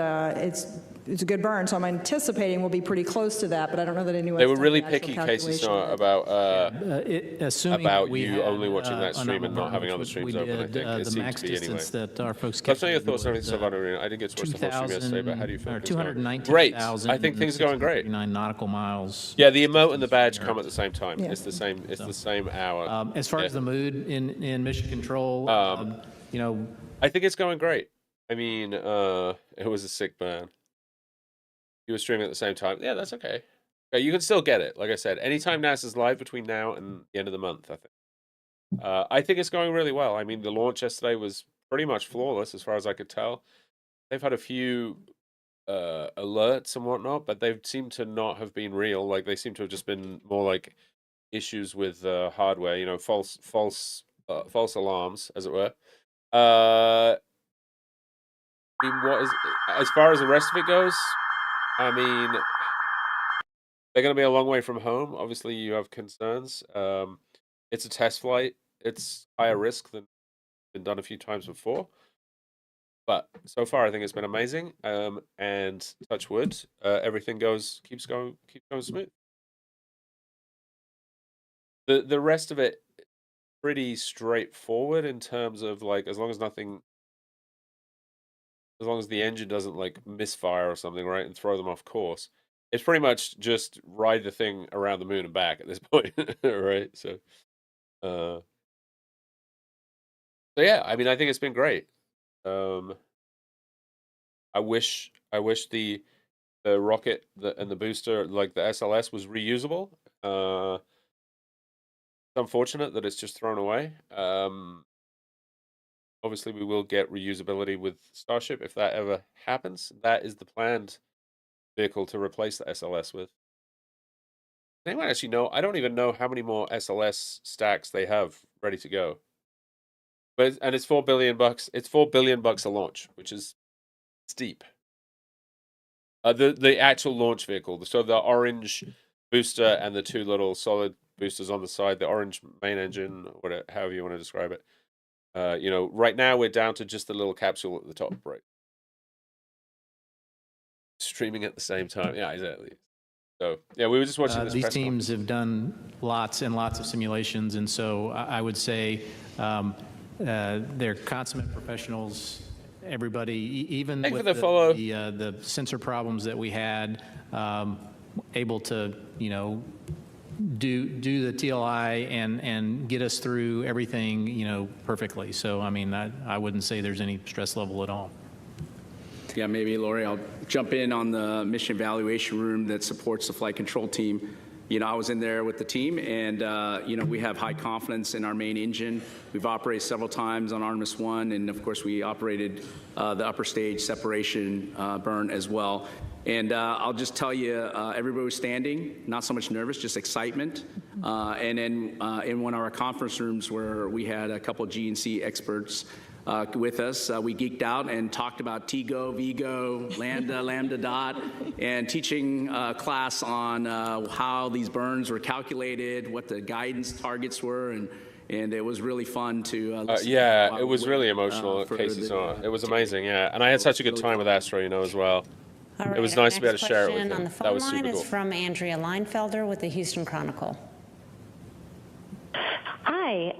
it's a good burn. So I'm anticipating we'll be pretty close to that, but I don't know that anyone. They were really picky, Casey Snort, about we you had, only watching that a stream and not number having of other which streams we open. I did, think it the seemed max to be anyway. distance that our folks Let's kept. know your thoughts on anything about Arena. I didn't get to watch the whole stream yesterday, but how do you feel? things going? Great. I think things are going great. 9 nautical miles. Yeah, the emote and the badge come at the same time. Yeah. It's the same. It's the same hour. As far as the mood in Mission Control, I think it's going great. I mean, it was a sick burn. You were streaming at the same time. Yeah, that's okay. Okay, you can still get it. Like I said, anytime NASA's live between now and the end of the month, I think it's going really well. I mean, the launch yesterday was pretty much flawless as far as I could tell. They've had a few alerts and whatnot, but they seem to not have been real. Like they seem to have just been more like issues with hardware. You know, false alarms, as it were. I mean, what is as far as the rest of it goes? I mean, they're going to be a long way from home. Obviously, you have concerns. It's a test flight. It's higher risk than been done a few times before. But so far, I think it's been amazing. And touch wood, everything keeps going smooth. The rest of it, pretty straightforward in terms of like as long as the engine doesn't like misfire or something, right, and throw them off course, it's pretty much just ride the thing around the moon and back at this point, right? So yeah, I mean, I think it's been great. I wish the rocket and the booster, like the SLS, was reusable. It's unfortunate that it's just thrown away. Obviously, we will get reusability with Starship if that ever happens. That is the planned vehicle to replace the SLS with. Does anyone actually know? I don't even know how many more SLS stacks they have ready to go. But it's $4 billion. It's $4 billion a launch, which is steep. The actual launch vehicle, so the orange booster and the two little solid boosters on the side, the orange main engine, whatever, however you want to describe it. Right now we're down to just the little capsule at the top, right? Streaming at the same time. Yeah, exactly. So, yeah, we were just watching this these press teams have done lots and lots of simulations, and so I would say they're consummate professionals. Everybody, even with the sensor problems that we had, able to, do the TLI and get us through everything, perfectly. So, I mean, I wouldn't say there's any stress level at all. Yeah, maybe, Lori, I'll jump in on the mission evaluation room that supports the flight control team. I was in there with the team, and, we have high confidence in our main engine. We've operated several times on Artemis I, and, of course, we operated the upper stage separation burn as well. And I'll just tell you, everybody was standing, not so much nervous, just excitement. And then in one of our conference rooms where we had a couple of G&C experts with us, we geeked out and talked about TGO, VGO, Lambda, Lambda dot, and teaching class on how these burns were calculated, what the guidance targets were, and it was really fun to listen yeah, it was really emotional. It was amazing, yeah. And I had such a good time with Astro, as well. All right, it was nice to be able to share it with him. On him. the phone That was line super is cool. from Andrea Leinfelder with the Houston Chronicle. Hi.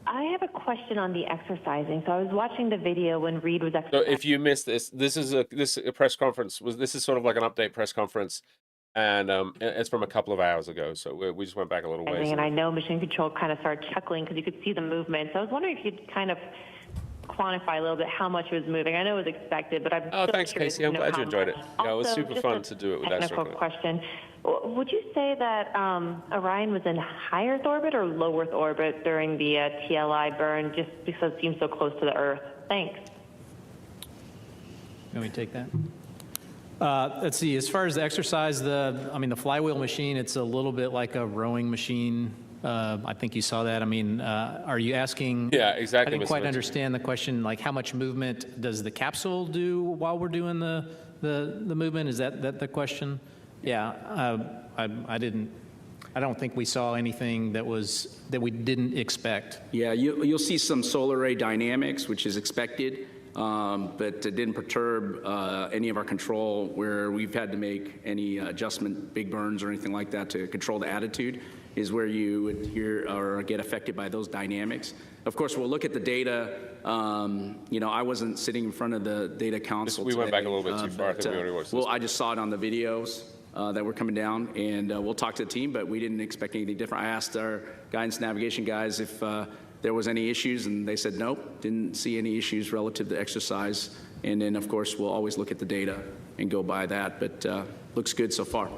I have a question on the exercising. So I was watching the video when Reed was exercising. So if you missed this is a press conference. This is sort of like an update press conference, and it's from a couple of hours ago. So we just went back a little ways. And I know Mission Control kind of started chuckling because you could see the movement. So I was wondering if you'd kind of quantify a little bit how much it was moving. I know it was expected, but I'm still thanks, curious Casey. I'm to know glad you how enjoyed it. much. Yeah, it was Also, super just fun a to do it with technical Astronomy. question. Would you say that Orion was in high Earth orbit or low Earth orbit during the TLI burn, just because it seems so close to the Earth? Thanks. Can we take that? Let's see. As far as the exercise, the flywheel machine, it's a little bit like a rowing machine. I think you saw that. I mean, are you asking? Yeah, exactly. I didn't quite understand the question. Like, how much movement does the capsule do while we're doing the movement? Is that the question? Yeah. I don't think we saw anything that we didn't expect. Yeah, you'll see some solar array dynamics, which is expected, but it didn't perturb any of our control where we've had to make any adjustment, big burns or anything like that to control the attitude is where you would hear or get affected by those dynamics. Of course, we'll look at the data. I wasn't sitting in front of the data console We went today, back a little bit too far. I think we already watched this. Well, I just saw it on the videos that were coming down, and we'll talk to the team, but we didn't expect anything different. I asked our guidance navigation guys if there was any issues, and they said nope, didn't see any issues relative to exercise. And then, of course, we'll always look at the data and go by that, but looks good so far.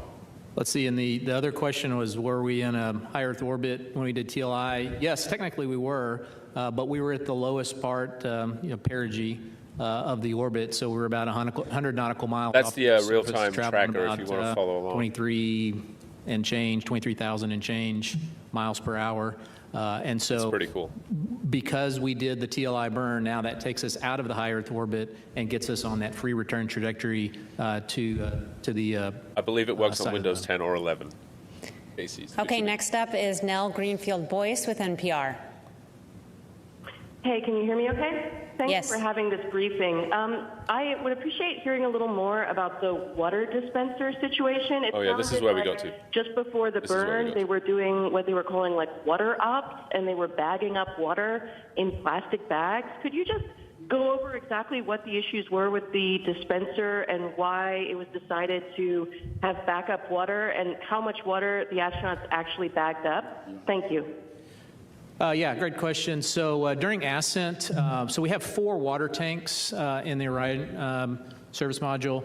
Let's see, and the other question was, were we in a high Earth orbit when we did TLI? Yes, technically we were, but we were at the lowest part, perigee of the orbit, so we're about 100 nautical miles. That's off the real-time tracker if you want to follow along. 23,000 and change miles per hour. And so that's pretty cool. Because we did the TLI burn, now that takes us out of the high Earth orbit and gets us on that free return trajectory to the. I believe it works on Windows 10 or 11. Okay, next up is Nell Greenfield-Boyce with NPR. Hey, can you hear me okay? Thanks Yes. for having this briefing. I would appreciate hearing a little more about the water dispenser situation. This is where we got to. Just before the burn, they were doing what they were calling like water ops, and they were bagging up water in plastic bags. Could you just go over exactly what the issues were with the dispenser and why it was decided to have backup water and how much water the astronauts actually bagged up? Thank you. Yeah, great question. So during ascent, so we have 4 water tanks in the Orion service module,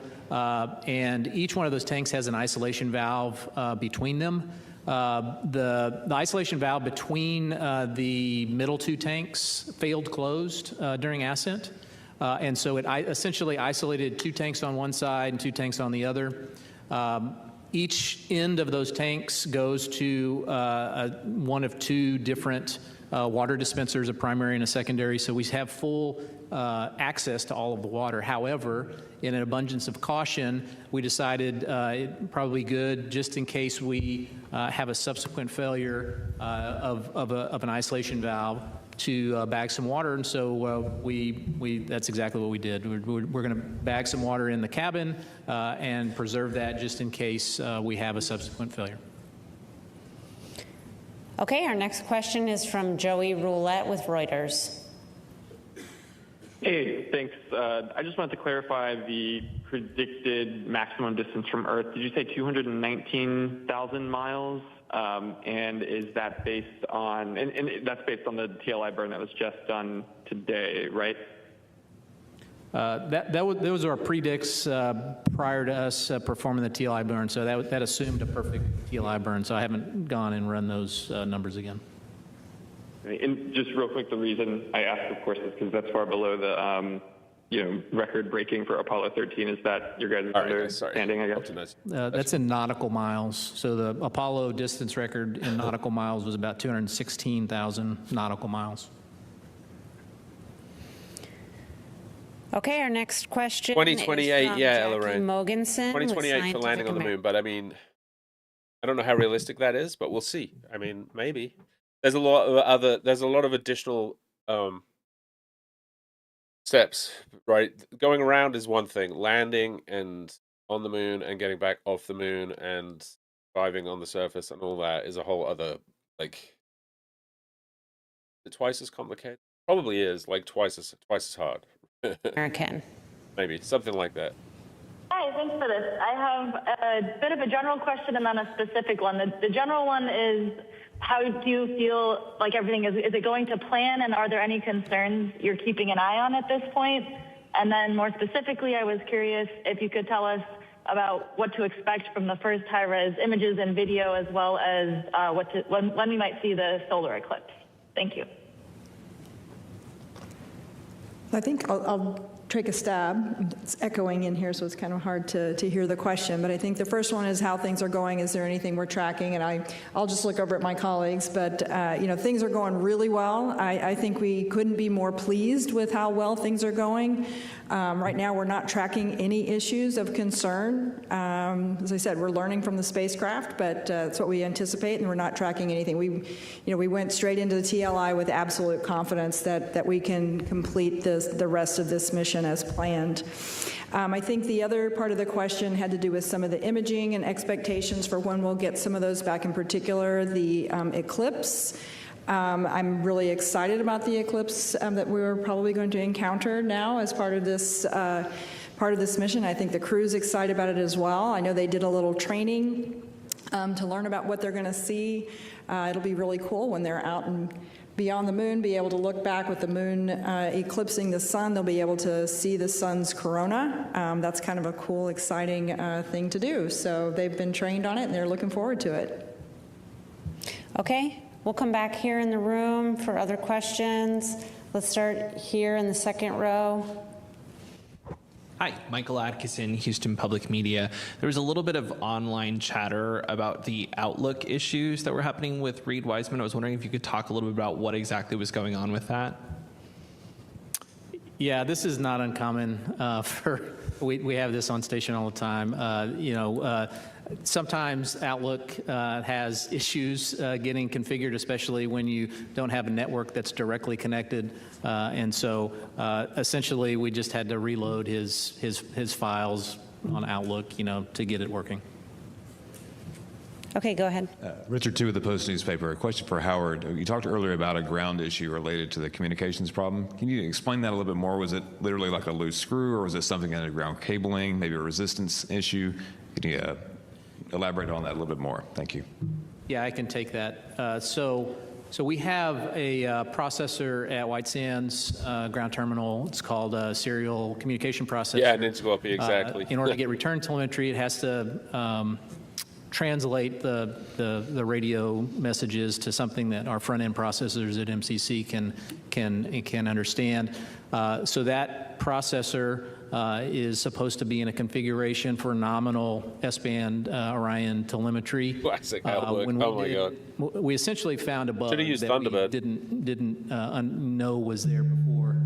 and each one of those tanks has an isolation valve between them. The isolation valve between the middle 2 tanks failed closed during ascent, and so it essentially isolated 2 tanks on one side and 2 tanks on the other. Each end of those tanks goes to one of 2 different water dispensers, a primary and a secondary, so we have full access to all of the water. However, in an abundance of caution, we decided it probably good, just in case we have a subsequent failure of an isolation valve, to bag some water, and so that's exactly what we did. We're going to bag some water in the cabin and preserve that just in case we have a subsequent failure. Okay, our next question is from Joey Roulette with Reuters. Hey, thanks. I just wanted to clarify the predicted maximum distance from Earth. Did you say 219,000 miles? And is that based on, and that's based on the TLI burn that was just done today, right? Those are predicts prior to us performing the TLI burn, so that assumed a perfect TLI burn, so I haven't gone and run those numbers again. And just real quick, the reason I asked, of course, is because that's far below the record breaking for Apollo 13. Is that your guys' understanding, I guess? That's in nautical miles. So the Apollo distance record in nautical miles was about 216,000 nautical miles. Okay, our next question 2028, is from yeah, Jackie Lorraine. Mogensen with 2028 for landing on the moon, but I mean, I don't know how realistic that is, but we'll see. I mean, maybe. There's a lot of additional steps, right? Going around is one thing. Landing and on the moon and getting back off the moon and surviving on the surface and all that is a whole other, like, twice as complicated. Probably is like twice as hard. American. Maybe something like that. Hi, thanks for this. I have a bit of a general question and then a specific one. The general one is, how do you feel like everything is it going to plan, and are there any concerns you're keeping an eye on at this point? And then more specifically, I was curious if you could tell us about what to expect from the first high-res images and video, as well as when we might see the solar eclipse. Thank you. I think I'll take a stab. It's echoing in here, so it's kind of hard to hear the question. But I think the first one is how things are going. Is there anything we're tracking? And I'll just look over at my colleagues. But, things are going really well. I think we couldn't be more pleased with how well things are going. Right now, we're not tracking any issues of concern. As I said, we're learning from the spacecraft, but that's what we anticipate, and we're not tracking anything. We went straight into the TLI with absolute confidence that we can complete the rest of this mission as planned. I think the other part of the question had to do with some of the imaging and expectations for when we'll get some of those back, in particular the eclipse. I'm really excited about the eclipse that we're probably going to encounter now as part of this mission. I think the crew's excited about it as well. I know they did a little training to learn about what they're going to see. It'll be really cool when they're out and beyond the moon, be able to look back with the moon eclipsing the sun. They'll be able to see the sun's corona. That's kind of a cool, exciting thing to do. So they've been trained on it, and they're looking forward to it. Okay, we'll come back here in the room for other questions. Let's start here in the second row. Hi, Michael Atkinson, Houston Public Media. There was a little bit of online chatter about the Outlook issues that were happening with Reed Wiseman. I was wondering if you could talk a little bit about what exactly was going on with that. Yeah, this is not uncommon. We have this on station all the time. Sometimes Outlook has issues getting configured, especially when you don't have a network that's directly connected. And so essentially we just had to reload his files on Outlook, to get it working. Okay, go ahead. Richard Tu with the Post newspaper. A question for Howard. You talked earlier about a ground issue related to the communications problem. Can you explain that a little bit more? Was it literally like a loose screw, or was it something underground cabling, maybe a resistance issue? Can you elaborate on that a little bit more? Thank you. Yeah, I can take that. So we have a processor at White Sands ground terminal. It's called a serial communication processor. Yeah, an Intercopy, exactly. In order to get return telemetry, it has to translate the radio messages to something that our front-end processors at MCC can understand. So that processor is supposed to be in a configuration for nominal S-band Orion telemetry. Classic Outlook. We essentially found a bug that we didn't know was there before.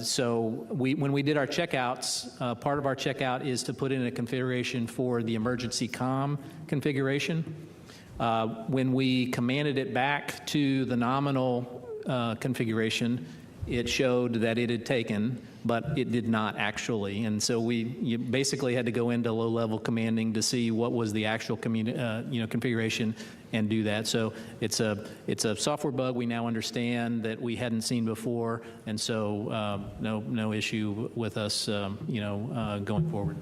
So when we did our checkouts, part of our checkout is to put in a configuration for the emergency comm configuration. When we commanded it back to the nominal configuration, it showed that it had taken, but it did not actually. And so you basically had to go into low-level commanding to see what was the actual configuration and do that. So it's a software bug we now understand that we hadn't seen before, and so no issue with us going forward.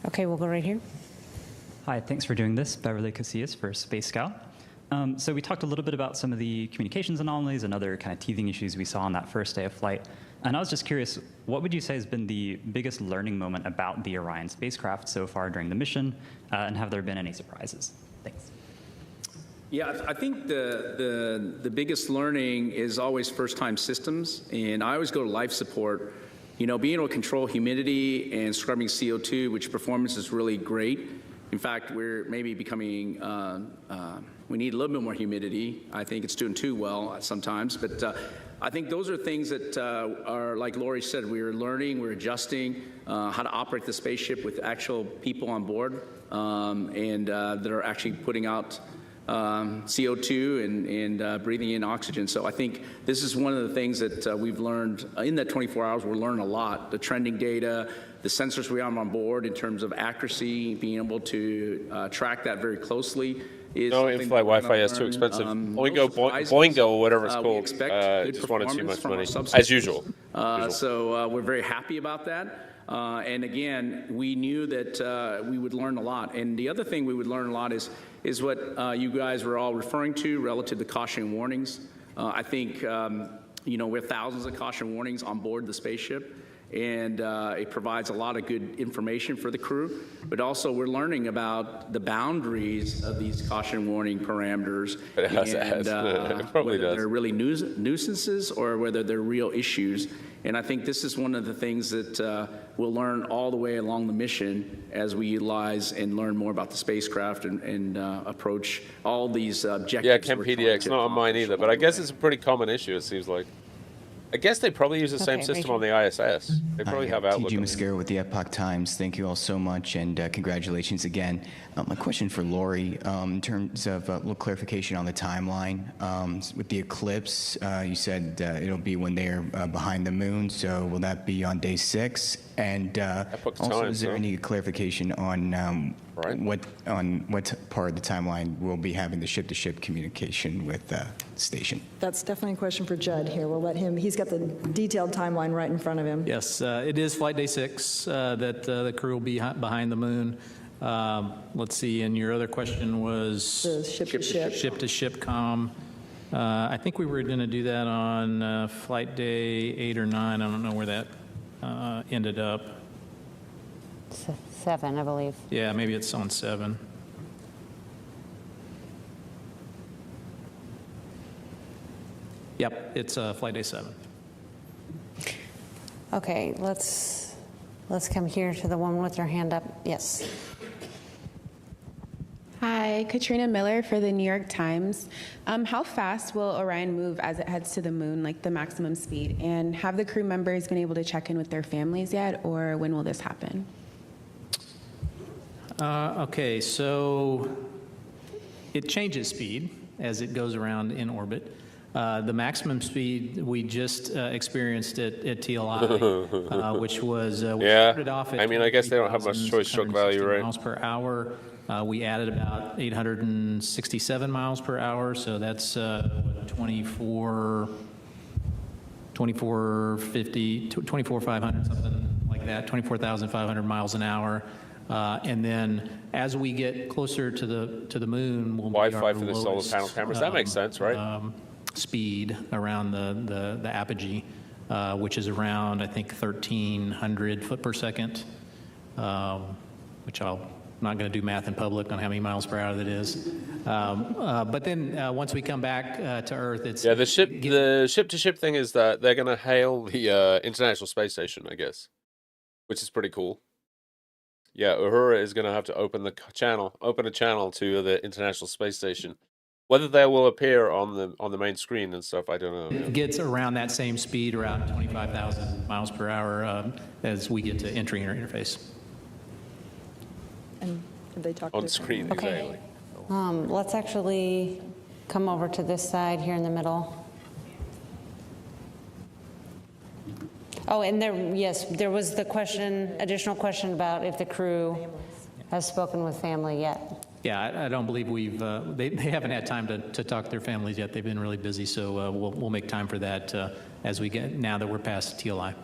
Okay, we'll go right here. Hi, thanks for doing this. Beverly Casillas for Space Scout. So we talked a little bit about some of the communications anomalies and other kind of teething issues we saw on that first day of flight. And I was just curious, what would you say has been the biggest learning moment about the Orion spacecraft so far during the mission, and have there been any surprises? Thanks. Yeah, I think the biggest learning is always first-time systems, and I always go to life support. Being able to control humidity and scrubbing CO2, which performance is really great. In fact, we're maybe becoming, we need a little bit more humidity. I think it's doing too well sometimes, but I think those are things that are, like Lori said, we're learning, we're adjusting how to operate the spaceship with actual people on board and that are actually putting out CO2 and breathing in oxygen. So I think this is one of the things that we've learned in that 24 hours. We're learning a lot. The trending data, the sensors we have on board in terms of accuracy, being able to track that very closely. No in-flight Wi-Fi is too expensive. Boingo, or whatever it's called, just wanted too much money, as usual. So we're very happy about that. And again, we knew that we would learn a lot. And the other thing we would learn a lot is is what you guys were all referring to relative to caution warnings. I think, we have thousands of caution warnings on board the spaceship, and it provides a lot of good information for the crew, but also we're learning about the boundaries of these caution warning parameters, whether they're really nuisances or whether they're real issues. And I think this is one of the things that we'll learn all the way along the mission as we utilize and learn more about the spacecraft and approach all these objectives. Yeah, Chem PDX, not on mine either, but I guess it's a pretty common issue, it seems like. I guess they probably use the same system on the ISS. They probably have Outlook. T.G. Mascara with the Epoch Times. Thank you all so much, and congratulations again. My question for Lori, in terms of a little clarification on the timeline. With the eclipse, you said it'll be when they're behind the moon, so will that be on day 6? And also, is there any clarification on what part of the timeline we'll be having the ship-to-ship communication with the station? That's definitely a question for Judd here. We'll let him, he's got the detailed timeline right in front of him. Yes, it is flight day 6 that the crew will be behind the moon. Let's see, and your other question was the ship-to-ship. Ship-to-ship comm. I think we were going to do that on flight day 8 or 9. I don't know where that ended up. 7, I believe. Yeah, maybe it's on 7. Yep, it's flight day 7. Okay, let's come here to the one with your hand up. Yes. Hi, Katrina Miller for the New York Times. How fast will Orion move as it heads to the moon, like the maximum speed? And have the crew members been able to check in with their families yet, or when will this happen? Okay, so it changes speed as it goes around in orbit. The maximum speed we just experienced at TLI, which was we started off at I guess they don't have much choice stroke value, right? Miles per hour. We added about 867 miles per hour, so that's 24,500, something like that, 24,500 miles an hour. And then as we get closer to the moon, we'll Wi-Fi for the solar panel cameras. That makes sense, right? Speed around the apogee, which is around, I think, 1,300 foot per second, which I'm not going to do math in public on how many miles per hour that is. But then once we come back to Earth, it's... Yeah, the ship-to-ship thing is that they're going to hail the International Space Station, I guess, which is pretty cool. Yeah, Uhura is going to have to open a channel to the International Space Station. Whether they will appear on the main screen and stuff, I don't know. It gets around that same speed, around 25,000 miles per hour, as we get to entering our interface. And they talk on screen, okay. Exactly. Let's actually come over to this side here in the middle. Oh, and there was the additional question about if the crew has spoken with family yet. Yeah, I don't believe they haven't had time to talk to their families yet. They've been really busy, so we'll make time for that now that we're past TLI.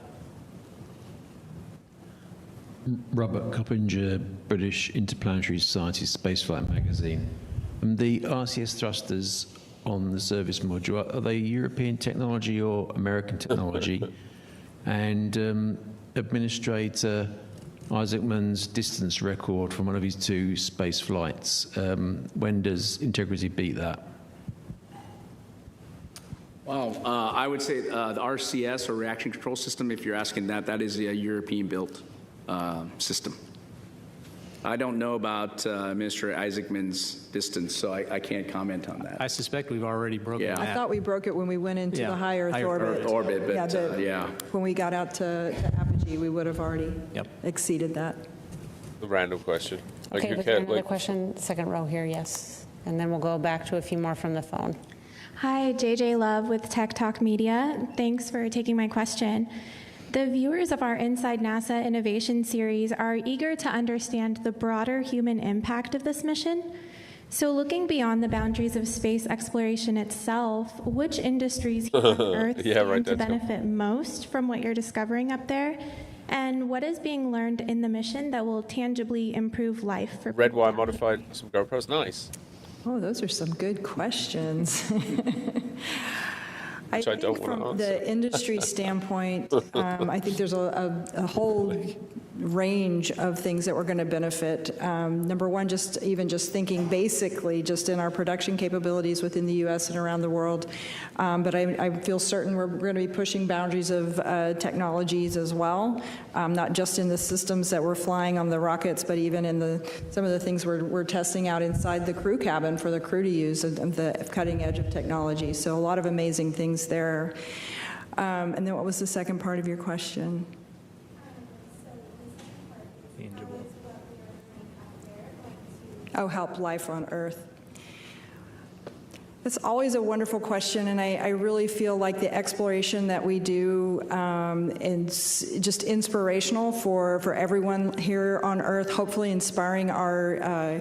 Robert Coppinger, British Interplanetary Society Spaceflight Magazine. The RCS thrusters on the service module, are they European technology or American technology? And Administrator Isaacman's distance record from one of his 2 space flights, when does Integrity beat that? Wow, I would say the RCS, or Reaction Control System, if you're asking that is a European-built system. I don't know about Administrator Isaacman's distance, so I can't comment on that. I suspect we've already broken that. I thought we broke it when we went into the high Earth orbit. But when we got out to apogee, we would have already exceeded that. The random question. Okay, was there another question? Second row here, yes. And then we'll go back to a few more from the phone. Hi, JJ Love with Tech Talk Media. Thanks for taking my question. The viewers of our Inside NASA Innovation series are eager to understand the broader human impact of this mission. So looking beyond the boundaries of space exploration itself, which industries here on Earth stand to benefit most from what you're discovering up there? And what is being learned in the mission that will tangibly improve life for Red wire modified some GoPros? Nice. Oh, those are some good questions. I think from the industry standpoint, I think there's a whole range of things that we're going to benefit. Number one, just thinking basically just in our production capabilities within the U.S. and around the world. But I feel certain we're going to be pushing boundaries of technologies as well, not just in the systems that we're flying on the rockets, but even in some of the things we're testing out inside the crew cabin for the crew to use, and the cutting edge of technology. So a lot of amazing things there. And then what was the second part of your question? Oh, help life on Earth. It's always a wonderful question, and I really feel like the exploration that we do is just inspirational for everyone here on Earth, hopefully inspiring our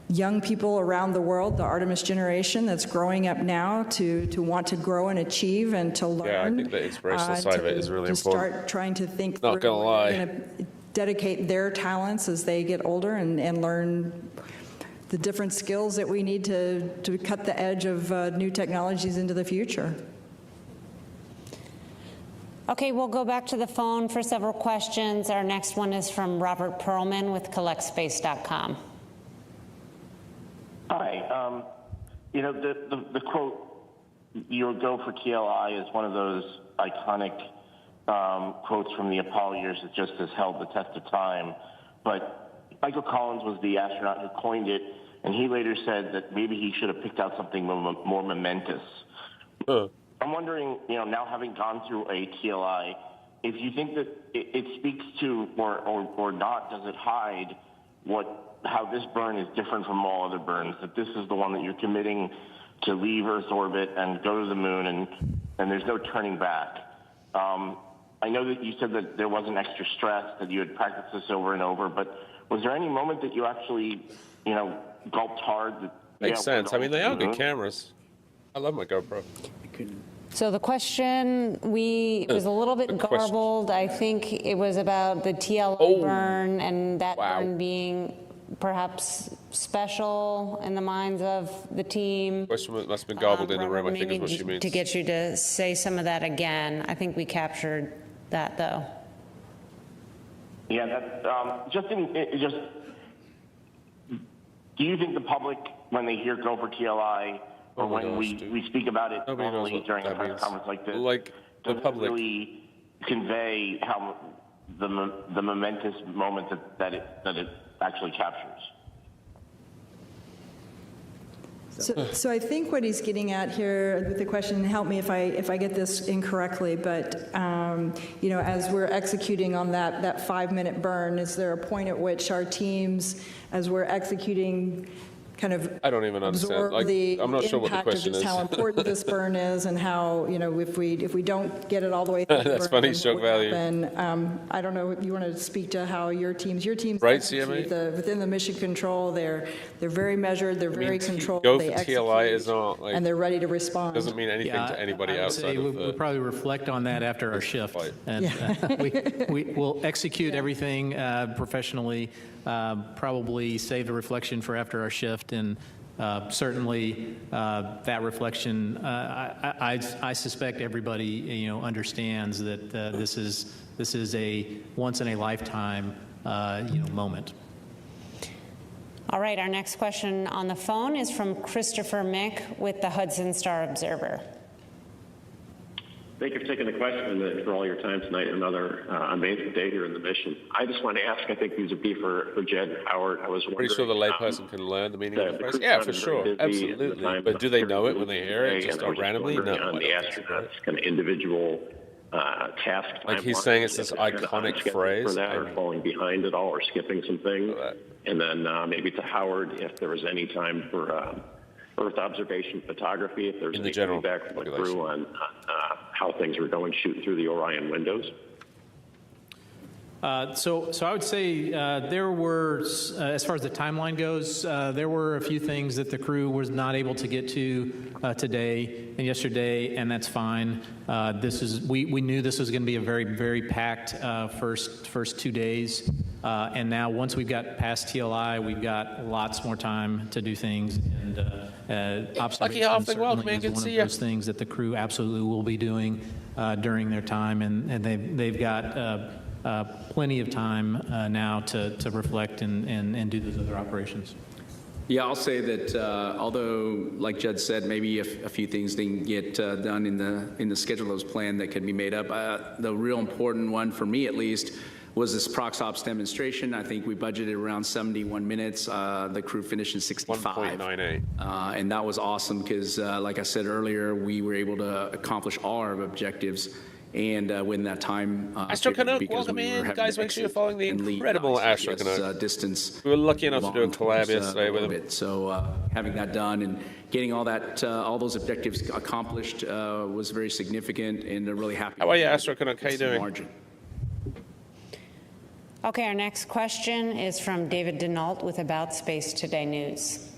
young people around the world, the Artemis generation that's growing up now to want to grow and achieve and to learn. Yeah, I think the inspirational side of it is really important. Start trying to think Not through gonna lie. going to dedicate their talents as they get older and learn the different skills that we need to cut the edge of new technologies into the future. Okay, we'll go back to the phone for several questions. Our next one is from Robert Perlman with collectspace.com. Hi. You know, the quote, "Your go for TLI," is one of those iconic quotes from the Apollo years that just has held the test of time. But Michael Collins was the astronaut who coined it, and he later said that maybe he should have picked out something more momentous. I'm wondering, you know, now having gone through a TLI, if you think that it speaks to, or not, does it hide how this burn is different from all other burns, that this is the one that you're committing to leave Earth's orbit and go to the moon, and there's no turning back. I know that you said that there wasn't extra stress, that you had practiced this over and over, but was there any moment that you actually, you know, gulped hard? Makes sense. I mean, they are good cameras. I love my GoPro. So the question, it was a little bit garbled. I think it was about the TLI burn and that burn being perhaps special in the minds of the team. Question must have been garbled in the room, I think is what she means. To get you to say some of that again. I think we captured that, though. Yeah, that's do you think the public, when they hear go for TLI, or when we speak about it normally during a press conference like this, does it really convey how the momentous moment that it actually captures? So I think what he's getting at here with the question, and help me if I get this incorrectly, but you know, as we're executing on that 5-minute burn, is there a point at which our teams, as we're executing, kind of I don't even understand. Like, I'm not sure what the question is. How important this burn is, and how, you know, if we don't get it all the way through, that's funny, shock value. And I don't know if you want to speak to how your teams right, CMA? within the mission control. They're very measured. They're very controlled. Go they for TLI is not like, and they're ready to respond. Doesn't mean anything to anybody outside of we'll probably reflect on that after our shift, and we'll execute everything professionally. Probably save the reflection for after our shift, and certainly that reflection. I suspect everybody understands that this is a once in a lifetime moment. All right, our next question on the phone is from Christopher Mick with the Hudson Star Observer. Thank you for taking the question and for all your time tonight. Another amazing day here in the mission. I just want to ask, I think these would be for Jed and Howard. I was wondering. Pretty sure the layperson can learn the meaning of the phrase. Yeah, for sure. Absolutely. But do they know it when they hear it just randomly? No. On the astronauts, kind of individual task. Like he's saying it's this iconic phrase. For that, or falling behind at all, or skipping some things. And then maybe to Howard, if there was any time for Earth observation photography, if there's any feedback from the crew on how things were going shooting through the Orion windows. So I would say there were, as far as the timeline goes, there were a few things that the crew was not able to get to today and yesterday, and that's fine. We knew this was going to be a very, very packed first 2 days. And now, once we've got past TLI, we've got lots more time to do things. And Lucky Halfling, welcome, man. Good to see you. One of those things that the crew absolutely will be doing during their time, and they've got plenty of time now to reflect and do those other operations. Yeah, I'll say that although, like Judd said, maybe a few things didn't get done in the schedule that was planned that could be made up, the real important one for me at least was this prox ops demonstration. I think we budgeted around 71 minutes. The crew finished in 65. 1.98. And that was awesome because, like I said earlier, we were able to accomplish all our objectives and within that time. Astro Canuck, welcome in. Guys, make sure you're following the incredible Astro Canuck. Distance. We were lucky enough to do a collab yesterday with him. So having that done and getting all those objectives accomplished was very significant, and really happy. How are you, Astro Canuck? How you doing? Margin. Okay, our next question is from David Denault with About Space Today News.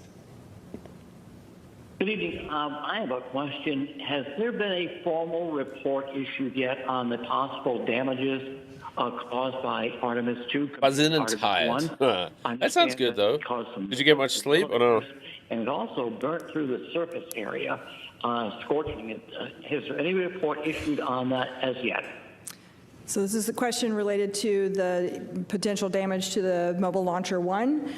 Good evening. I have a question. Has there been a formal report issued yet on the possible damages caused by Artemis II? Buzzing and tired. That sounds good, though. Did you get much sleep or no? And it also burnt through the surface area, scorching it. Has there any report issued on that as yet? So this is a question related to the potential damage to the Mobile Launcher 1,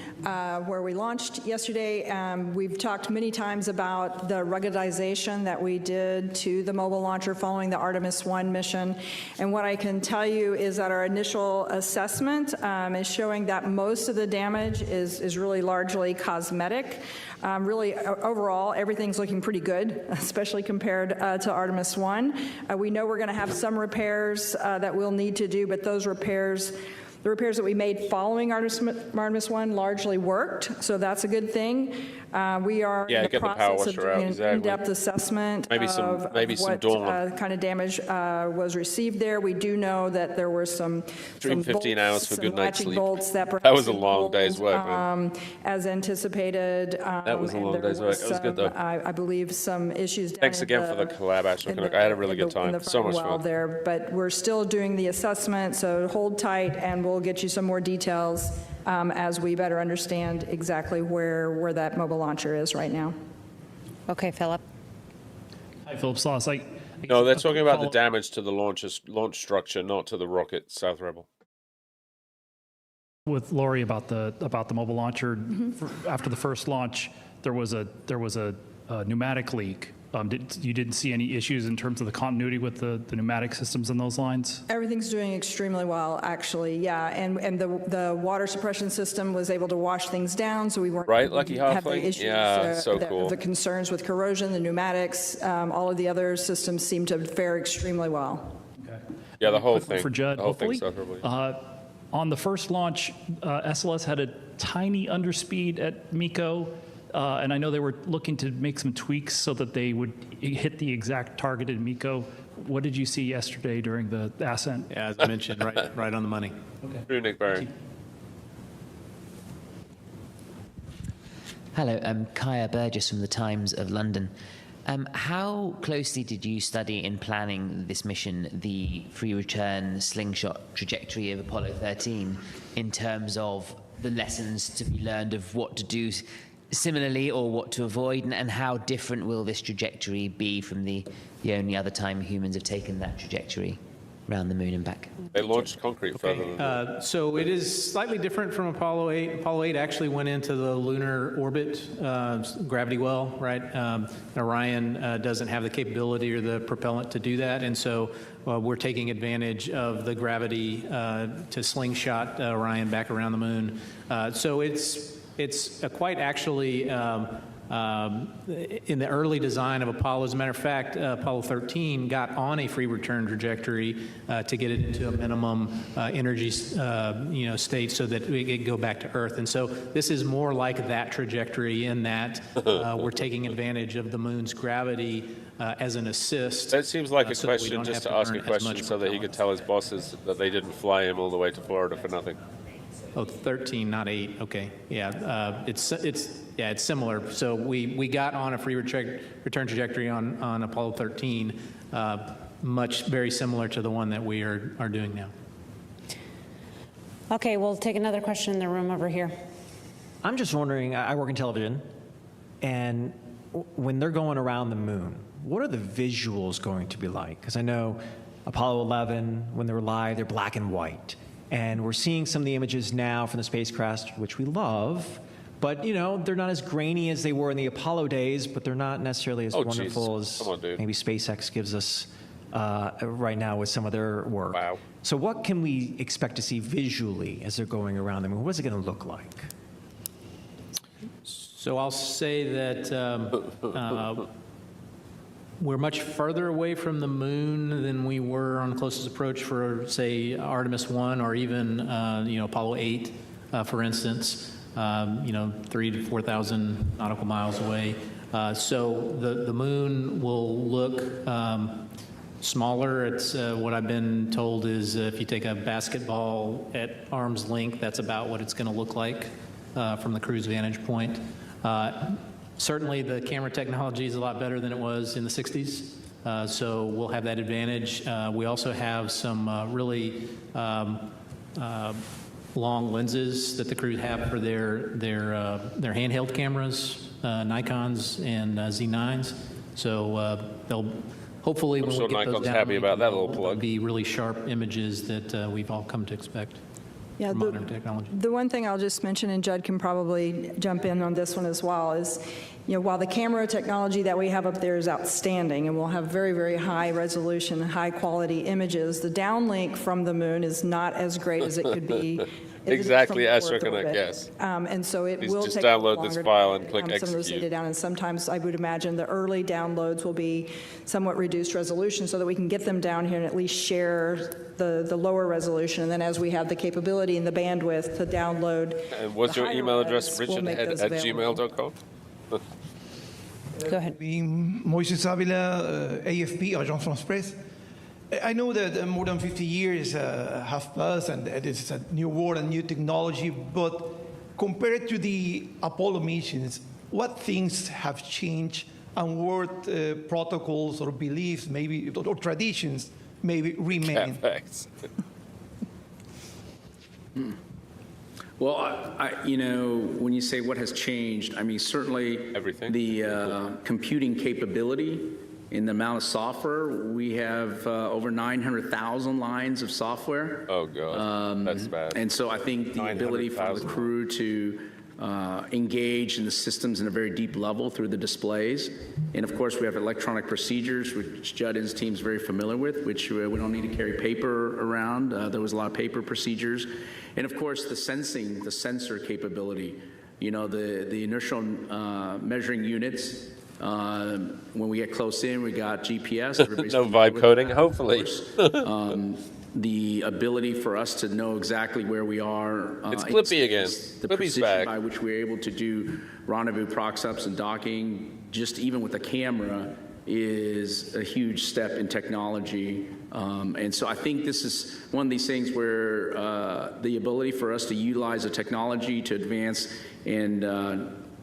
where we launched yesterday. We've talked many times about the ruggedization that we did to the Mobile Launcher following the Artemis I mission. And what I can tell you is that our initial assessment is showing that most of the damage is really largely cosmetic. Really, overall, everything's looking pretty good, especially compared to Artemis I. We know we're going to have some repairs that we'll need to do, but those repairs, the repairs that we made following Artemis I largely worked, so that's a good thing. We are in the process of doing an in-depth assessment of what kind of damage was received there. We do know that there were some Dream 15 hours for good night's sleep. That was a long day's work, man. As anticipated. That was a long day's work. It was good, though. I believe some issues. Thanks again for the collab, Astro Canuck. I had a really good time. So much fun there, but we're still doing the assessment, so hold tight, and we'll get you some more details as we better understand exactly where that mobile launcher is right now. Okay, Philip. Hi, Philip Sloss. No, they're talking about the damage to the launch structure, not to the rocket, South Rebel. With Lori about the mobile launcher, after the first launch, there was a pneumatic leak. You didn't see any issues in terms of the continuity with the pneumatic systems in those lines? Everything's doing extremely well, actually, yeah. And the water suppression system was able to wash things down, so we weren't Lucky have the issues. Yeah, so cool. The concerns with corrosion, the pneumatics, all of the other systems seem to fare extremely well. Okay. Yeah, the whole thing. For Judd, the whole hopefully. Thing, on the first launch, SLS had a tiny underspeed at MECO. And I know they were looking to make some tweaks so that they would hit the exact targeted MECO. What did you see yesterday during the ascent? Yeah, as I mentioned, right on the money. Okay. Through Nick Barry. Hello, I'm Kaya Burgess from the Times of London. How closely did you study in planning this mission the free return slingshot trajectory of Apollo 13 in terms of the lessons to be learned of what to do similarly or what to avoid, and how different will this trajectory be from the only other time humans have taken that trajectory around the moon and back? They launched concrete further than that. So it is slightly different from Apollo 8. Apollo 8 actually went into the lunar orbit, gravity well, right? Orion doesn't have the capability or the propellant to do that, and so we're taking advantage of the gravity to slingshot Orion back around the moon. So it's quite actually in the early design of Apollo. As a matter of fact, Apollo 13 got on a free return trajectory to get it into a minimum energy state so that we could go back to Earth. And so this is more like that trajectory in that we're taking advantage of the moon's gravity as an assist. That seems like a question just to ask a question so that he could tell his bosses that they didn't fly him all the way to Florida for nothing. Oh, 13, not 8. Okay, yeah, it's similar. So we got on a free return trajectory on Apollo 13, very similar to the one that we are doing now. Okay, we'll take another question in the room over here. I'm just wondering, I work in television, and when they're going around the moon, what are the visuals going to be like? Because I know Apollo 11, when they were live, they're black and white. And we're seeing some of the images now from the spacecraft, which we love, but you know, they're not as grainy as they were in the Apollo days, but they're not necessarily as wonderful as maybe SpaceX gives us right now with some of their work. Wow. So what can we expect to see visually as they're going around the moon? What's it going to look like? So I'll say that we're much further away from the moon than we were on closest approach for, say, Artemis I or even, Apollo 8, for instance, 3,000 to 4,000 nautical miles away. So the moon will look smaller. It's what I've been told is if you take a basketball at arm's length, that's about what it's going to look like from the crew's vantage point. Certainly the camera technology is a lot better than it was in the 60s, so we'll have that advantage. We also have some really long lenses that the crews have for their handheld cameras, Nikons and Z9s. So they'll hopefully when we get those down, happy about that little plug. Be really sharp images that we've all come to expect. Yeah, modern technology. The one thing I'll just mention, and Judd can probably jump in on this one as well, is, while the camera technology that we have up there is outstanding, and we'll have very, very high resolution, high quality images, the downlink from the moon is not as great as it could be. Exactly, Astronomy, yes. And so it will just take download longer this file and click some of those execute. data down, and sometimes I would imagine the early downloads will be somewhat reduced resolution so that we can get them down here and at least share the lower resolution. And then as we have the capability and the bandwidth to download. And what's your email address, richard@gmail.com? Go ahead. Moises Avila, AFP, Agence France Presse. I know that more than 50 years have passed and it's a new world and new technology, but compared to the Apollo missions, what things have changed and what protocols or beliefs maybe, or traditions maybe remain? Well, when you say what has changed, I mean, certainly everything. The computing capability in the amount of software. We have over 900,000 lines of software. Oh, God, that's bad. And so I think the ability for the crew to engage in the systems in a very deep level through the displays. And of course, we have electronic procedures, which Judd and his team is very familiar with, which we don't need to carry paper around. There was a lot of paper procedures. And of course, the sensor capability, the inertial measuring units. When we get close in, we got GPS. No vibe coding, hopefully. The ability for us to know exactly where we are. It's Clippy again. The Clippy's precision back. by which we're able to do rendezvous prox-ups and docking, just even with a camera, is a huge step in technology. And so I think this is one of these things where the ability for us to utilize the technology to advance and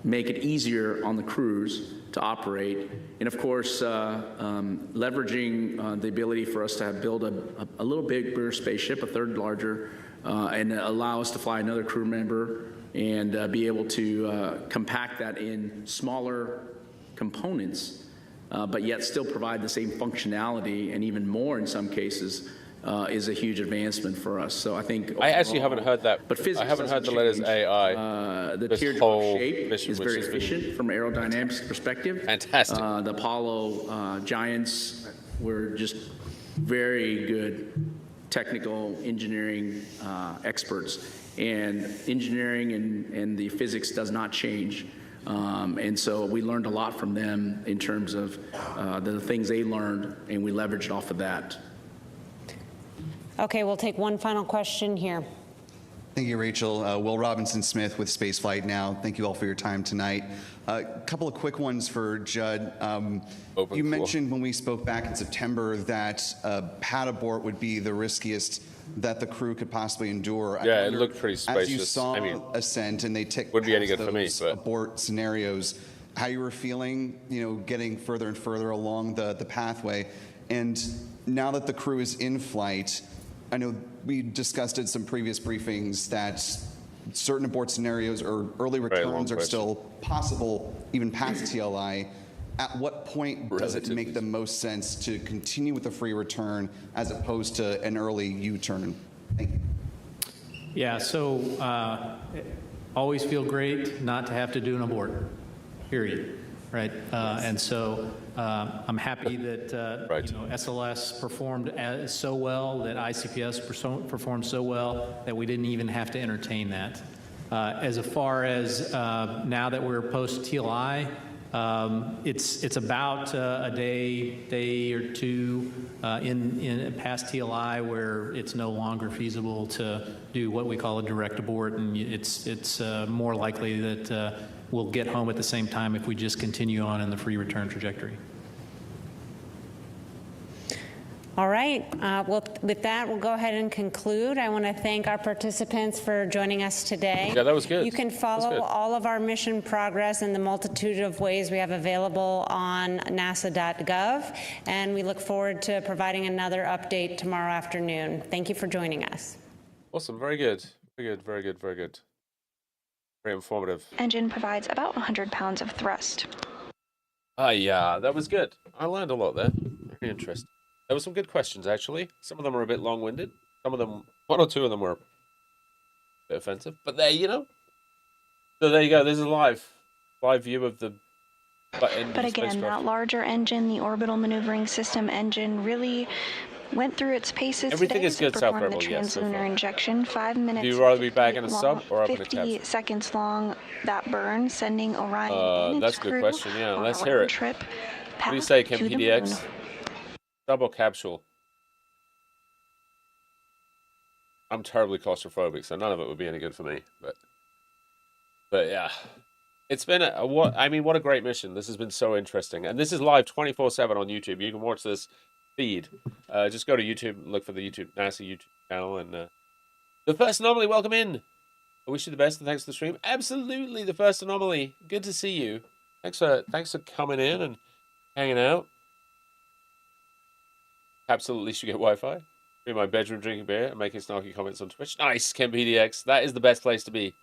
make it easier on the crews to operate, and of course leveraging the ability for us to build a little bigger spaceship, a third larger, and allow us to fly another crew member and be able to compact that in smaller components, but yet still provide the same functionality and even more in some cases. Is a huge advancement for us. So I think I actually haven't heard that. But physics I haven't heard the letters AI. The teardrop shape is very efficient from an aerodynamics perspective. Fantastic. The Apollo giants were just very good technical engineering experts, and engineering and the physics does not change. And so we learned a lot from them in terms of the things they learned, and we leveraged off of that. Okay, we'll take one final question here. Thank you, Rachel. Will Robinson-Smith with Spaceflight Now. Thank you all for your time tonight. A couple of quick ones for Judd. You mentioned when we spoke back in September that pad abort would be the riskiest that the crew could possibly endure. Yeah, it looked pretty spacious. As you saw ascent and they tick wouldn't be any good for me, but abort scenarios, how you were feeling, getting further and further along the pathway. And now that the crew is in flight, I know we discussed in some previous briefings that certain abort scenarios or early returns are still possible even past TLI. At what point does it make the most sense to continue with the free return as opposed to an early U-turn? Thank you. Yeah, so always feel great not to have to do an abort, period, right? And so I'm happy that SLS performed so well, that ICPS performed so well that we didn't even have to entertain that. As far as now that we're post-TLI, it's about a day or two in past TLI where it's no longer feasible to do what we call a direct abort, and it's more likely that we'll get home at the same time if we just continue on in the free return trajectory. All right. Well, with that, we'll go ahead and conclude. I want to thank our participants for joining us today. Yeah, that was good. You can follow all of our mission progress in the multitude of ways we have available on nasa.gov, and we look forward to providing another update tomorrow afternoon. Thank you for joining us. Awesome. Very good. Very good. Very good. Very good. Very informative. Engine provides about 100 pounds of thrust. Yeah, that was good. I learned a lot there. Very interesting. There were some good questions, actually. Some of them were a bit long-winded. Some of them, one or two of them were a bit offensive. But there, so there you go. This is a live view of the But again, that larger engine, the orbital maneuvering system engine, really went through its paces. Everything is good, South Rebel, the translunar injection, 5 minutes. Do you rather be back in a sub or up in a capsule? 50 seconds long, that burn, sending Orion and that's its a good crew question, yeah. on Let's a hear it. trip What do you say, Kim to the PDX? moon. Sub or capsule? I'm terribly claustrophobic, so none of it would be any good for me. But yeah, it's been what a great mission. This has been so interesting, and this is live 24/7 on YouTube. You can watch this feed. Just go to YouTube, look for the NASA YouTube channel, and the first anomaly. Welcome in. I wish you the best, and thanks for the stream. Absolutely, the first anomaly. Good to see you. Thanks for coming in and hanging out. Absolutely, at least you get Wi-Fi. In my bedroom drinking beer and making snarky comments on Twitch. Nice, Ken PDX. That is the best place to be.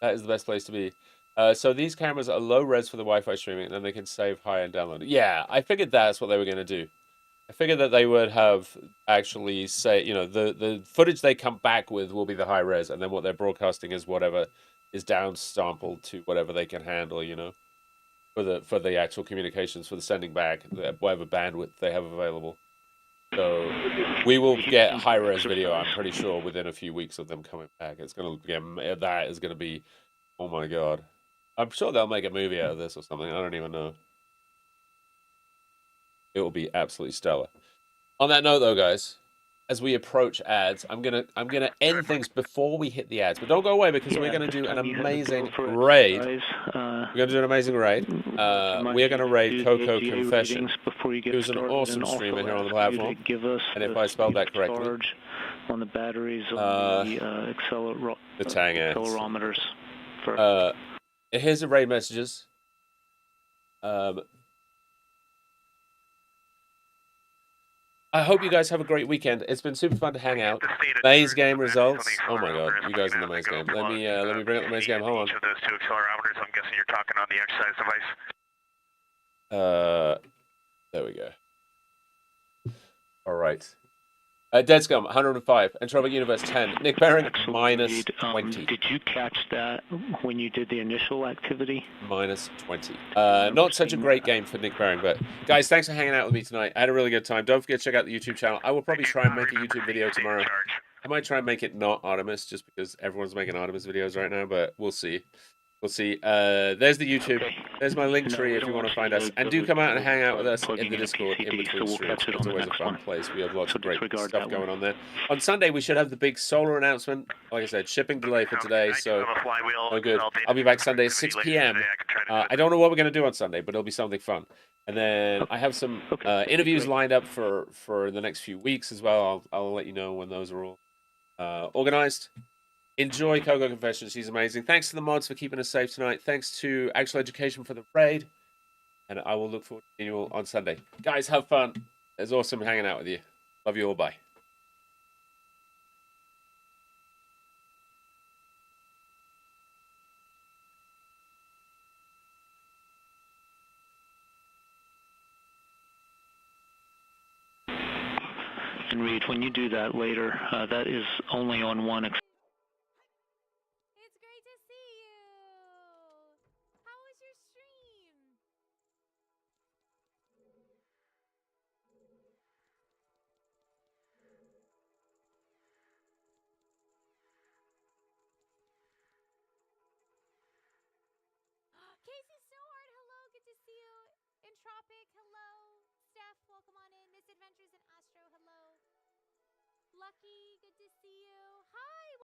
That is the best place to be. So these cameras are low res for the Wi-Fi streaming, and then they can save high and download it. Yeah, I figured that's what they were going to do. I figured that they would have actually say, the footage they come back with will be the high res, and then what they're broadcasting is whatever is down sampled to whatever they can handle, for the actual communications, for the sending back, whatever bandwidth they have available. So we will get high-res video, I'm pretty sure, within a few weeks of them coming back. It's going to get, that is going to be, oh my god. I'm sure they'll make a movie out of this or something. I don't even know. It will be absolutely stellar. On that note, though, guys, as we approach ads, I'm gonna end things before we hit the ads. But don't go away, because we're gonna do an amazing raid. We're gonna do an amazing raid. We are gonna raid Coco Confession, who's an awesome streamer here on the platform. And if I spelled that correctly, on the batteries on the accelerometers. Here's the raid messages. I hope you guys have a great weekend. It's been super fun to hang out. Maze game results. Oh my god, you guys in the maze game. Let me bring up the maze game. Hold on. Each of those two accelerometers, I'm guessing you're talking on the exercise device. There we go. All right. Dead Scum, 105. Entropic Universe, 10. Nick Bering, minus 20. Did you catch that when you did the initial activity? Minus 20. Not such a great game for Nick Bering, but guys, thanks for hanging out with me tonight. I had a really good time. Don't forget to check out the YouTube channel. I will probably try and make a YouTube video tomorrow. I might try and make it not Artemis, just because everyone's making Artemis videos right now, but we'll see. We'll see. There's the YouTube. There's my link tree if you want to find us. And do come out and hang out with us in the Discord in between streams. It's always a fun place. We have lots of great stuff going on there. On Sunday, we should have the big solar announcement. Like I said, shipping delay for today, so no good. I'll be back Sunday at 6 p.m. I don't know what we're going to do on Sunday, but it'll be something fun. And then I have some interviews lined up for the next few weeks as well. I'll let you know when those are all organized. Enjoy Coco Confession. She's amazing. Thanks to the mods for keeping us safe tonight. Thanks to Actual Education for the raid. And I will look forward to seeing you all on Sunday. Guys, have fun. It's awesome hanging out with you. Love you all. Bye. can read. When you do that later, that is only on one. It's great to see you. How was your stream? Casey Snowhart, hello, good to see you. Entropic, hello. Steph, welcome on in. Misadventures in Astro, hello. Lucky, good to see you. Hi,